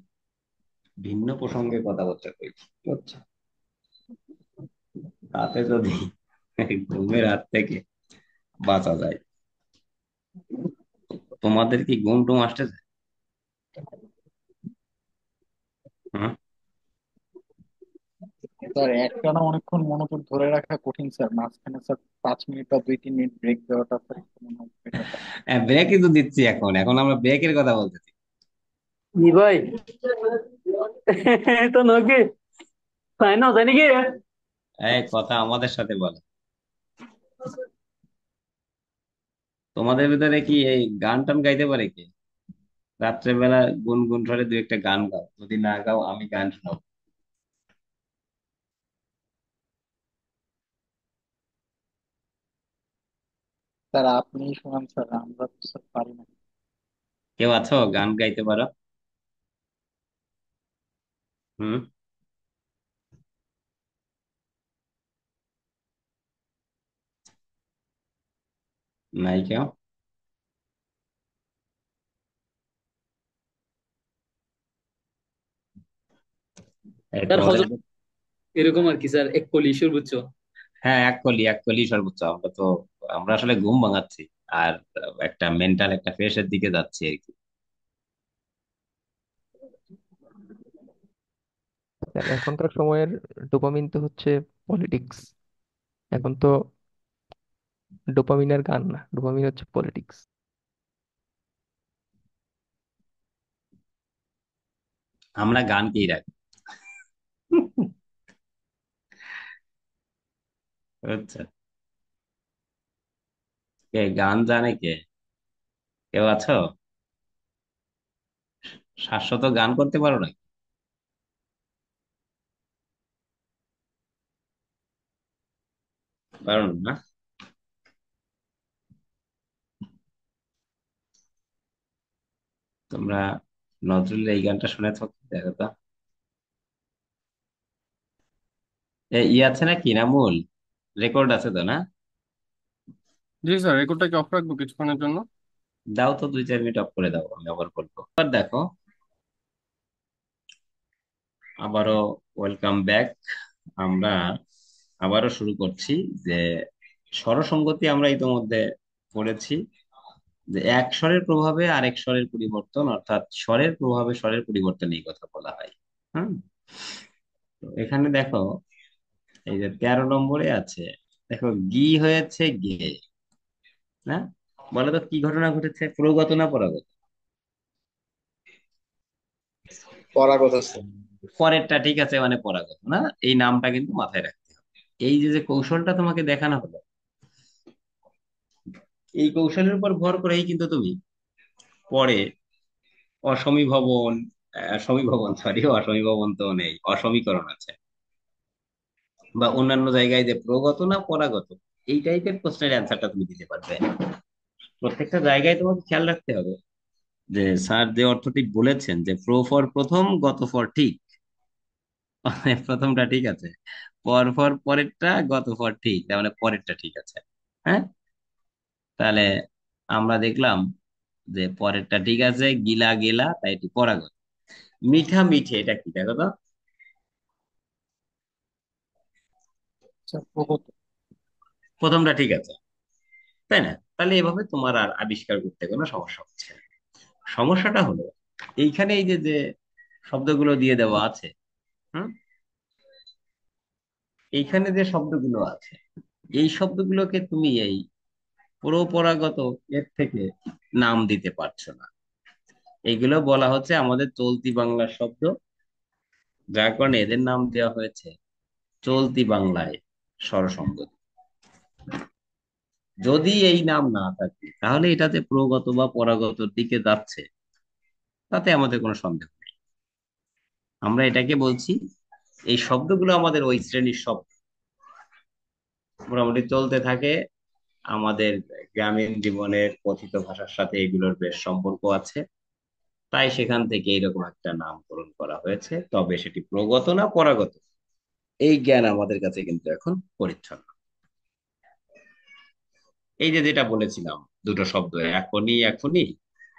ভিন্ন প্রসঙ্গে কথাবার্তা কইছি, বুঝছো? তাতে যদি ঘুমের হাত থেকে বাঁচা যায়। তোমাদের কি ঘুম টুম আসতেছে? হুম স্যার একটানা অনেকক্ষণ মনোযোগ ধরে রাখা কঠিন স্যার, মাঝখানে স্যার 5 মিনিট বা 2-3 মিনিট ব্রেক দেওয়াটা স্যার একটু মনে হয় better হয়। হ্যাঁ, ব্রেকই তো দিচ্ছি। এখন এখন আমরা ব্রেকের কথা বলতেছি। জি ভাই। তো নাকি তাই না জানি কি। এই কথা আমাদের সাথে বলো। তোমাদের ভিতরে কি এই গান টান গাইতে পারে কি? রাত্রেবেলা গুনগুন স্বরে দু একটা গান গাও, যদি না গাও আমি গান শোনাবো। স্যার আপনি শোনান স্যার, আমরা তো স্যার পারি না। কেউ আছো গান গাইতে পারো? হুম নাই কেউ? এই স্যার তোমাদের। হজম এরকম আর কি স্যার, এক কলি সর্বোচ্চ। হ্যাঁ, এক কলি সর্বোচ্চ। আমরা আসলে ঘুম ভাঙাচ্ছি আর একটা মেন্টাল একটা ফ্রেশের দিকে যাচ্ছি আর কি। স্যার এখনকার সময়ের ডোপামিন তো হচ্ছে পলিটিক্স। এখন তো ডোপামিনের গান না, ডোপামিন হচ্ছে পলিটিক্স। আমরা গানকেই রাখি। আচ্ছা, কে গান জানে কে? কেউ আছো? শাশ্বত গান করতে পারো না? পারো না? তোমরা নজরুলের এই গানটা শুনেছো কি? দেখো তো। ই আছে না, কি নামুল? রেকর্ড আছে তো না? জি স্যার, রেকর্ডটা কি অফ রাখবো কিছুক্ষণের জন্য? দাও তো, 2-4 মিনিট অফ করে দাও, আমি আবার বলবো। আবার দেখো, আবারও ওয়েলকাম ব্যাক। আমরা আবারও শুরু করছি যে স্বরসঙ্গতি আমরা ইতোমধ্যে পড়েছি, যে এক স্বরের প্রভাবে আরেক স্বরের পরিবর্তন, অর্থাৎ স্বরের প্রভাবে স্বরের পরিবর্তন, এই কথা বলা হয়। হ্যাঁ, তো এখানে দেখো, এই যে 13 নম্বরে আছে, দেখো গি হয়েছে গে। না, বলো তো কি ঘটনা ঘটেছে, প্রগত না পরাগত? পরাগত স্যার। পরেরটা ঠিক আছে, মানে পরাগত না, এই নামটা কিন্তু মাথায় রাখতে হবে। এই যে যে কৌশলটা তোমাকে দেখানো হলো, এই কৌশলের উপর ভর করেই কিন্তু তুমি পরে অসমীভবন, সমীভবন সরি, অসমীভবন তো নেই, অসমীকরণ আছে, বা অন্যান্য জায়গায় যে প্রগত না পরাগত, এই টাইপের প্রশ্নের অ্যান্সারটা তুমি দিতে পারবে। প্রত্যেকটা জায়গায় তোমাকে খেয়াল রাখতে হবে যে স্যার যে অর্থটি বলেছেন, যে প্রো ফর প্রথম, গত ফর ঠিক, প্রথমটা ঠিক আছে, পর ফর পরেরটা, গত ফর ঠিক, তার মানে পরেরটা ঠিক আছে। হ্যাঁ, তাহলে আমরা দেখলাম যে পরেরটা ঠিক আছে, গিলা গেলা, তাই এটি পরাগত। মিঠা মিঠে, এটা কি দেখো তো? স্যার প্রগত। প্রথমটা ঠিক আছে, তাই না? তাহলে এভাবে তোমার আর আবিষ্কার করতে কোনো সমস্যা হচ্ছে না। সমস্যাটা হলো এইখানে, এই যে যে শব্দগুলো দিয়ে দেওয়া আছে, হুম, এইখানে যে শব্দগুলো আছে, এই শব্দগুলোকে তুমি এই পরপরাগত এর থেকে নাম দিতে পারছো না। এগুলো বলা হচ্ছে আমাদের চলতি বাংলা শব্দ, যার কারণে এদের নাম দেওয়া হয়েছে চলতি বাংলায় স্বরসঙ্গতি। যদি এই নাম না থাকে, তাহলে এটাতে প্রগত বা পরাগতর দিকে যাচ্ছে, তাতে আমাদের কোনো সন্দেহ নেই। আমরা এটাকে বলছি, এই শব্দগুলো আমাদের ওই শ্রেণীর শব্দ, মোটামুটি চলতে থাকে। আমাদের গ্রামীণ জীবনের কথিত ভাষার সাথে এগুলোর বেশ সম্পর্ক আছে, তাই সেখান থেকে এরকম একটা নামকরণ করা হয়েছে। তবে সেটি প্রগত না পরাগত, এই জ্ঞান আমাদের কাছে কিন্তু এখন পরিচ্ছন্ন। এই যে যেটা বলেছিলাম, দুটো শব্দ, এখনই এখনই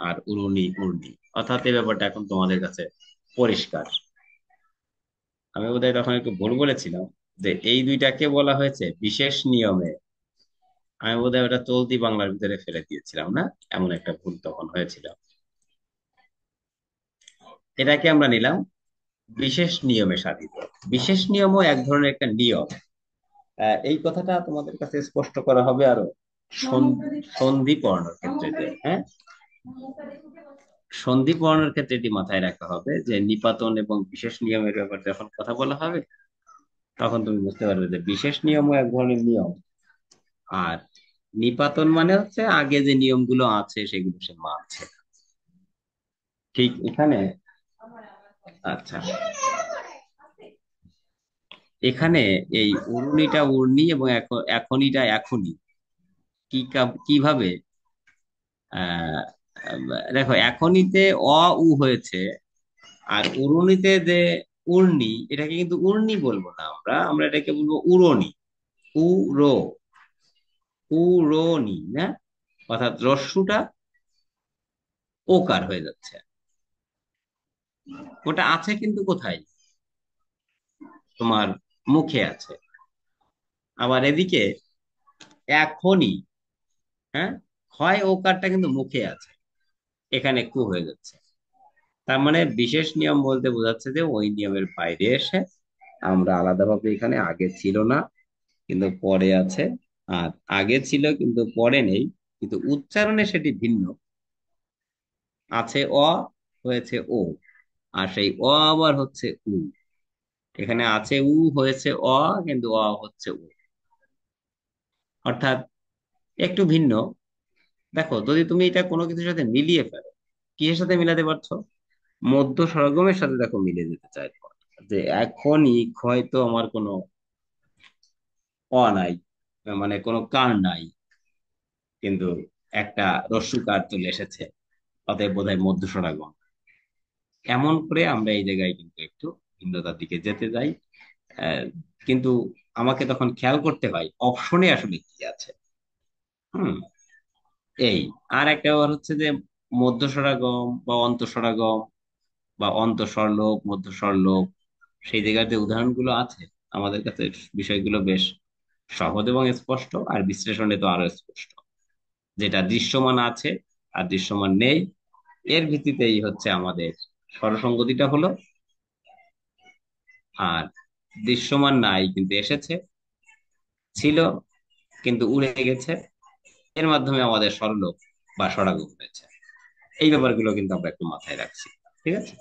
আর উড়ুনি উড়নি, অর্থাৎ এই ব্যাপারটা এখন তোমাদের কাছে পরিষ্কার। আমি বোধহয় তখন একটু ভুল বলেছিলাম, যে এই দুইটাকে বলা হয়েছে বিশেষ নিয়মে। আমি বোধহয় ওটা চলতি বাংলার ভিতরে ফেলে দিয়েছিলাম, না? এমন একটা ভুল তখন হয়েছিল। এটাকে আমরা নিলাম বিশেষ নিয়মে সাধিত। বিশেষ নিয়মও এক ধরনের একটা নিয়ম। এই কথাটা তোমাদের কাছে স্পষ্ট করা হবে আরো সন্ধি পড়ানোর ক্ষেত্রে। হ্যাঁ, সন্ধি পড়ানোর ক্ষেত্রে এটি মাথায় রাখা হবে, যে নিপাতন এবং বিশেষ নিয়মের ব্যাপারে যখন কথা বলা হবে, তখন তুমি বুঝতে পারবে যে বিশেষ নিয়মও এক ধরনের নিয়ম, আর নিপাতন মানে হচ্ছে আগে যে নিয়মগুলো আছে সেগুলো সে মানছে। ঠিক এখানে, আচ্ছা, এখানে এই উড়নিটা উড়নি এবং এখনিটা এখনই, কিভাবে আহ দেখো, এখনিতে অ উ হয়েছে, আর উড়নিতে যে উড়নি, এটাকে কিন্তু উড়নি বলবো না, আমরা আমরা এটাকে বলবো উড়নি। উড়ো, উড়নি, না? অর্থাৎ রস্যুটা ওকার হয়ে যাচ্ছে। ওটা আছে কিন্তু কোথায়? তোমার মুখে আছে। আবার এদিকে এখনই, হ্যাঁ, হয় ওকারটা কিন্তু মুখে আছে, এখানে কু হয়ে যাচ্ছে। তার মানে বিশেষ নিয়ম বলতে বোঝাচ্ছে যে ওই নিয়মের বাইরে এসে আমরা আলাদাভাবে, এখানে আগে ছিল না কিন্তু পরে আছে, আর আগে ছিল কিন্তু পরে নেই, কিন্তু উচ্চারণে সেটি ভিন্ন। আছে অ, হয়েছে ও, আর সেই অ আবার হচ্ছে উ। এখানে আছে উ, হয়েছে অ, কিন্তু অ হচ্ছে উ, অর্থাৎ একটু ভিন্ন। দেখো, যদি তুমি এটা কোনো কিছুর সাথে মিলিয়ে ফেলো, কিসের সাথে মিলাতে পারছো? মধ্য স্বরগমের সাথে দেখো মিলে যেতে চাইছো, যে এখনই হয়তো আমার কোনো অ নাই, মানে কোনো কার নাই, কিন্তু একটা রস্যুকার চলে এসেছে, অতএব বোধহয় মধ্য স্বরাগম। এমন করে আমরা এই জায়গায় কিন্তু একটু ভিন্নতার দিকে যেতে যাই। আহ, কিন্তু আমাকে তখন খেয়াল করতে হয় অপশনে আসলে কি আছে। হুম। এই আর একটা ব্যাপার হচ্ছে যে মধ্য স্বরাগম বা অন্তঃস্বরাগম বা অন্তঃস্বরলোপ, মধ্য স্বরলোপ, সেই জায়গার যে উদাহরণগুলো আছে আমাদের কাছে, বিষয়গুলো বেশ সহজ এবং স্পষ্ট, আর বিশ্লেষণে তো আরো স্পষ্ট। যেটা দৃশ্যমান আছে আর দৃশ্যমান নেই, এর ভিত্তিতেই হচ্ছে আমাদের স্বরসঙ্গতিটা হলো। আর দৃশ্যমান নাই কিন্তু এসেছে, ছিল কিন্তু উড়ে গেছে, এর মাধ্যমে আমাদের স্বরলোপ বা স্বরাগম হয়েছে। এই ব্যাপারগুলো কিন্তু আমরা একটু মাথায় রাখছি। ঠিক আছে।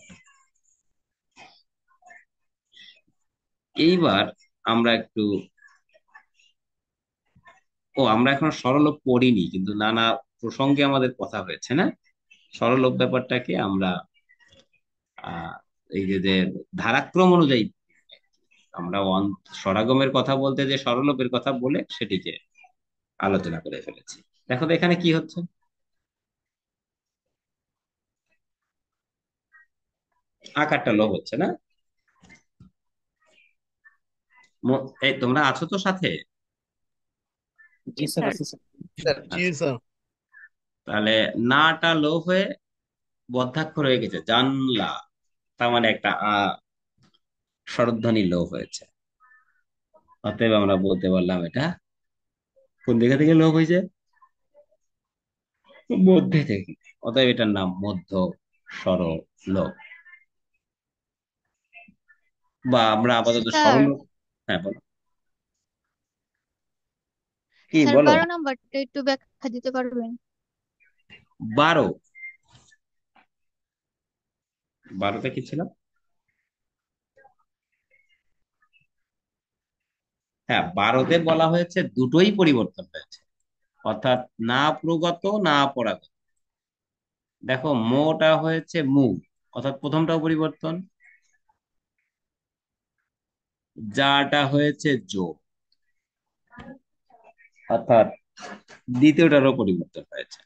এইবার আমরা একটু, আমরা এখন সরলোপ পড়িনি, কিন্তু নানা প্রসঙ্গে আমাদের কথা হয়েছে না? সরলোপ ব্যাপারটাকে আমরা আহ এই যে ধারাক্রম অনুযায়ী আমরা স্বরাগমের কথা বলতে যে সরলোপের কথা বলে সেটিকে আলোচনা করে ফেলেছি। দেখো তো এখানে কি হচ্ছে। আকারটা লোপ হচ্ছে না? এই তোমরা আছো তো সাথে? জি স্যার, স্যার। আছে স্যার। স্যার জি আচ্ছা, স্যার। তাহলে নাটা লোপ হয়ে বদ্ধাক্ষর হয়ে গেছে জানলা, তার মানে একটা স্বরধ্বনি লোপ হয়েছে। অতএব আমরা বলতে পারলাম এটা কোন দিকে থেকে লোপ হয়েছে? মধ্যে থেকে। অতএব এটার নাম মধ্য স্বরলোপ, বা আমরা আপাতত স্যার, সরলোপ। হ্যাঁ বলো, কি স্যার বলো। 12 নম্বরটা একটু ব্যাখ্যা দিতে পারবেন? 12, 12তে কি ছিল? হ্যাঁ, 12তে বলা হয়েছে দুটোই পরিবর্তন হয়েছে, অর্থাৎ না প্রগত না পরাগত। দেখো, মোটা হয়েছে মু, অর্থাৎ প্রথমটাও পরিবর্তন। যাটা হয়েছে জো, অর্থাৎ দ্বিতীয়টারও পরিবর্তন হয়েছে।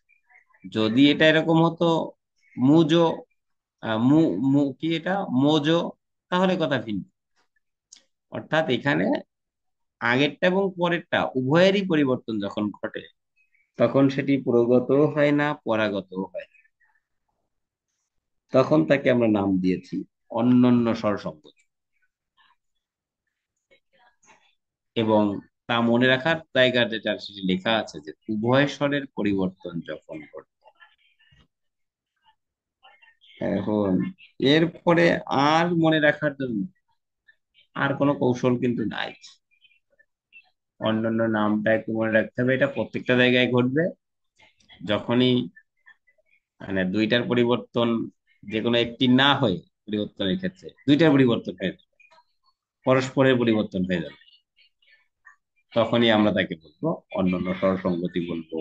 যদি এটা এরকম হতো মুজো, মু মু কি এটা মোজো, তাহলে কথা ভিন্ন। অর্থাৎ এখানে আগেরটা এবং পরেরটা উভয়েরই পরিবর্তন যখন ঘটে, তখন সেটি প্রগত হয় না, পরাগত হয় না। তখন তাকে আমরা নাম দিয়েছি অনন্য স্বর সম্পদ। এবং তা মনে রাখার জায়গার যেটা সেটি লেখা আছে যে উভয় স্বরের পরিবর্তন যখন ঘটে। এখন এরপরে আর মনে রাখার জন্য আর কোনো কৌশল কিন্তু নাই। অন্যান্য নামটা একটু মনে রাখতে হবে, এটা প্রত্যেকটা জায়গায় ঘটবে। যখনই মানে দুইটার পরিবর্তন, যে কোনো একটি না হয়ে পরিবর্তনের ক্ষেত্রে দুইটার পরিবর্তন হয়ে যাবে, পরস্পরের পরিবর্তন হয়ে যাবে, তখনই আমরা তাকে বলবো অন্যান্য স্বরসঙ্গতি বলবো,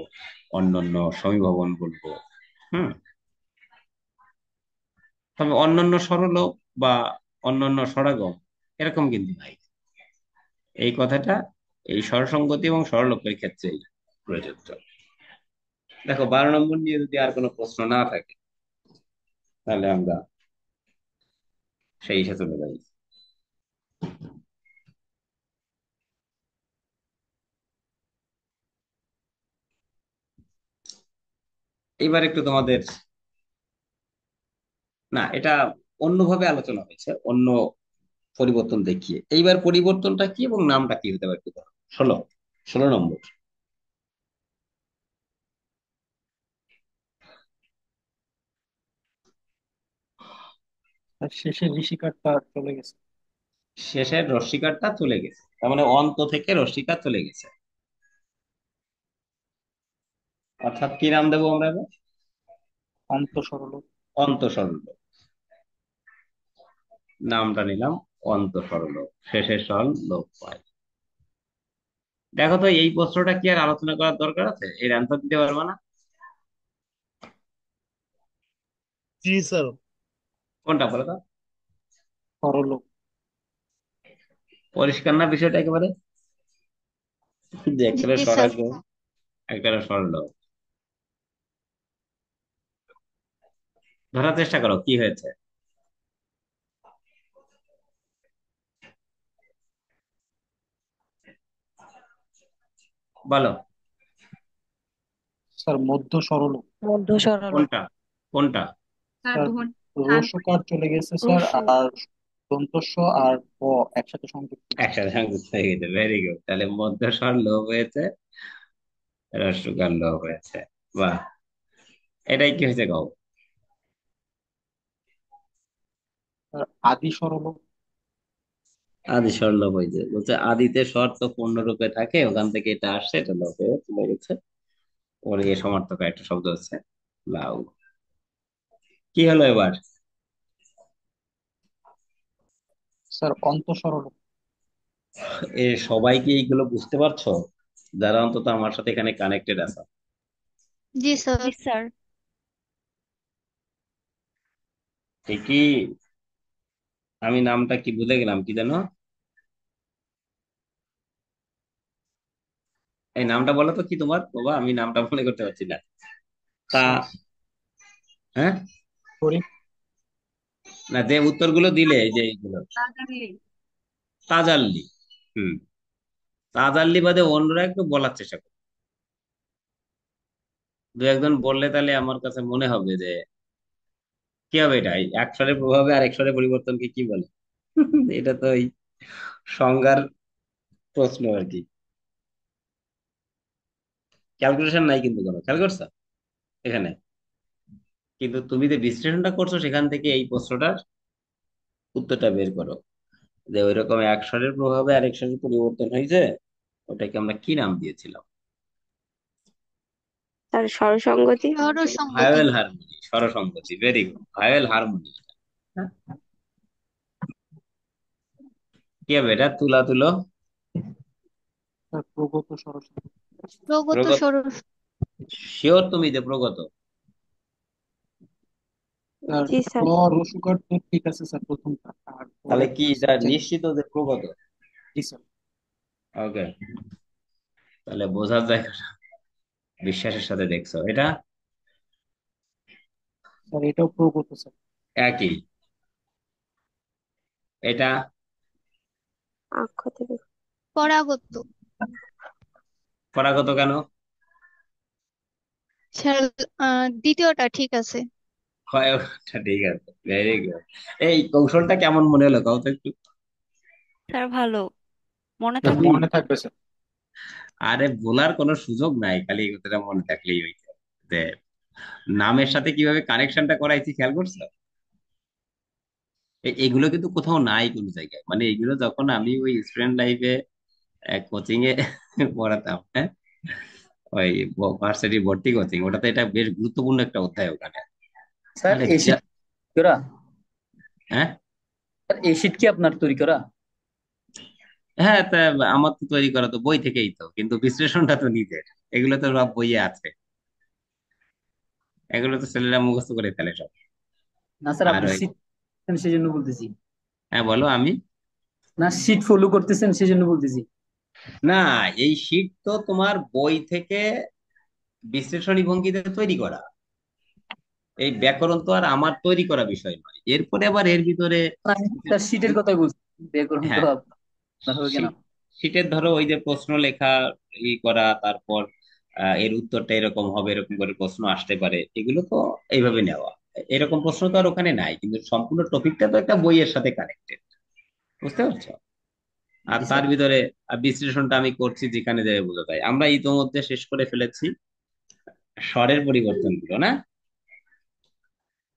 অন্যান্য সমীভবন বলবো। হুম। তবে অন্যান্য স্বরলোপ বা অন্যান্য স্বরাগম এরকম কিন্তু নাই। এই কথাটা এই স্বরসঙ্গতি এবং স্বরলোপের ক্ষেত্রেই প্রযোজ্য। দেখো, 12 নম্বর নিয়ে যদি আর কোনো প্রশ্ন না থাকে, তাহলে আমরা সেই হিসেবে চলে যাই। এবার একটু তোমাদের, না এটা অন্যভাবে আলোচনা হয়েছে, অন্য পরিবর্তন দেখিয়ে। এইবার পরিবর্তনটা কি এবং নামটা কি হতে পারে একটু দেখো। 16 নম্বর। আর শেষে ঋষিকারটা চলে গেছে। শেষের রস্বীকারটা চলে গেছে, তার মানে অন্ত থেকে রস্বীকার চলে গেছে। অর্থাৎ কি নাম দেবো আমরা এবার? অন্ত সরল। অন্ত সরল। নামটা নিলাম অন্ত সরল, শেষের সরল লোপ পায়। দেখো তো এই প্রশ্নটা কি আর আলোচনা করার দরকার আছে? এর অ্যান্সার দিতে পারবে না? জি স্যার। কোনটা বলো তো? সরল। পরিষ্কার না বিষয়টা একেবারে? যে একটা জি স্যার। সরাগ, একটা সরল। ধরার চেষ্টা করো কি হয়েছে। বলো স্যার মধ্য সরল। মধ্য সরল। কোনটা? কোনটা? স্যার স্যার ধ্বনি রসুকার চলে গেছে স্যার, রস্য। আর দন্তস্ব আর প একসাথে সংযুক্ত হয়েছে। একসাথে সংযুক্ত হয়ে গেছে, ভেরি গুড। তাহলে মধ্য স্বর লোপ হয়েছে, রস্যকার লোপ হয়েছে। বাহ, এটাই কি হয়েছে কও? স্যার আদি সরল। আদি স্বর লোপ হয়েছে বলছে, আদিতে স্বর তো পূর্ণ রূপে থাকে, ওখান থেকে এটা আসছে, এটা লোপ হয়ে চলে গেছে। ওর এ সমার্থক একটা শব্দ হচ্ছে লাউ। কি হলো এবার? স্যার অন্ত সরল। সবাই কি এইগুলো বুঝতে পারছো, যারা অন্তত আমার সাথে এখানে কানেক্টেড আছে? জি স্যার। জি স্যার। ঠিকই। আমি নামটা কি ভুলে গেলাম, কি জানো? এই নামটা বলো তো কি তোমার বাবা, আমি নামটা মনে করতে পারছি না। তা স্যার হ্যাঁ, সরি। না যে উত্তরগুলো দিলে এই যে এইগুলো, তাড়াতাড়ি। তাজাল্লি। হুম, তাজাল্লি বাদে অন্যরা একটু বলার চেষ্টা করো। দু একজন বললে তাহলে আমার কাছে মনে হবে যে কি হবে, এটা এই এক স্বরের প্রভাবে আর এক স্বরের পরিবর্তনকে কি বলে। এটা তো এই সংজ্ঞার প্রশ্ন আর কি। ক্যালকুলেশন নাই কিন্তু কোনো, খেয়াল করছো এখানে? কিন্তু তুমি যে বিশ্লেষণটা করছো সেখান থেকে এই প্রশ্নটার উত্তরটা বের করো, যে ওই রকম এক স্বরের প্রভাবে আরেক স্বরের পরিবর্তন হয়েছে, ওটাকে আমরা কি নাম দিয়েছিলাম? তার স্বরসঙ্গতি। সরসঙ্গতি। ভায়োয়েল হারমোনি, স্বরসঙ্গতি, ভেরি গুড, ভায়োয়েল হারমোনি। হ্যাঁ, কি হবে এটা? তুলা তুলো। স্যার প্রগত সরস্বতী। প্রগত প্রগত? সরস। শিওর তুমি যে প্রগত? স্যার জি ক স্যার। রসুকার তো ঠিক আছে স্যার প্রথমটা, আর তাহলে পরেরটা কি হচ্ছে এটা চেঞ্জ। নিশ্চিত যে প্রগত? জি স্যার। ওকে, তাহলে বোঝার জায়গাটা বিশ্বাসের সাথে দেখছো এটা স্যার এটাও প্রগত স্যার। একই। এটা আক্ষ থেকে। পরাগত। পরাগত কেন? স্যার দ্বিতীয়টা ঠিক আছে। হয়, ওটা ঠিক আছে, ভেরি গুড। এই কৌশলটা কেমন মনে হলো কও তো একটু। স্যার ভালো, মনে স্যার থাকবে। মনে থাকবে স্যার। আরে ভোলার কোনো সুযোগ নাই, খালি এই কথাটা মনে থাকলেই হইছে। যে নামের সাথে কিভাবে কানেকশনটা করাইছি খেয়াল করছো? এগুলো কিন্তু কোথাও নাই কোনো জায়গায়, মানে এগুলো যখন আমি ওই স্টুডেন্ট লাইফে কোচিং এ পড়াতাম, হ্যাঁ, ওই ভার্সিটি ভর্তি কোচিং, ওটাতে এটা বেশ গুরুত্বপূর্ণ একটা অধ্যায় ওখানে। স্যার তাহলে এই শীট করা, হ্যাঁ, স্যার এই শীট কি আপনার তৈরি করা? হ্যাঁ, তা আমার তো তৈরি করা তো বই থেকেই তো, কিন্তু বিশ্লেষণটা তো নিজের। এগুলো তো সব বইয়ে আছে, এগুলো তো ছেলেরা মুখস্থ করে ফেলে সব। না স্যার আর আপনি ওই, শীট সেই জন্য বলতেছি। হ্যাঁ বলো। আমি না শীট ফলো করতেছেন সেই জন্য বলতেছি। না, এই শীট তো তোমার বই থেকে বিশ্লেষণী ভঙ্গিতে তৈরি করা। এই ব্যাকরণ তো আর আমার তৈরি করা বিষয় নয়, এরপরে আবার এর ভিতরে না, আমি স্যার শীটের কথাই বলছি, ব্যাকরণ তো হ্যাঁ, আপনার হবে কেন? শীটের ধরো ওই যে প্রশ্ন লেখা, করা, তারপর এর উত্তরটা এরকম হবে, এরকম করে প্রশ্ন আসতে পারে, এগুলো তো এইভাবে নেওয়া। এরকম প্রশ্ন তো আর ওখানে নাই, কিন্তু সম্পূর্ণ টপিকটা তো একটা বইয়ের সাথে কানেক্টেড, বুঝতে পারছো? আর জি তার স্যার। ভিতরে বিশ্লেষণটা আমি করছি যেখানে যাবে বোঝা যায়। আমরা ইতোমধ্যে শেষ করে ফেলেছি স্বরের পরিবর্তন গুলো, না?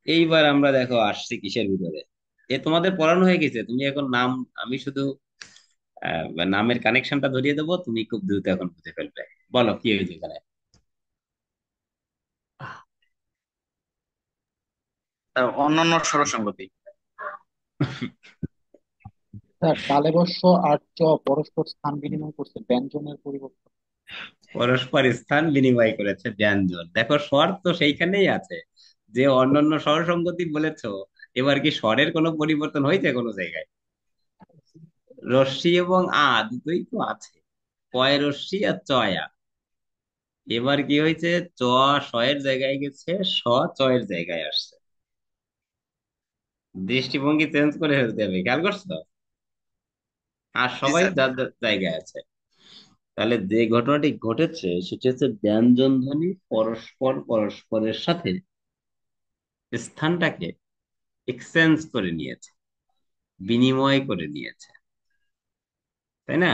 এইবার আমরা দেখো আসছি কিসের ভিতরে। এ তোমাদের পড়ানো হয়ে গেছে, তুমি এখন নাম, আমি শুধু নামের কানেকশনটা ধরিয়ে দেবো, তুমি খুব দ্রুত এখন বুঝে ফেলবে। বলো কি হয়েছে এখানে। স্যার অন্যান্য স্বরসঙ্গতি। স্যার তালব্য আর চ পরস্পর স্থান বিনিময় করছে ব্যঞ্জনের পরিবর্তন। পরস্পর স্থান বিনিময় করেছে ব্যঞ্জন। দেখো স্বর তো সেইখানেই আছে, যে অন্যান্য স্বর সঙ্গতি বলেছো। এবার কি স্বরের কোনো পরিবর্তন হয়েছে কোনো জায়গায়? রস্যি এবং আ দুটোই তো আছে, পয় রস্যি আর চয়া। এবার কি হয়েছে, চ শয়ের জায়গায় গেছে, স চয়ের জায়গায় আসছে। দৃষ্টিভঙ্গি চেঞ্জ করে ফেলতে হবে, খেয়াল করছো? আর জি সবাই স্যার। যার যার জায়গায় আছে। তাহলে যে ঘটনাটি ঘটেছে সেটি হচ্ছে ব্যঞ্জন ধ্বনি পরস্পর পরস্পরের সাথে স্থানটাকে এক্সচেঞ্জ করে নিয়েছে, বিনিময় করে নিয়েছে, তাই না?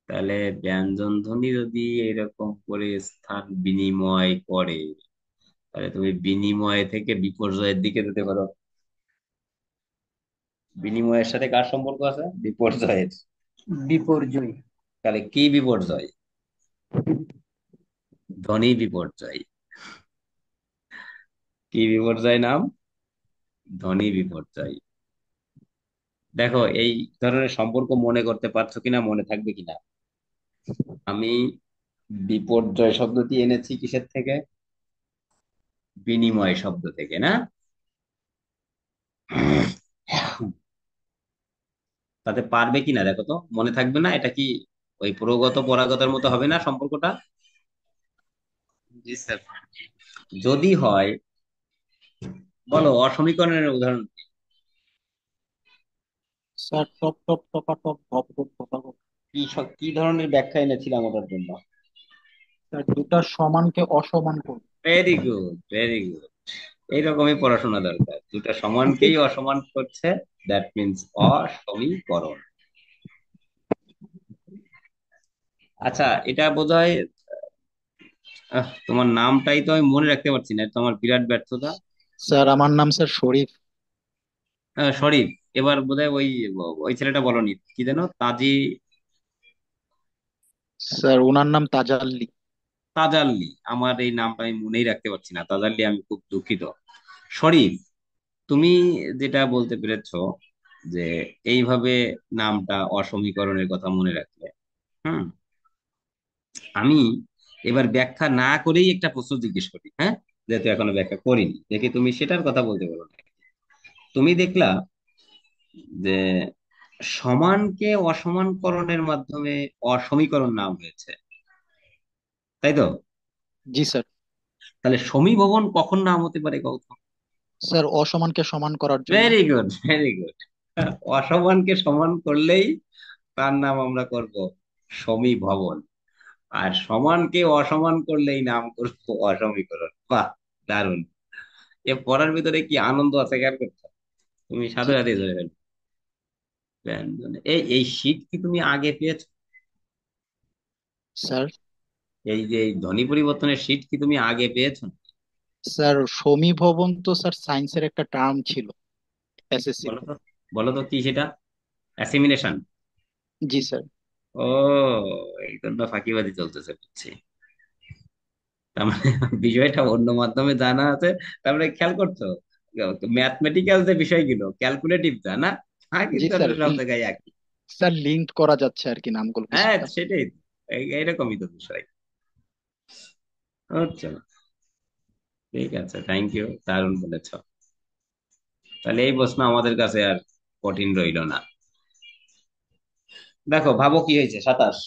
তাহলে ব্যঞ্জন ধ্বনি যদি এরকম করে স্থান বিনিময় করে, তাহলে তুমি বিনিময় থেকে বিপর্যয়ের দিকে যেতে পারো। বিনিময়ের সাথে কার সম্পর্ক আছে? বিপর্যয়ের। বিপর্যয়। তাহলে কি বিপর্যয়? ধ্বনি বিপর্যয়। কি বিপর্যয় নাম? ধ্বনি বিপর্যয়। দেখো এই ধরনের সম্পর্ক মনে করতে পারছো কিনা, মনে থাকবে কিনা। আমি বিপর্যয় শব্দটি এনেছি কিসের থেকে? বিনিময় শব্দ থেকে, না? তাতে পারবে কিনা দেখো তো, মনে থাকবে না? এটা কি ওই প্রগত পরাগতের মতো হবে না সম্পর্কটা? জি স্যার। যদি হয়, বলো অসমীকরণের উদাহরণ কি? স্যার টপ টপ টপাটপ ধপ ধপ ধপাধপ। কি ধরনের ব্যাখ্যা এনেছিলাম ওটার জন্য? স্যার দুটা সমানকে অসমান করবে। Very good, very good. এইরকমই পড়াশোনা দরকার, দুটা সমানকেই অসমান করছে, দ্যাট মিনস অসমীকরণ। আচ্ছা, এটা বোধহয় তোমার নামটাই তো আমি মনে রাখতে পারছি না, এটা তো আমার বিরাট ব্যর্থতা। স্যার আমার নাম স্যার শরীফ। শরীফ। এবার বোধহয় ওই ওই ছেলেটা বলনি, কি যেন, তাজি? স্যার ওনার নাম তাজাল্লি। তাজাল্লি। আমার এই নামটা আমি মনেই রাখতে পারছি না, তাজাল্লি, আমি খুব দুঃখিত। শরীফ, তুমি যেটা বলতে পেরেছো যে এইভাবে নামটা অসমীকরণের কথা মনে রাখলে, হুম, আমি এবার ব্যাখ্যা না করেই একটা প্রশ্ন জিজ্ঞেস করি, হ্যাঁ? যেহেতু এখনো ব্যাখ্যা করিনি, দেখি তুমি সেটার কথা বলতে পারো না। তুমি দেখলা যে সমানকে অসমানকরণের মাধ্যমে অসমীকরণ নাম হয়েছে, তাই তো? জি স্যার। তাহলে সমীভবন কখন নাম হতে পারে কখন? স্যার অসমানকে সমান করার জন্য। Very good, very good. অসমানকে সমান করলেই তার নাম আমরা করব সমীভবন, আর সমানকে অসমান করলেই নাম করব অসমীকরণ। বাহ, দারুণ! এ পড়ার ভিতরে কি আনন্দ আছে খেয়াল করছো? তুমি সাথে জি সাথে ধরে ফেলবে। এই এই শীট কি তুমি আগে পেয়েছো? স্যার। এই যে এই ধ্বনি পরিবর্তনের শীট কি তুমি আগে পেয়েছো? স্যার সমীভবন তো স্যার সায়েন্সের একটা টার্ম ছিল বলো এসএসসিতে। তো, বলো তো কি সেটা? অ্যাসিমিলেশন? জি স্যার। ও, এই জন্য ফাঁকিবাজি চলতেছে বুঝছি। তার মানে বিষয়টা অন্য মাধ্যমে জানা আছে। তারপরে খেয়াল করছো, ম্যাথমেটিক্যাল যে বিষয়গুলো ক্যালকুলেটিভ জানা, হ্যাঁ, জি কিন্তু স্যার। আসলে সব জায়গায় একই। স্যার লিঙ্ক করা যাচ্ছে আর কি নামগুলো হ্যাঁ, কিছুটা। সেটাই তো। এইরকমই তো বিষয়। আচ্ছা, ঠিক আছে, থ্যাংক ইউ, দারুণ বলেছো। তাহলে এই প্রশ্ন আমাদের কাছে আর কঠিন রইলো না। দেখো, ভাবো কি হয়েছে, 27।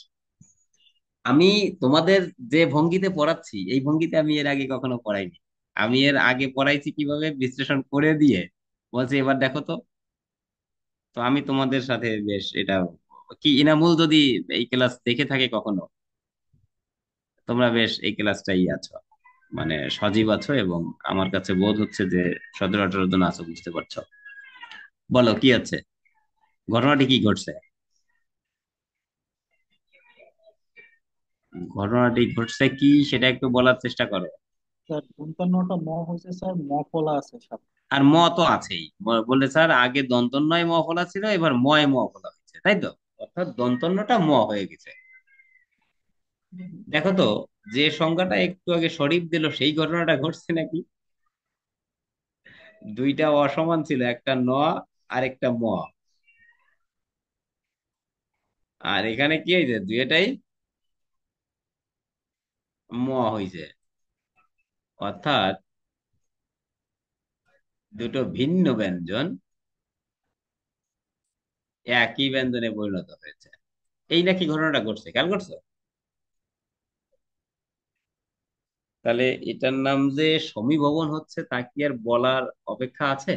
আমি তোমাদের যে ভঙ্গিতে পড়াচ্ছি, এই ভঙ্গিতে আমি এর আগে কখনো পড়াইনি। আমি এর আগে পড়াইছি কিভাবে, বিশ্লেষণ করে দিয়ে বলছি এবার দেখো তো। তো আমি তোমাদের সাথে বেশ এটা, কি ইনামুল যদি এই ক্লাস দেখে থাকে কখনো, তোমরা বেশ এই ক্লাসটাই আছো, মানে সজীব আছো, এবং আমার কাছে বোধ হচ্ছে যে 17-18 জন আছো, বুঝতে পারছো? বলো কি আছে, ঘটনাটি কি ঘটছে? ঘটনাটি ঘটছে কি সেটা একটু বলার চেষ্টা করো। স্যার দন্তান্নটা ম হয়েছে স্যার, ম ফলা আছে সাথে। আর ম তো আছেই, বললে স্যার আগে দন্তন্নয় ম ফলা ছিল, এবার ময় ম ফলা হয়েছে, তাই তো? অর্থাৎ দন্তন্নটা ম হয়ে গেছে। দেখো তো, যে সংজ্ঞাটা একটু আগে শরীফ দিল সেই ঘটনাটা ঘটছে নাকি? দুইটা অসমান ছিল, একটা ন আর একটা ম। আর এখানে কি হয়েছে, দুইটাই ম হয়েছে। অর্থাৎ দুটো ভিন্ন ব্যঞ্জন একই ব্যঞ্জনে পরিণত হয়েছে। এই নাকি ঘটনাটা ঘটছে, খেয়াল করছো? তাহলে এটার নাম যে সমীভবন হচ্ছে তা কি আর বলার অপেক্ষা আছে?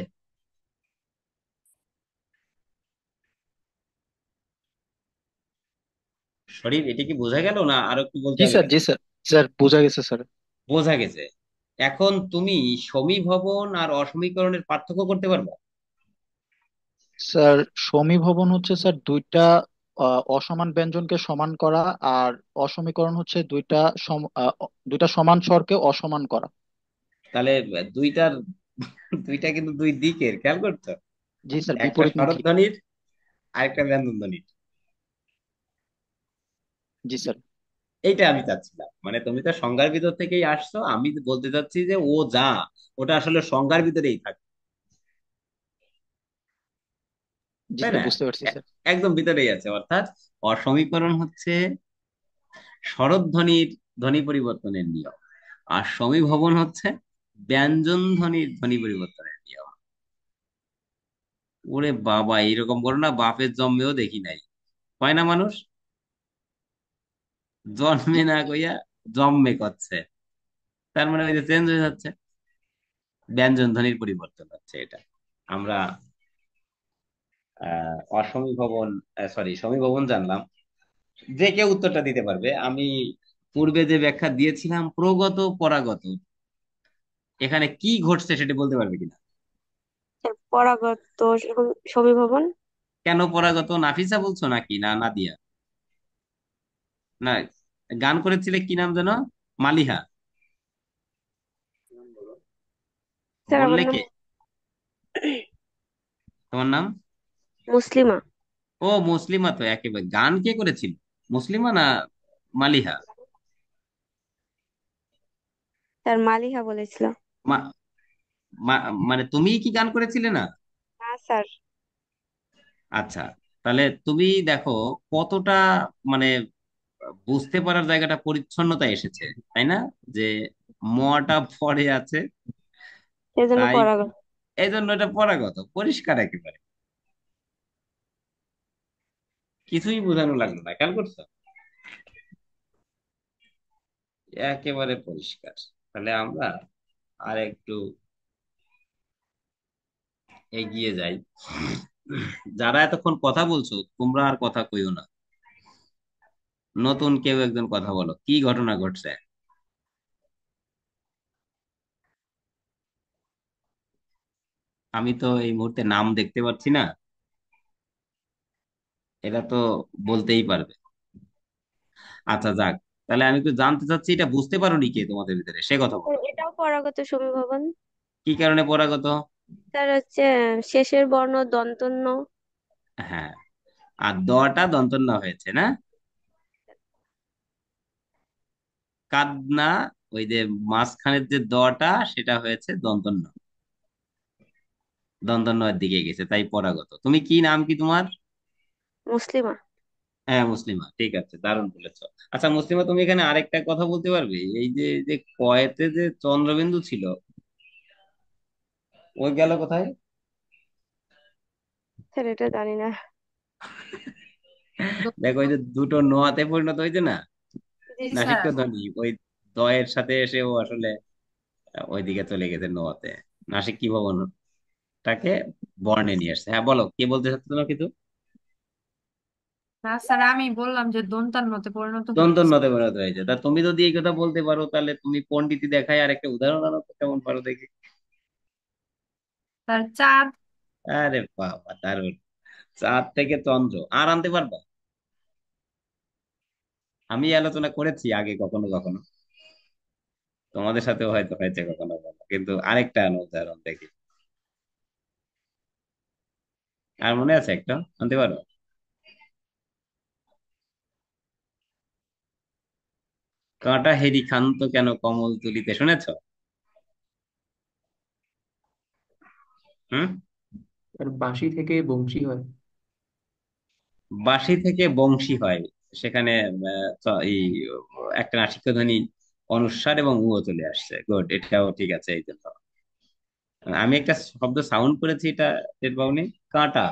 শরীফ, এটা কি বোঝা গেল না আরো একটু বলতে জি হবে স্যার, এখানে? জি স্যার। স্যার বোঝা গেছে স্যার। বোঝা গেছে। এখন তুমি সমীভবন আর অসমীকরণের পার্থক্য করতে পারবে? স্যার সমীভবন হচ্ছে স্যার দুইটা অসমান ব্যঞ্জনকে সমান করা, আর অসমীকরণ হচ্ছে দুইটা সমান স্বরকে অসমান করা। তাহলে দুইটার দুইটা কিন্তু দুই দিকের, খেয়াল করছো? জি স্যার, একটা বিপরীতমুখী। স্বরধ্বনির আর একটা ব্যঞ্জন ধ্বনির। জি স্যার। এইটা আমি চাচ্ছিলাম, মানে তুমি তো সংজ্ঞার ভিতর থেকেই আসছো, আমি বলতে চাচ্ছি যে ও যা, ওটা আসলে সংজ্ঞার ভিতরেই থাকে, জি তাই স্যার, না? বুঝতে পারছি এ- স্যার। একদম ভিতরেই আছে। অর্থাৎ অসমীকরণ হচ্ছে স্বরধ্বনির ধ্বনি পরিবর্তনের নিয়ম, আর সমীভবন হচ্ছে ব্যঞ্জন ধ্বনির ধ্বনি পরিবর্তনের নিয়ম। ওরে বাবা, এইরকম করো না, বাপের জন্মেও দেখি নাই। হয় না মানুষ, জন্মে না কইয়া জন্মে করছে, তার মানে ওই যে চেঞ্জ হয়ে যাচ্ছে, ব্যঞ্জন ধ্বনির পরিবর্তন হচ্ছে এটা। আমরা অসমীভবন, সরি সমীভবন জানলাম। যে কেউ উত্তরটা দিতে পারবে। আমি পূর্বে যে ব্যাখ্যা দিয়েছিলাম প্রগত পরাগত, এখানে কি ঘটছে সেটা বলতে পারবে কিনা? স্যার পরাগত সমীভবন। কেন পরাগত, নাফিসা বলছো নাকি না নাদিয়া? না, গান করেছিলে কি নাম যেন? মালিহা? স্যার আমার বললে নাম কে তোমার নাম? মুসলিমা। ও মুসলিমা, তো একেবারে গান কে করেছিল? মুসলিমা না মালিহা? স্যার মালিহা বলেছিল। মা- মানে তুমি কি গান করেছিলে না? না স্যার। আচ্ছা, তাহলে তুমি দেখো কতটা, মানে বুঝতে পারার জায়গাটা পরিচ্ছন্নতা এসেছে, তাই না? যে মটা পরে আছে, সেজন্য তাই পরাগত। এই জন্য এটা পরাগত, পরিষ্কার একেবারে, কিছুই বোঝানো লাগলো না, খেয়াল করছো? একেবারে পরিষ্কার। তাহলে আমরা আর একটু এগিয়ে যাই। যারা এতক্ষণ কথা বলছো তোমরা আর কথা কইও না, নতুন কেউ একজন কথা বলো, কি ঘটনা ঘটছে? আমি তো এই মুহূর্তে নাম দেখতে পাচ্ছি না, এটা তো বলতেই পারবে। আচ্ছা যাক, তাহলে আমি একটু জানতে চাচ্ছি, এটা বুঝতে পারোনি কে তোমাদের ভিতরে, সে কথা বলো। স্যার এটাও পরাগত সমীভবন। কি কারণে পরাগত? স্যার হচ্ছে শেষের বর্ণ দন্তন্য। হ্যাঁ, আর দটা দন্তন্য হয়েছে না? কাদনা, ওই যে মাঝখানের যে দটা সেটা হয়েছে দন্তন্য, দন্তন্যের দিকে গেছে, তাই পরাগত। তুমি কি নাম কি তোমার? মুসলিমা। হ্যাঁ মুসলিমা, ঠিক আছে, দারুণ বলেছো। আচ্ছা মুসলিমা, তুমি এখানে আরেকটা কথা বলতে পারবে? এই যে যে কয়েতে যে চন্দ্রবিন্দু ছিল, ওই গেল কোথায়? স্যার এটা জানি না। দেখো ওই যে দুটো নোয়াতে পরিণত হয়েছে না, জি নাসিক্য স্যার। ধ্বনি, ওই দয়ের সাথে এসে ও আসলে ওইদিকে চলে গেছে নোয়াতে, নাসিক কি ভবনটাকে বর্ণে নিয়ে আসছে। হ্যাঁ বলো, কে বলতে চাচ্ছো তোমার কিছু? না স্যার, আমি বললাম যে দন্তান্নতে পরিণত হয়ে গেছে। দন্তন্নতে পরিণত হয়েছে। তা তুমি যদি এই কথা বলতে পারো, তাহলে তুমি পণ্ডিতি দেখায় আর একটা উদাহরণ আনো তো, কেমন পারো দেখি। স্যার চাঁদ। আরে বাবা, দারুণ! চাঁদ থেকে চন্দ্র আর আনতে পারবা? আমি এই আলোচনা করেছি আগে কখনো কখনো। তোমাদের সাথেও হয়তো হয়েছে কখনো কখনো, কিন্তু আরেকটা উদাহরণ দেখি। আর মনে আছে একটা, আনতে পারো? কাঁটা হেরি ক্ষান্ত কেন কমল তুলিতে, শুনেছো? হুম। আর বাঁশি থেকে বংশী হয়। বাঁশি থেকে বংশী হয়, সেখানে এই একটা নাসিক্য ধ্বনি অনুস্বার এবং ও চলে আসছে, গুড, এটাও ঠিক আছে। এই জন্য আমি একটা শব্দ সাউন্ড করেছি, এটা টের পাওনি? কাঁটা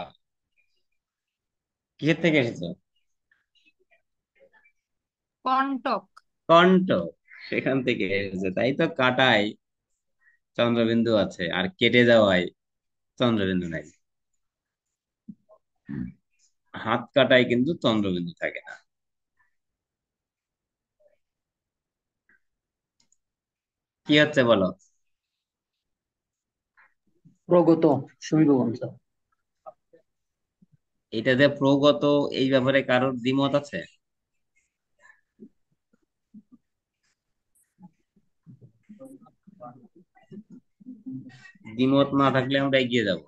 কিসের থেকে এসেছে? কন্টক। কণ্ঠ, সেখান থেকে এসেছে, তাই তো। কাঁটায় চন্দ্রবিন্দু আছে, আর কেটে যাওয়ায় চন্দ্রবিন্দু নাই। হাত কাটায় কিন্তু চন্দ্রবিন্দু থাকে না। কি হচ্ছে বলো? প্রগত, সমীভবন স্যার। এটা যে প্রগত, এই ব্যাপারে কারোর দ্বিমত আছে? দ্বিমত না থাকলে আমরা এগিয়ে যাব।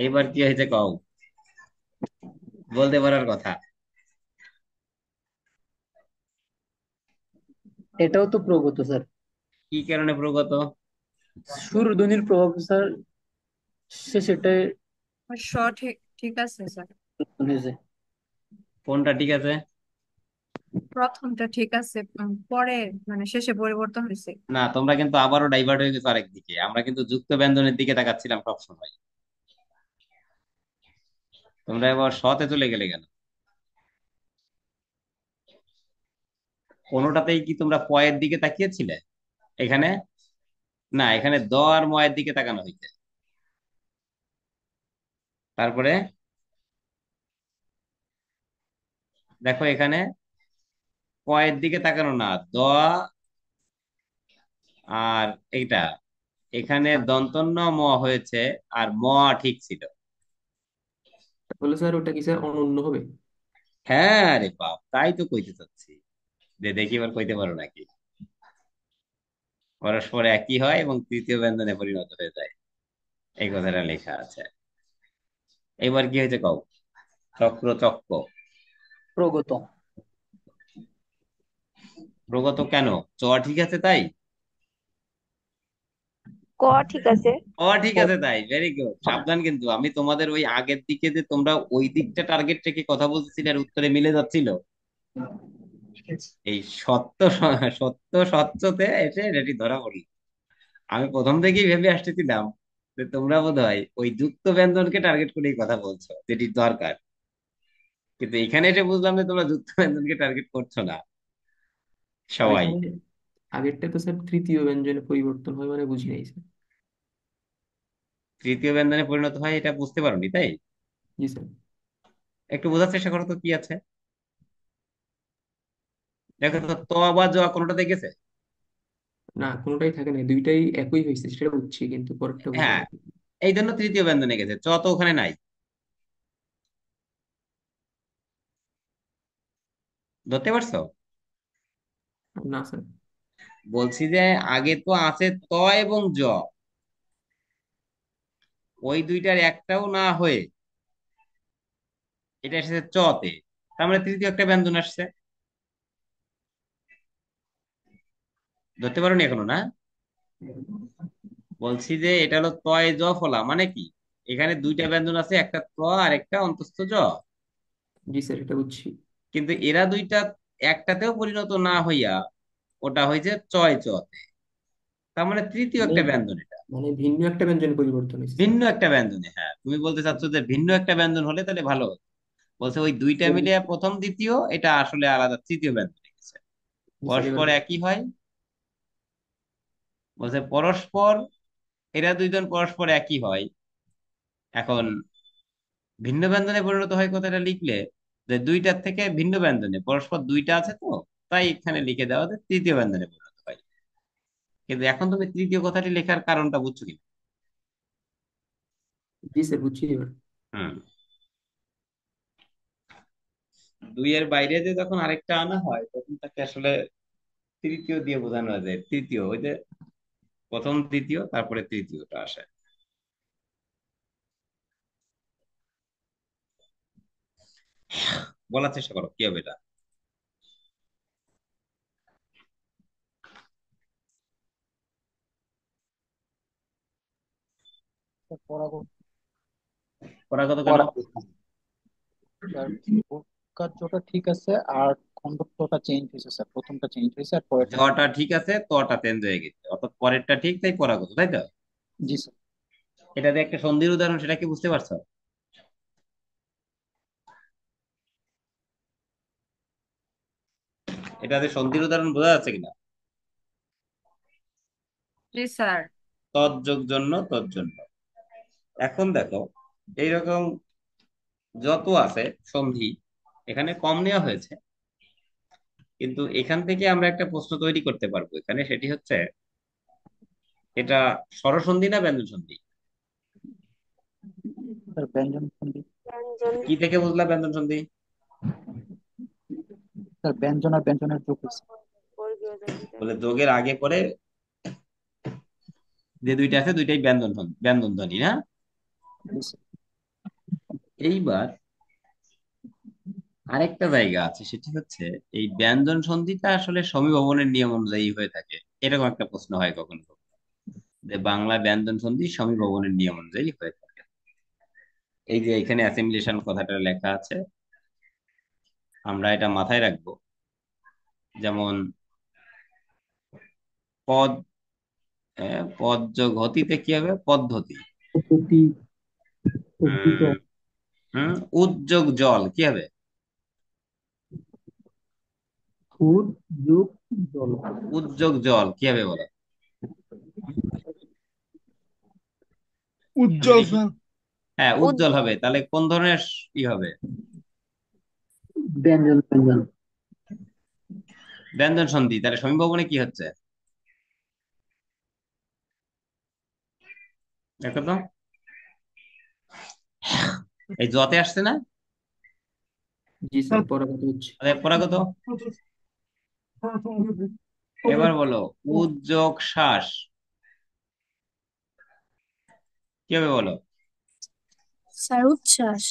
এইবার কি হয়েছে কও, বলতে পারার কথা। এটাও তো প্রগত স্যার। কি কারণে প্রগত? সুরধ্বনির প্রভাব স্যার, শেষেটাই সঠিক, ঠিক আছে স্যার। হয়েছে। কোনটা ঠিক আছে? প্রথমটা ঠিক আছে, পরে মানে শেষে পরিবর্তন হয়েছে। না, তোমরা কিন্তু আবারও ডাইভার্ট হয়ে গেছো আরেক দিকে। আমরা কিন্তু যুক্ত ব্যঞ্জনের দিকে তাকাচ্ছিলাম সবসময়, তোমরা এবার সতে চলে গেলে কেন? কোনোটাতেই কি তোমরা পয়ের দিকে তাকিয়েছিলে এখানে? না, এখানে দ আর ময়ের দিকে তাকানো হয়েছে। তারপরে দেখো, এখানে পয়ের দিকে তাকানো না, দ আর এইটা, এখানে দন্তন্য ম হয়েছে, আর ম ঠিক ছিল। তাহলে স্যার ওটা কি স্যার অনন্য হবে? হ্যাঁ রে বাপ, তাই তো কইতে চাচ্ছি, যে দেখি এবার কইতে পারো নাকি। পরস্পর একই হয় এবং তৃতীয় ব্যঞ্জনে পরিণত হয়ে যায়, এই কথাটা লেখা আছে। এবার কি হয়েছে কও? চক্র চক্র। প্রগত। প্রগত কেন? চ ঠিক আছে তাই? ক ঠিক আছে। ও ঠিক আছে তাই, ভেরি গুড, সাবধান। কিন্তু আমি তোমাদের ওই আগের দিকে যে তোমরা ওই দিকটা টার্গেট রেখে কথা বলতেছিলে আর উত্তরে মিলে যাচ্ছিল, এই সত্য স্বচ্ছতে এসে এটি ধরা পড়ল। আমি প্রথম থেকেই ভেবে আসতেছিলাম যে তোমরা বোধহয় ওই যুক্ত ব্যঞ্জনকে টার্গেট করেই কথা বলছো, যেটি দরকার। কিন্তু এখানে এসে বুঝলাম যে তোমরা যুক্ত ব্যঞ্জনকে টার্গেট করছো না আর সবাই। এখানে আগেরটা তো স্যার তৃতীয় ব্যঞ্জনে পরিবর্তন হয় মানে বুঝি নাই স্যার। তৃতীয় ব্যঞ্জনে পরিণত হয়, এটা বুঝতে পারোনি তাই? জি স্যার। একটু বোঝার চেষ্টা করো তো কি আছে। দেখো তো, ত বা জ কোনোটাতে গেছে? না, কোনোটাই থাকে না, দুইটাই একই হয়েছে সেটা বুঝছি, কিন্তু পরেরটা বুঝি হ্যাঁ, নাই। এই জন্য তৃতীয় ব্যঞ্জনে গেছে, চ তো ওখানে নাই। ধরতে পারছো? না স্যার। বলছি যে আগে তো আছে ত এবং জ, ওই দুইটার একটাও না হয়ে এটা এসেছে চতে, তার মানে তৃতীয় একটা ব্যঞ্জন আসছে। ধরতে পারোনি এখনো না? বলছি যে এটা হলো তয় জ ফলা, মানে কি, এখানে দুইটা ব্যঞ্জন আছে, একটা ত আর একটা অন্তস্থ জ। জি স্যার, এটা বুঝছি। কিন্তু এরা দুইটা একটাতেও পরিণত না হইয়া ওটা হয়েছে চয় চতে, তার মানে তৃতীয় মানে একটা ব্যঞ্জন এটা। মানে ভিন্ন একটা ব্যঞ্জনে পরিবর্তন হয়েছে স্যার। ভিন্ন একটা ব্যঞ্জনে, হ্যাঁ, তুমি বলতে চাচ্ছ যে ভিন্ন একটা ব্যঞ্জন হলে তাহলে ভালো হতো। বলছে ওই দুইটা মিলে প্রথম দ্বিতীয়, এটা আসলে আলাদা তৃতীয় ব্যঞ্জনে গেছে। জি স্যার, এবার পরস্পর একই হয়, বলছে পরস্পর, এরা দুইজন পরস্পর একই হয়। এখন ভিন্ন ব্যঞ্জনে পরিণত হয় কথাটা লিখলে, যে দুইটার থেকে ভিন্ন ব্যঞ্জনে পরস্পর দুইটা আছে তো, তাই এখানে লিখে দেওয়া যে তৃতীয় ব্যঞ্জনে পরিণত হয়। কিন্তু এখন তুমি তৃতীয় কথাটি লেখার কারণটা বুঝছো কিনা? জি স্যার, বুঝছি এবার। হুম। দুইয়ের বাইরে যে যখন আরেকটা আনা হয় তখন তাকে আসলে তৃতীয় দিয়ে বোঝানো যায়। তৃতীয়, ওই যে প্রথম দ্বিতীয় তারপরে তৃতীয়টা আসে। বলার চেষ্টা করো কি হবে এটা। স্যার পরাগত। পরাগত কেন? পরাগত স্যার, কার্যটা ঠিক আছে, আর খণ্ডত্বটা চেঞ্জ হয়েছে স্যার, প্রথমটা চেঞ্জ হয়েছে আর পরেরটা ঠিক। জটা ঠিক আছে, তটা চেঞ্জ হয়ে গেছে, অর্থাৎ পরেরটা ঠিক, তাই পরাগত, তাই তো? জি স্যার। এটা যে একটা সন্ধির উদাহরণ, সেটা কি বুঝতে পারছো? এটা যে সন্ধির উদাহরণ বোঝা যাচ্ছে কিনা? জি স্যার। তৎযোগ জন্য, তৎজন্য। এখন দেখো, এইরকম যত আছে সন্ধি, এখানে কম নেওয়া হয়েছে, কিন্তু এখান থেকে আমরা একটা প্রশ্ন তৈরি করতে পারবো এখানে, সেটি হচ্ছে এটা স্বরসন্ধি না ব্যঞ্জন সন্ধি? স্যার ব্যঞ্জন সন্ধি। ব্যঞ্জন। কি থেকে বুঝলা ব্যঞ্জন সন্ধি? স্যার ব্যঞ্জন আর ব্যঞ্জনের যোগ হয়েছে। বর্গীয় জটিল। বলে যোগের আগে পরে যে দুইটা আছে দুইটাই ব্যঞ্জন সন্ধি, ব্যঞ্জন ধ্বনি না? জি স্যার। এইবার আরেকটা জায়গা আছে, সেটি হচ্ছে এই ব্যঞ্জন সন্ধিটা আসলে সমীভবনের নিয়ম অনুযায়ী হয়ে থাকে, এরকম একটা প্রশ্ন হয় কখনো কখনো, যে বাংলা ব্যঞ্জন সন্ধি সমীভবনের নিয়ম অনুযায়ী হয়ে থাকে। এই যে এখানে অ্যাসিমিলেশন কথাটা লেখা আছে, আমরা এটা মাথায় রাখবো। যেমন পদ, পদ যোগ হতিতে কি হবে? পদ্ধতি। পদ্ধতি, পদ্ধতি, হম হম উদ্যোগ জল কি হবে? ফুড, যুগ, জল। উদ্যোগ জল কি হবে বলো? আমি উজ্জ্বল দেখি। স্যার। হ্যাঁ, উজ্জ্বল হবে। তাহলে কোন ধরনের কি হবে? ব্যঞ্জন, ব্যঞ্জন। ব্যঞ্জন সন্ধি। তাহলে সমীভবনে কি হচ্ছে দেখো তো, এই জতে আসছে না? জি স্যার, পরাগত হচ্ছে। তাহলে পরাগত। এবার বলো উদ্যোগ শ্বাস কি হবে বলো? স্যার উচ্ছ্বাস।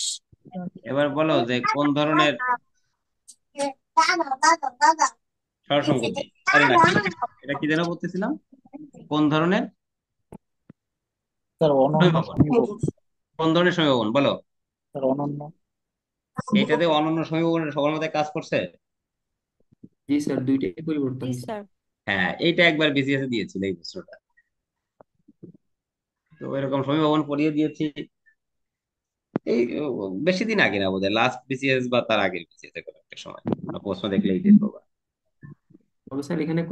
এবার বলো যে কোন ধরনের স্বরসঙ্গতি, আরে না কি, এটা কি যেন বলতেছিলাম, কোন ধরনের স্যার অনন্য সমীভবন? সমীভবন। কোন ধরনের সমীভবন বলো? স্যার অনন্য। এইটাতে অনন্য সমীভবনের সবার মধ্যে কাজ করছে। জি স্যার, দুইটাই পরিবর্তন জি হয়েছে। স্যার। হ্যাঁ, এইটা একবার বিসিএস দিয়েছিল এই প্রশ্নটা, তো এরকম সমীভবন পড়িয়ে দিয়েছি এই বেশি দিন আগে না বোধহয়, লাস্ট বিসিএস বা তার আগের বিসিএস কোনো একটা সময়। আমরা প্রশ্ন দেখলেই দেখবো। তবে স্যার এখানে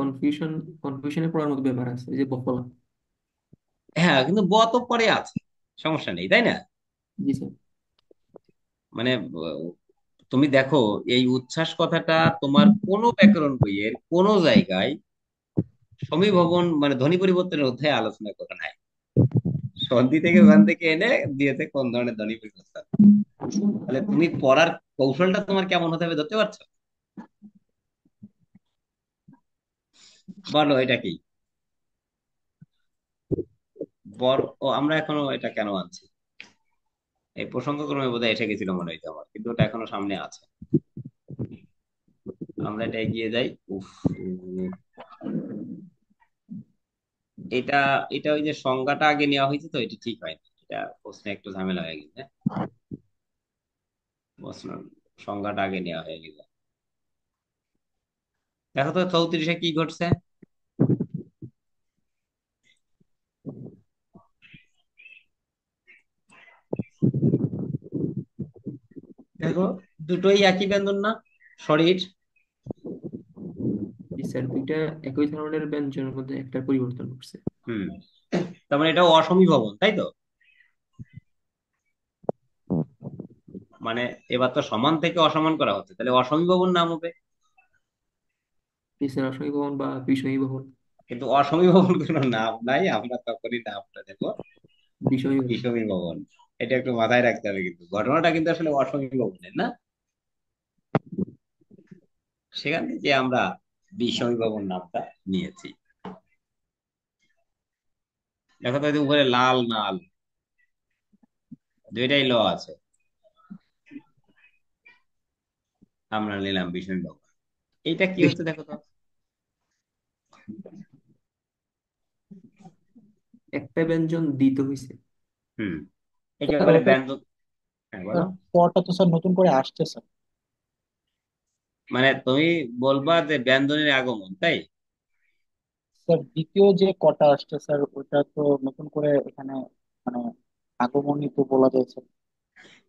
কনফিউশনে পড়ার মতো ব্যাপার আছে, এই যে বফলা। হ্যাঁ, কিন্তু ব তো পরে আছে, সমস্যা নেই, তাই না? জি স্যার। মানে তুমি দেখো, এই উচ্ছ্বাস কথাটা তোমার কোনো ব্যাকরণ বইয়ের কোনো জায়গায় সমীভবন মানে ধ্বনি পরিবর্তনের অধ্যায়ে আলোচনা করা নাই। সন্ধি থেকে ওখান থেকে এনে দিয়েছে কোন ধরনের ধ্বনি পরিবর্তন। তাহলে তুমি পড়ার কৌশলটা তোমার কেমন হতে হবে ধরতে পারছো? বলো এটা কি? ও আমরা এখনো এটা কেন আনছি? এই প্রসঙ্গক্রমে বোধহয় এসে গেছিল মনে হইতো আমার, কিন্তু ওটা এখনো সামনে আছে। আমরা এটা এগিয়ে যাই। উফ, এটা এটা ওই যে সংজ্ঞাটা আগে নেওয়া হয়েছে, তো এটা ঠিক হয়নি, এটা প্রশ্নে একটু ঝামেলা হয়ে গেছে। প্রশ্ন সংজ্ঞাটা আগে নেওয়া হয়ে গেছে। দেখো তো 34-এ কি ঘটছে। দেখো, দুটোই একই ব্যঞ্জন না, শরীর। জি স্যার, দুইটা একই ধরনের ব্যঞ্জনের মধ্যে একটা পরিবর্তন করছে। হুম, তার মানে এটা অসমীভবন, তাই তো? মানে এবার তো সমান থেকে অসমান করা হচ্ছে, তাহলে অসমীভবন নাম হবে। জি স্যার, অসমী ভবন বা বিষমী ভবন। কিন্তু অসমীভবন কোনো নাম নাই, আমরা তখনই নামটা দেবো বিষমী ভবন। বিষমী ভবন। এটা একটু মাথায় রাখতে হবে, কিন্তু ঘটনাটা কিন্তু আসলে অসমীভবনের না। সেখান থেকে আমরা বিষয় ভবন নামটা নিয়েছি। দেখো তো এই যে উপরে লাল নাল দুইটাই ল আছে, আমরা নিলাম বিষয় ভবন। এইটা কি হচ্ছে দেখো তো, একটা ব্যঞ্জন দ্বিত হয়েছে। হুম, এটা স্যার বলে ওটা, ব্যঞ্জন। হ্যাঁ বলো। স্যার পরটা তো স্যার নতুন করে আসছে স্যার। মানে তুমি বলবা যে ব্যঞ্জনের আগমন, তাই? স্যার দ্বিতীয় যে কটা আসছে স্যার ওটা তো নতুন করে এখানে মানে আগমনী তো বলা যায় স্যার।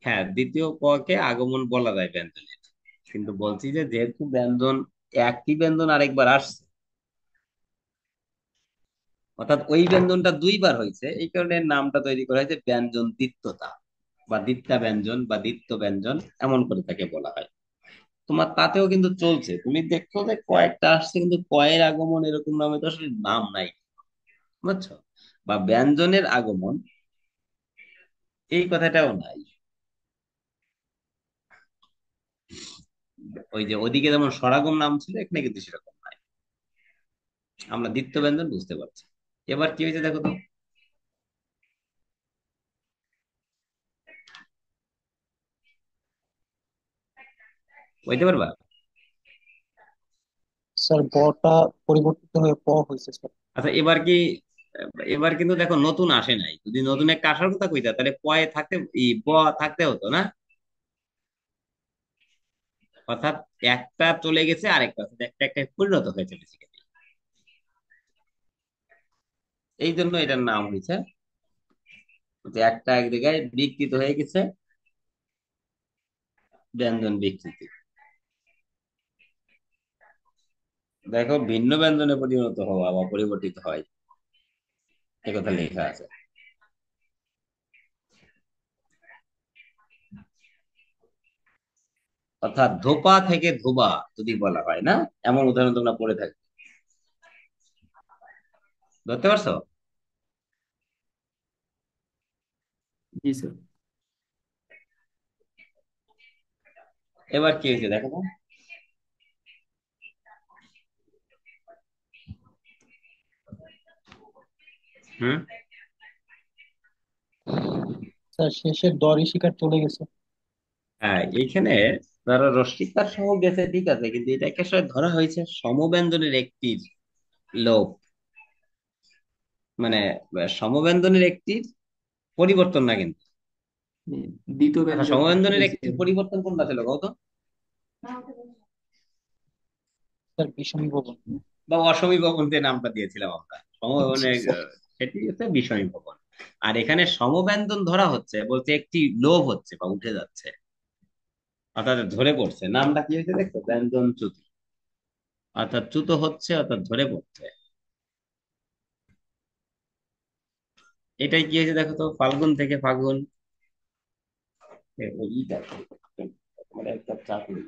হ্যাঁ, দ্বিতীয় ক কে আগমন বলা যায় ব্যঞ্জনের, কিন্তু বলছি যে যেহেতু ব্যঞ্জন একই ব্যঞ্জন আরেকবার আসছে, অর্থাৎ ওই ব্যঞ্জনটা দুইবার হয়েছে, এই কারণে এর নামটা তৈরি করা হয়েছে ব্যঞ্জন দ্বিত্বতা বা দ্বিত্বা ব্যঞ্জন বা দ্বিত্ব ব্যঞ্জন, এমন করে তাকে বলা হয়। তোমার তাতেও কিন্তু চলছে, তুমি দেখছো যে কয়েকটা আসছে কিন্তু কয়ের আগমন এরকম নামে তো আসলে নাম নাই, বুঝছো? বা ব্যঞ্জনের আগমন এই কথাটাও নাই। ওই যে ওদিকে যেমন স্বরাগম নাম ছিল, এখানে কিন্তু সেরকম নাই। আমরা দ্বিত্ব ব্যঞ্জন বুঝতে পারছি। এবার কি হয়েছে দেখো তো, বুঝতে পারবা? স্যার বটা পরিবর্তিত হয়ে প হয়েছে স্যার। আচ্ছা এবার কি, এবার কিন্তু দেখো নতুন আসে নাই, যদি নতুন একটা আসার কথা কইতা তাহলে পয়ে থাকতে ব থাকতে হতো না, অর্থাৎ একটা চলে গেছে আরেকটা, অর্থাৎ একটা একটা পরিণত হয়ে চলেছে। এই জন্য এটার নাম হয়েছে যে একটা এক জায়গায় বিকৃত হয়ে গেছে, ব্যঞ্জন বিকৃতি। দেখো ভিন্ন ব্যঞ্জনে পরিণত হওয়া বা পরিবর্তিত হয়, একথা লেখা আছে। অর্থাৎ ধোপা থেকে ধোবা যদি বলা হয় না, এমন উদাহরণ তোমরা পড়ে থাকবে, ধরতে পারছো? জি স্যার। এবার কি হয়েছে দেখো তো, হুম, স্যার শেষের দরই শিকার চলে গেছে। হ্যাঁ এইখানে ধরো রস্বীকার সহ গেছে ঠিক আছে, কিন্তু এটাকে আসলে ধরা হয়েছে সমব্যঞ্জনের একটি লোপ, মানে সমব্যঞ্জনের একটি পরিবর্তন না কিন্তু। দ্বিতীয় আচ্ছা ব্যঞ্জন সমব্যঞ্জনের হয়েছে। একটি পরিবর্তন কোনটা ছিল কত? স্যার বিষমী ভবন। বা অসমী ভবন যে নামটা দিয়েছিলাম আমরা জি সমভবনের, স্যার। সেটি হচ্ছে বিষমী ভবন। আর এখানে সমব্যঞ্জন ধরা হচ্ছে বলতে একটি লোভ হচ্ছে বা উঠে যাচ্ছে, অর্থাৎ ধরে পড়ছে, নামটা কি হয়েছে দেখছো, ব্যঞ্জন চ্যুতি, অর্থাৎ চ্যুত হচ্ছে অর্থাৎ ধরে পড়ছে। এটাই কি হয়েছে দেখো তো, ফাল্গুন থেকে ফাগুন। ওইটা মানে একটা চাকরি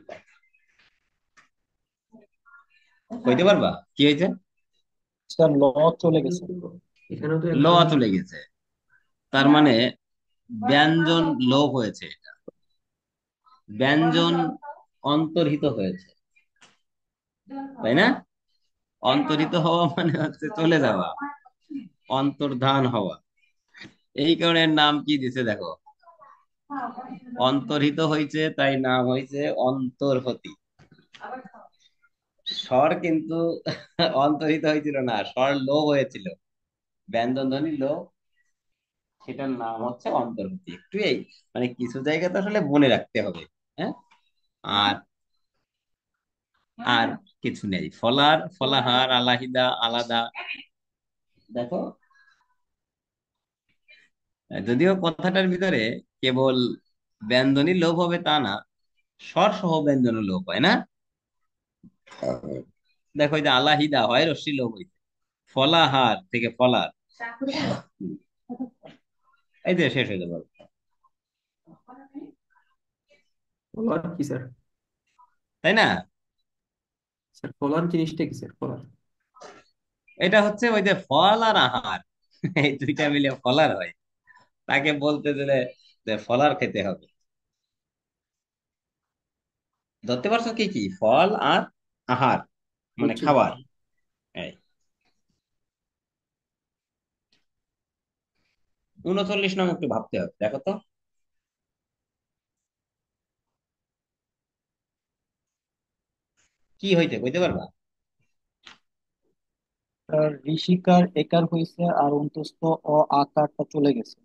কইতে পারবা কি হয়েছে? স্যার ল চলে গেছে। এখানেও তো ল একজন। চলে গেছে, তার মানে ব্যঞ্জন লোভ হয়েছে, ব্যঞ্জন অন্তর্হিত হয়েছে, তাই না? অন্তর্হিত হওয়া মানে হচ্ছে চলে যাওয়া, অন্তর্ধান হওয়া। এই কারণে এর নাম কি দিছে দেখো, অন্তর্হিত হয়েছে তাই নাম হয়েছে অন্তর্হতি। স্বর কিন্তু অন্তর্হিত হয়েছিল না, স্বর লোপ হয়েছিল, ব্যঞ্জন ধ্বনি লোপ, সেটার নাম হচ্ছে অন্তর্হতি। একটু এই মানে কিছু জায়গা তো আসলে মনে রাখতে হবে। হ্যাঁ, আর আর কিছু নেই, ফলার ফলাহার আলাহিদা আলাদা। দেখো যদিও কথাটার ভিতরে কেবল ব্যঞ্জনই লোপ হবে তা না, স্বর সহ ব্যঞ্জন লোপ হয় না। দেখো এই যে আলাহিদা হয় রশ্মি লোপ হইছে, ফলাহার থেকে ফলার, এই যে শেষ হয়ে যাবে। ফলোয়ার কি স্যার? তাই না? স্যার ফলোয়ার জিনিসটা কি স্যার, ফলোয়ার? এটা হচ্ছে ওই যে ফল আর আহার, এই দুইটা মিলে ফলার হয়, তাকে বলতে দিলে যে ফলার খেতে হবে। ধরতে পারছো কি কি? ফল আর আহার, মানে বুঝছি খাবার। বুঝছি। এই 39 নং একটু ভাবতে হবে, দেখো তো। কি হইতে কইতে পারবা? ঋষিকার একার হয়েছে আর অন্তস্থ অ আকারটা চলে গেছে।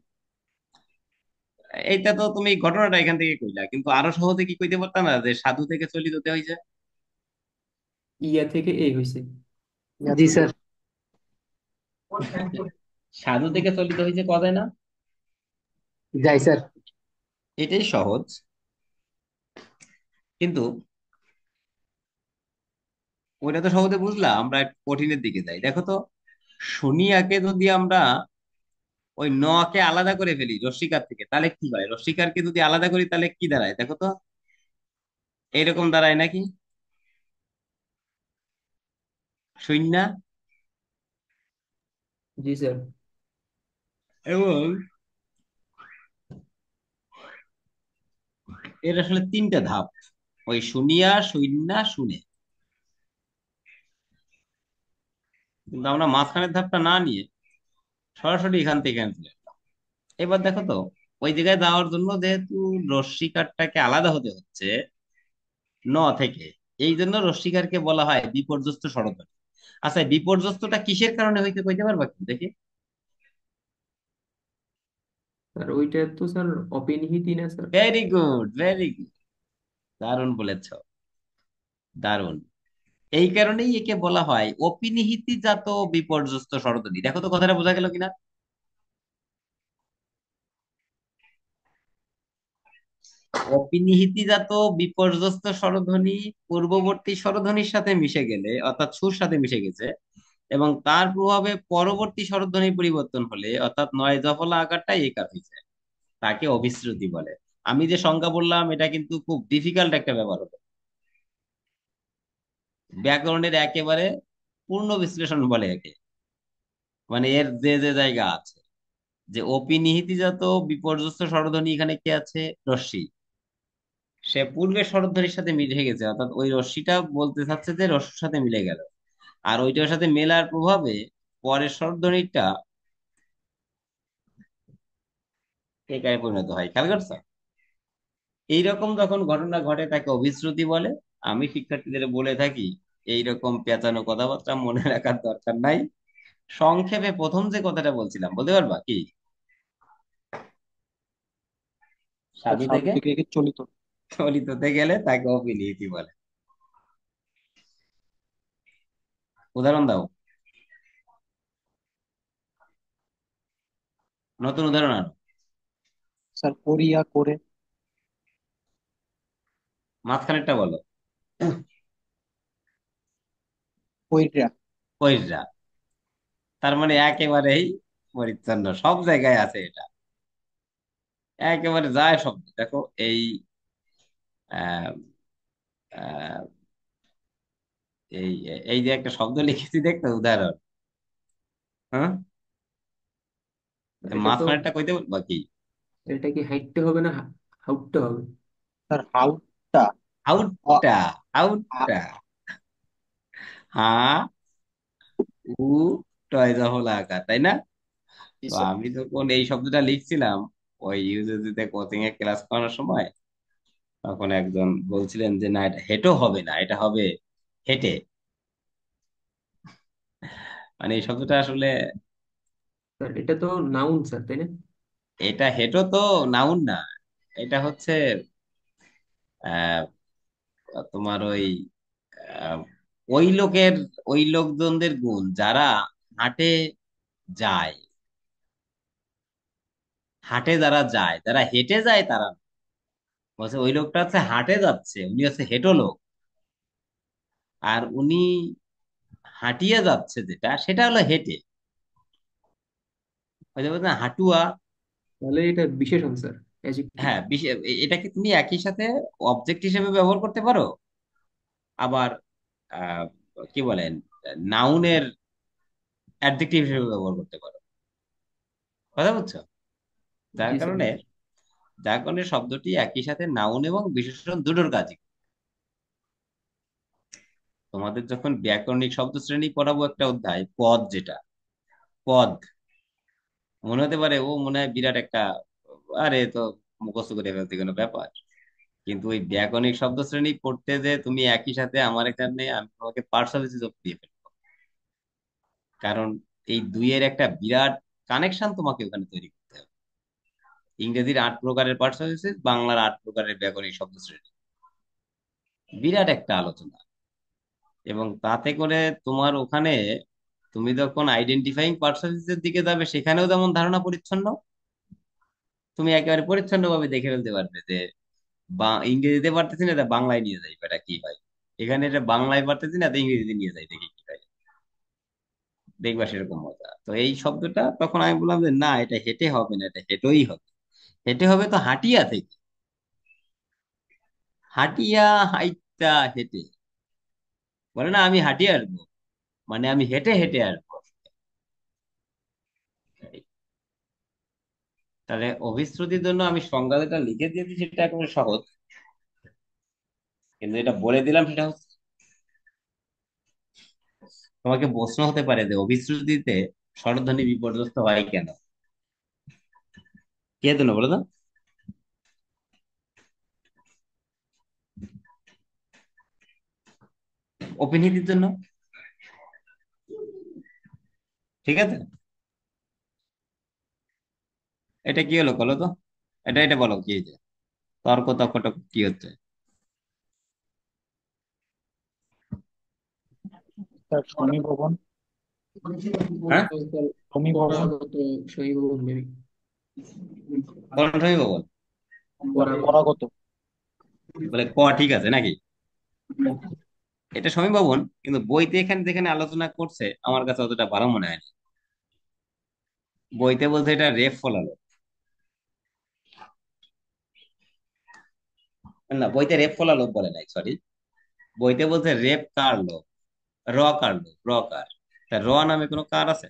এইটা তো তুমি ঘটনাটা এখান থেকে কইলা, কিন্তু আরো সহজে কি কইতে পারতা না যে সাধু থেকে চলিত হতে হয়েছে? ইয়া থেকে এই হয়েছে। ইয়া জি থেকে স্যার। সাধু থেকে চলিত হয়েছে কবে না? যাই স্যার। এটাই সহজ, কিন্তু ওইটা তো সহজে বুঝলাম, আমরা একটু কঠিনের দিকে যাই, দেখো তো। শুনিয়াকে যদি আমরা ওই ন কে আলাদা করে ফেলি রস্বীকার থেকে, তাহলে কি হয়? রস্বীকারকে যদি আলাদা করি তাহলে কি দাঁড়ায় দেখো তো? এইরকম দাঁড়ায় নাকি? শূন্য। জি স্যার। এবং এর আসলে তিনটা ধাপ, ওই শুনিয়া, শূন্য, শুনে। কিন্তু আমরা মাঝখানের ধাপটা না নিয়ে সরাসরি এখান থেকে এখানে চলে এলাম। এবার দেখো তো, ওই জায়গায় যাওয়ার জন্য যেহেতু রশ্মিকারটাকে আলাদা হতে হচ্ছে ন থেকে, এই জন্য রশ্মিকারকে বলা হয় বিপর্যস্ত ষড়যন্ত্র। আচ্ছা, বিপর্যস্তটা কিসের কারণে হইতে কইতে পারবা কি দেখি? স্যার ওইটা তো স্যার অপেনিহিতই না sir. Very good, very good, দারুণ বলেছ, দারুণ। এই কারণেই একে বলা হয় অপিনিহিতিজাত বিপর্যস্ত ষড়ধ্বনি। দেখো তো কথাটা বোঝা গেল কিনা? অপিনিহিতিজাত বিপর্যস্ত স্বরধ্বনি পূর্ববর্তী স্বরধ্বনির সাথে মিশে গেলে, অর্থাৎ সুর সাথে মিশে গেছে, এবং তার প্রভাবে পরবর্তী স্বরধ্বনি পরিবর্তন হলে, অর্থাৎ নয় জফলা আকারটাই একার হয়েছে, তাকে অভিশ্রুতি বলে। আমি যে সংজ্ঞা বললাম এটা কিন্তু খুব ডিফিকাল্ট একটা ব্যাপার হলো, ব্যাকরণের একেবারে পূর্ণ বিশ্লেষণ বলে একে। মানে এর যে যে জায়গা আছে, যে অপিনিহিতিজাত বিপর্যস্ত স্বরধ্বনি, এখানে কি আছে? রশ্মি। সে পূর্বের স্বরধ্বনির সাথে মিলে গেছে, অর্থাৎ ওই রশ্মিটা বলতে চাচ্ছে যে রস্যর সাথে মিলে গেল, আর ওইটার সাথে মেলার প্রভাবে পরের স্বরধ্বনিটা একায় পরিণত হয়। খেয়াল করছো? এইরকম যখন ঘটনা ঘটে তাকে অভিশ্রুতি বলে। আমি শিক্ষার্থীদের বলে থাকি এইরকম পেঁচানো কথাবার্তা মনে রাখার দরকার নাই। সংক্ষেপে প্রথম যে কথাটা বলছিলাম বলতে পারবা কি? স্যার সাধু সাধু থেকে থেকে কি চলিত। চলিততে গেলে তাকে অপিনিহিতি বলে। উদাহরণ দাও, নতুন উদাহরণ আনো। স্যার করিয়া করে। মাঝখানেরটা বলো। কইরা। কইরা। তার মানে একেবারেই পরিচ্ছন্ন, সব জায়গায় আছে এটা, একেবারে যায় শব্দ। দেখো এই আহ, আহ, এই এই যে একটা শব্দ লিখেছি দেখতো, উদাহরণ। হ্যাঁ, এটা তো, মাঝখানেরটা কইতে বলবা কি? এটা কি হাইটতে হবে না হাউটতে হবে? স্যার হাউটা। অ আউটটা, আ- আউটটা। হ্যাঁ, উ টয় হলো আকার, তাই না? জি তো স্যার। আমি যখন এই শব্দটা লিখছিলাম ওই ইউজিসি তে কোচিং এ ক্লাস করানোর সময়, তখন একজন বলছিলেন যে না, এটা হেঁটো হবে না, এটা হবে হেঁটে। মানে এই শব্দটা আসলে, স্যার এটা তো নাউন স্যার, তাই না? এটা হেঁটো তো নাউন না, এটা হচ্ছে আহ তোমার ওই আহ, ওই লোকের, ওই লোকজনদের গুণ যারা হাটে যায়, হাটে যারা যায়, যারা হেঁটে যায় তারা না। বলছে ওই লোকটা হচ্ছে হাটে যাচ্ছে, উনি হচ্ছে হেঁটো লোক। আর উনি হাঁটিয়ে যাচ্ছে, যেটা সেটা হলো হেঁটে। ওই যে বলছে না, হাঁটুয়া। তাহলে এটা বিশেষণ স্যার, অ্যাডজেক্টিভ। হ্যাঁ, এটাকে তুমি একই সাথে অবজেক্ট হিসেবে ব্যবহার করতে পারো, আবার আহ, কি বলেন, নাউনের অ্যাডজেক্টিভ হিসেবে ব্যবহার করতে পারো। কথা বুঝছো? যার জি স্যার। কারণে, যার কারণে শব্দটি একই সাথে নাউন এবং বিশেষণ দুটোর কাজই। তোমাদের যখন ব্যাকরণিক শব্দ শ্রেণী পড়াবো একটা অধ্যায় পদ, যেটা পদ মনে হতে পারে ও মনে হয় বিরাট একটা, আরে তো মুখস্থ করে ফেলতে কোনো ব্যাপার। কিন্তু ওই ব্যাকরণিক শব্দ শ্রেণী পড়তে যে তুমি একই সাথে আমার এখানে আমি তোমাকে পার্সোনালিটি যোগ দিয়ে ফেলবো, কারণ এই দুইয়ের একটা বিরাট কানেকশন তোমাকে ওখানে তৈরি করতে হবে। ইংরেজির 8 প্রকারের পার্সোনালিটি, বাংলার 8 প্রকারের ব্যাকরণিক শব্দ শ্রেণী, বিরাট একটা আলোচনা। এবং তাতে করে তোমার ওখানে তুমি যখন আইডেন্টিফাইং পার্সোনালিটির দিকে যাবে, সেখানেও যেমন ধারণা পরিচ্ছন্ন, তুমি একেবারে পরিচ্ছন্ন ভাবে দেখে ফেলতে পারবে যে বা ইংরেজিতে পারতেছি না, এটা বাংলায় নিয়ে যাই, এটা কি হয়। এখানে এটা বাংলায় পারতেছি না, এটা ইংরেজিতে নিয়ে যাই, দেখি কি হয়। দেখবা সেরকম মজা। তো এই শব্দটা তখন আমি বললাম যে না, এটা হেঁটে হবে না, এটা হেঁটেই হবে। হেঁটে হবে তো হাটিয়া থেকে, হাটিয়া হাইটা হেঁটে, বলে না আমি হাঁটিয়ে আসবো, মানে আমি হেঁটে হেঁটে আসবো। তাহলে অভিশ্রুতির জন্য আমি সংজ্ঞা যেটা লিখে দিয়েছি সেটা একেবারে সহজ, কিন্তু এটা বলে দিলাম সেটা হচ্ছে, তোমাকে প্রশ্ন হতে পারে যে অভিশ্রুতিতে স্বরধ্বনি বিপর্যস্ত হয় কেন। কে জন্য বলো তো? অপিনীতির জন্য। ঠিক আছে, এটা কি হলো বলো তো? এটা বলো কি যে তর্ক তর্কটা কি হচ্ছে? স্যার সমীভবন। হ্যাঁ, সমীভবন। পরাগত সমীভবন maybe। কোন সময় বল? পরাগত। পরাগত। বলে ক ঠিক আছে নাকি? এটা সময় ভবন, কিন্তু বইতে এখানে যেখানে আলোচনা করছে আমার কাছে অতটা ভালো মনে হয়নি। বইতে বলছে এটা রেফ ফলালো, না বইতে রেপ ফলালো বলে নাই, সরি। বইতে বলছে রেপ কার লোক, র কার লোক, র কার। তা র নামে কোনো কার আছে?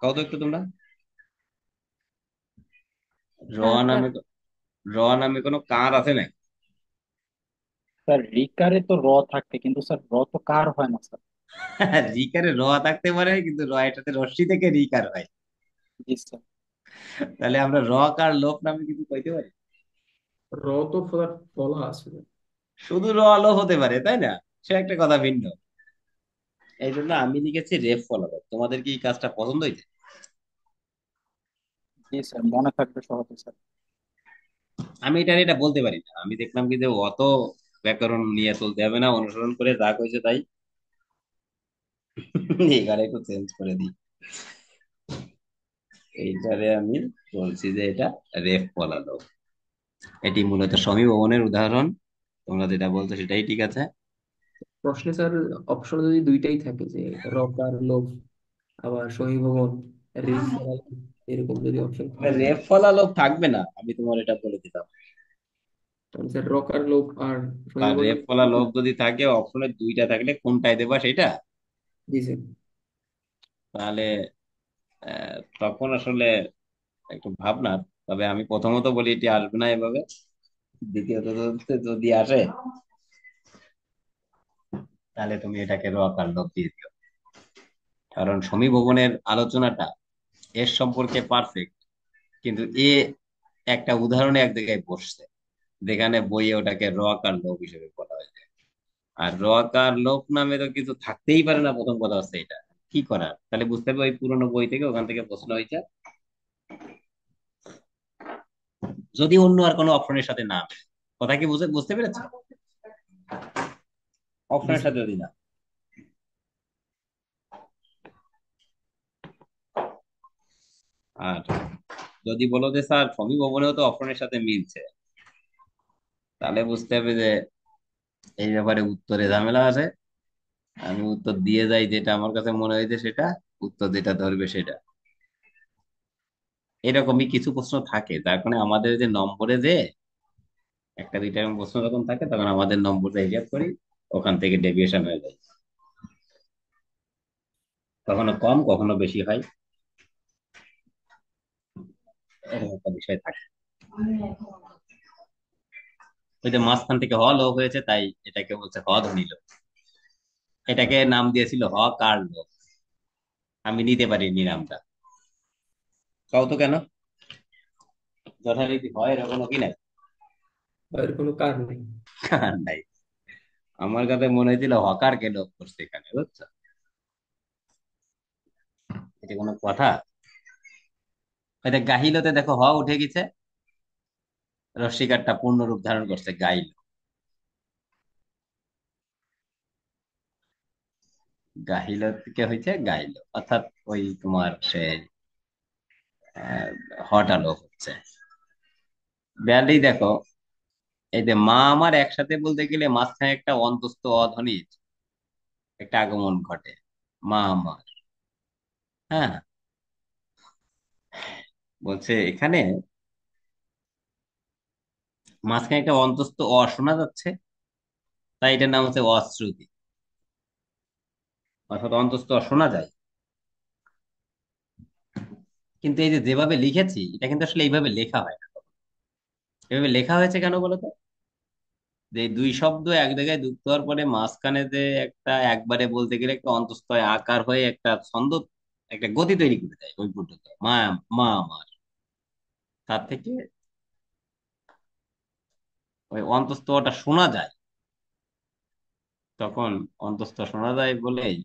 কও তো একটু তোমরা। র না স্যার। নামে, র নামে কোনো কার আছে নাকি? স্যার রিকারে তো র থাকে, কিন্তু স্যার র তো কার হয় না স্যার। রিকারে র থাকতে পারে, কিন্তু র এটাতে রশ্মি থেকে রিকার হয়। জি স্যার। তাহলে আমরা র কার লোক নামে কিছু কইতে পারি? র তো ফলা আছে। শুধু র আলো হতে পারে, তাই না? সে একটা কথা ভিন্ন। এই জন্য আমি লিখেছি রেফ ফলালো। তোমাদের কি এই কাজটা পছন্দ হয়েছে? জি স্যার, মনে থাকবে সহজে স্যার। আমি এটা বলতে পারি না। আমি দেখলাম কি যে অত ব্যাকরণ নিয়ে চলতে হবে না, অনুসরণ করে যা কইছে তাই। এখানে একটু চেঞ্জ করে দিই। এইটারে আমি বলছি যে এটা রেফ ফলালো। এটি মূলত সমীভবনের উদাহরণ। তোমরা যেটা বলছো সেটাই ঠিক আছে। প্রশ্নে স্যার অপশন যদি দুইটাই থাকে, যে রকার লোভ, আবার সমীভবন, রিক ফলালো, এরকম যদি অপশন থাকে, রেফ ফলালো থাকবে না, আমি তোমার এটা বলে দিতাম। তাহলে স্যার রকার লোভ আর আর সমীভবন। রেফ ফলালো যদি থাকে, অপশনের দুইটা থাকলে কোনটায় দেবা সেটা। জি স্যার। তাহলে তখন আসলে একটু ভাবনার। তবে আমি প্রথমত বলি এটি আসবে না এভাবে। দ্বিতীয়ত যদি আসে, তাহলে তুমি এটাকে র কার লোভ দিয়ে দিও। কারণ সমীভবনের আলোচনাটা এর সম্পর্কে পারফেক্ট, কিন্তু এ একটা উদাহরণে এক জায়গায় বসছে, যেখানে বইয়ে ওটাকে র কার লোভ হিসেবে বলা হয়েছে। আর র কার লোভ নামে তো কিছু থাকতেই পারে না, প্রথম কথা হচ্ছে এটা। কি করার? তাহলে বুঝতে হবে ওই পুরোনো বই থেকে, ওখান থেকে প্রশ্ন হয়েছে। যদি অন্য আর কোনো অপশনের সাথে না মেলে। কথা কি বুঝতে পেরেছো? জি অপশনের স্যার। সাথে যদি না। আর যদি বলো যে স্যার সমীভবনেও তো অপশনের সাথে মিলছে, তাহলে বুঝতে হবে যে এই ব্যাপারে উত্তরে ঝামেলা আছে। আমি উত্তর দিয়ে যাই যেটা আমার কাছে মনে হয়েছে সেটা, উত্তর যেটা ধরবে সেটা। এরকমই কিছু প্রশ্ন থাকে, যার কারণে আমাদের যে নম্বরে যে একটা দুইটা এরকম প্রশ্ন যখন থাকে, তখন আমাদের নম্বরটা হিসাব করি, ওখান থেকে ডেভিয়েশন হয়ে যায়। কখনো কম কখনো বেশি হয়, এরকম একটা বিষয় থাকে। ওই যে মাঝখান থেকে হ লোপ হয়েছে, তাই এটাকে বলছে হ ধ্বনি লোপ। এটাকে নাম দিয়েছিল হ কার লোপ। আমি নিতে পারিনি নামটা। কও তো কেন? যথারীতি হয় এরকম কি নাই? এর কোনো কারণ নেই। কার নাই? আমার কাছে মনে হয়েছিল হকার কে লোপ করছে এখানে, বুঝছো? এটা কোনো কথা? এটা গাহিলতে দেখো হ উঠে গেছে, রস্বীকারটা পূর্ণ রূপ ধারণ করছে গাইল। গাহিল থেকে হয়েছে গাইল, অর্থাৎ ওই তোমার সে হটা লোপ হচ্ছে। ব্যালেই দেখো, এই যে মা আমার একসাথে বলতে গেলে মাঝখানে একটা অন্তস্থ অধ্বনির একটা আগমন ঘটে। মা আমার, হ্যাঁ, বলছে এখানে মাঝখানে একটা অন্তস্থ অ শোনা যাচ্ছে, তাই এটার নাম হচ্ছে অশ্রুতি, অর্থাৎ অন্তস্থ অ শোনা যায়। কিন্তু এই যে যেভাবে লিখেছি, এটা কিন্তু আসলে এইভাবে লেখা হয় না। এভাবে লেখা হয়েছে কেন বলতো? যে এই দুই শব্দ এক জায়গায় যুক্ত হওয়ার পরে মাঝখানে যে একটা একবারে বলতে গেলে একটা অন্তঃস্থ আকার হয়ে একটা ছন্দ, একটা গতি তৈরি করে দেয় ওই পর্যন্ত মা, মা আমার। তার থেকে ওই অন্তঃস্থটা শোনা যায়, তখন অন্তঃস্থ শোনা যায় বলেই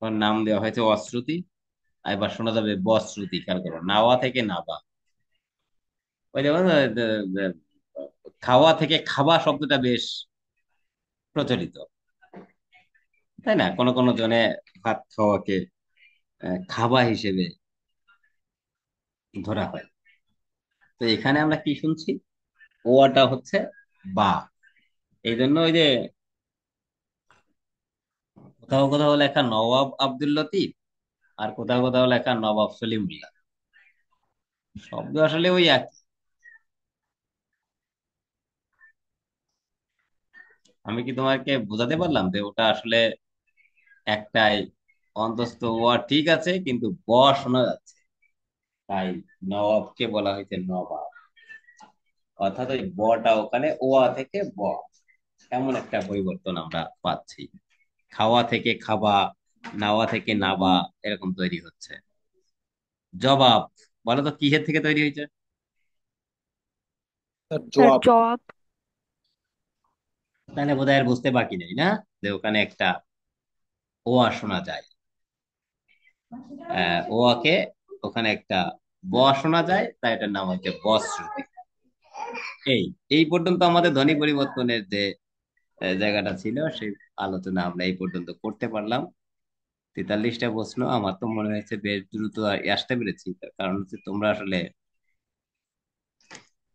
ওর নাম দেওয়া হয়েছে অশ্রুতি। আর এবার শোনা যাবে বশ্রুতি। খেয়াল করো, নাওয়া থেকে নাবা। ওই দেখো না, খাওয়া থেকে খাবা শব্দটা বেশ প্রচলিত, তাই না? কোন কোন জনে ভাত খাওয়াকে খাবা হিসেবে ধরা হয়। তো এখানে আমরা কি শুনছি? ওয়াটা হচ্ছে বা। এই জন্য ওই যে কোথাও কোথাও লেখা নবাব আব্দুল লতিফ, আর কোথাও কোথাও লেখা নবাব সলিমুল্লাহ, শব্দ আসলে ওই এক। আমি কি তোমাকে বোঝাতে পারলাম যে ওটা আসলে একটাই অন্তস্থ ওয়া, ঠিক আছে, কিন্তু ব শোনা যাচ্ছে, তাই নবাবকে বলা হয়েছে নবাব। অর্থাৎ ওই বটা ওখানে ওয়া থেকে ব, এমন একটা পরিবর্তন আমরা পাচ্ছি। খাওয়া থেকে খাবা, নাওয়া থেকে নাবা, এরকম তৈরি হচ্ছে। জবাব, বলো তো কিসের থেকে তৈরি হয়েছে? স্যার স্যার জবাব। জব। তাহলে বোধহয় আর বুঝতে বাকি নেই না, যে ওখানে একটা ওয়া শোনা যায়। ওয়াকে ওখানে একটা ব শোনা যায়, তাই এটার নাম হচ্ছে বশ্রুতি। এই এই পর্যন্ত আমাদের ধ্বনি পরিবর্তনের যে জায়গাটা ছিল, সেই আলোচনা আমরা এই পর্যন্ত করতে পারলাম। 43টা প্রশ্ন আমার তো মনে হয়েছে বেশ দ্রুত আসতে পেরেছি, তার কারণ হচ্ছে তোমরা আসলে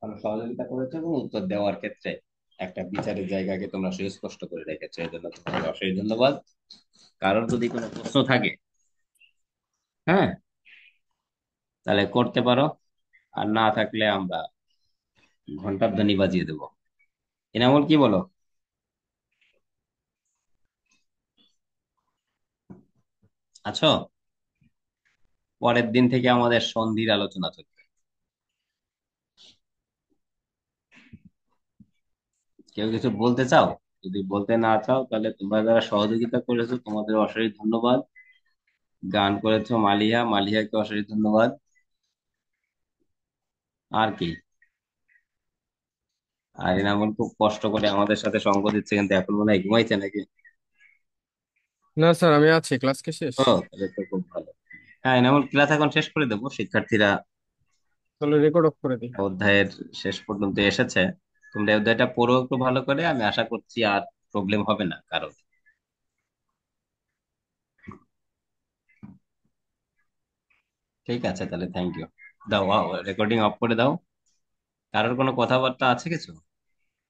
ভালো সহযোগিতা করেছো এবং উত্তর দেওয়ার ক্ষেত্রে একটা বিচারের জায়গাকে তোমরা সুস্পষ্ট করে রেখেছো, এই জন্য তোমাকে অশেষ ধন্যবাদ। কারোর যদি কোনো প্রশ্ন থাকে, হ্যাঁ, তাহলে করতে পারো। আর না থাকলে আমরা ঘন্টার ধ্বনি বাজিয়ে দেবো। এনামুল, কি বলো? আছো? পরের দিন থেকে আমাদের সন্ধির আলোচনা চলবে। কেউ কিছু বলতে চাও? যদি বলতে না চাও, তাহলে তোমরা যারা সহযোগিতা করেছো তোমাদের অশেষ ধন্যবাদ। গান করেছো মালিহা, মালিহাকে অশেষ ধন্যবাদ। আর কি? আর এনামুল খুব কষ্ট করে আমাদের সাথে সঙ্গ দিচ্ছে, কিন্তু এখন মনে হয় ঘুমাইছে নাকি? না স্যার, আমি আছি, ক্লাস কি শেষ? ও, তাহলে তো খুব ভালো। হ্যাঁ, এনামুল, ক্লাস এখন শেষ করে দেবো। শিক্ষার্থীরা তাহলে রেকর্ড অফ করে দিই। অধ্যায়ের শেষ পর্যন্ত এসেছে। তোমরা এই অধ্যায়টা পড়ো একটু ভালো করে, আমি আশা করছি আর প্রবলেম হবে না কারো। ঠিক আছে, তাহলে থ্যাংক ইউ। দাও, রেকর্ডিং অফ করে দাও। কারোর কোনো কথাবার্তা আছে কিছু?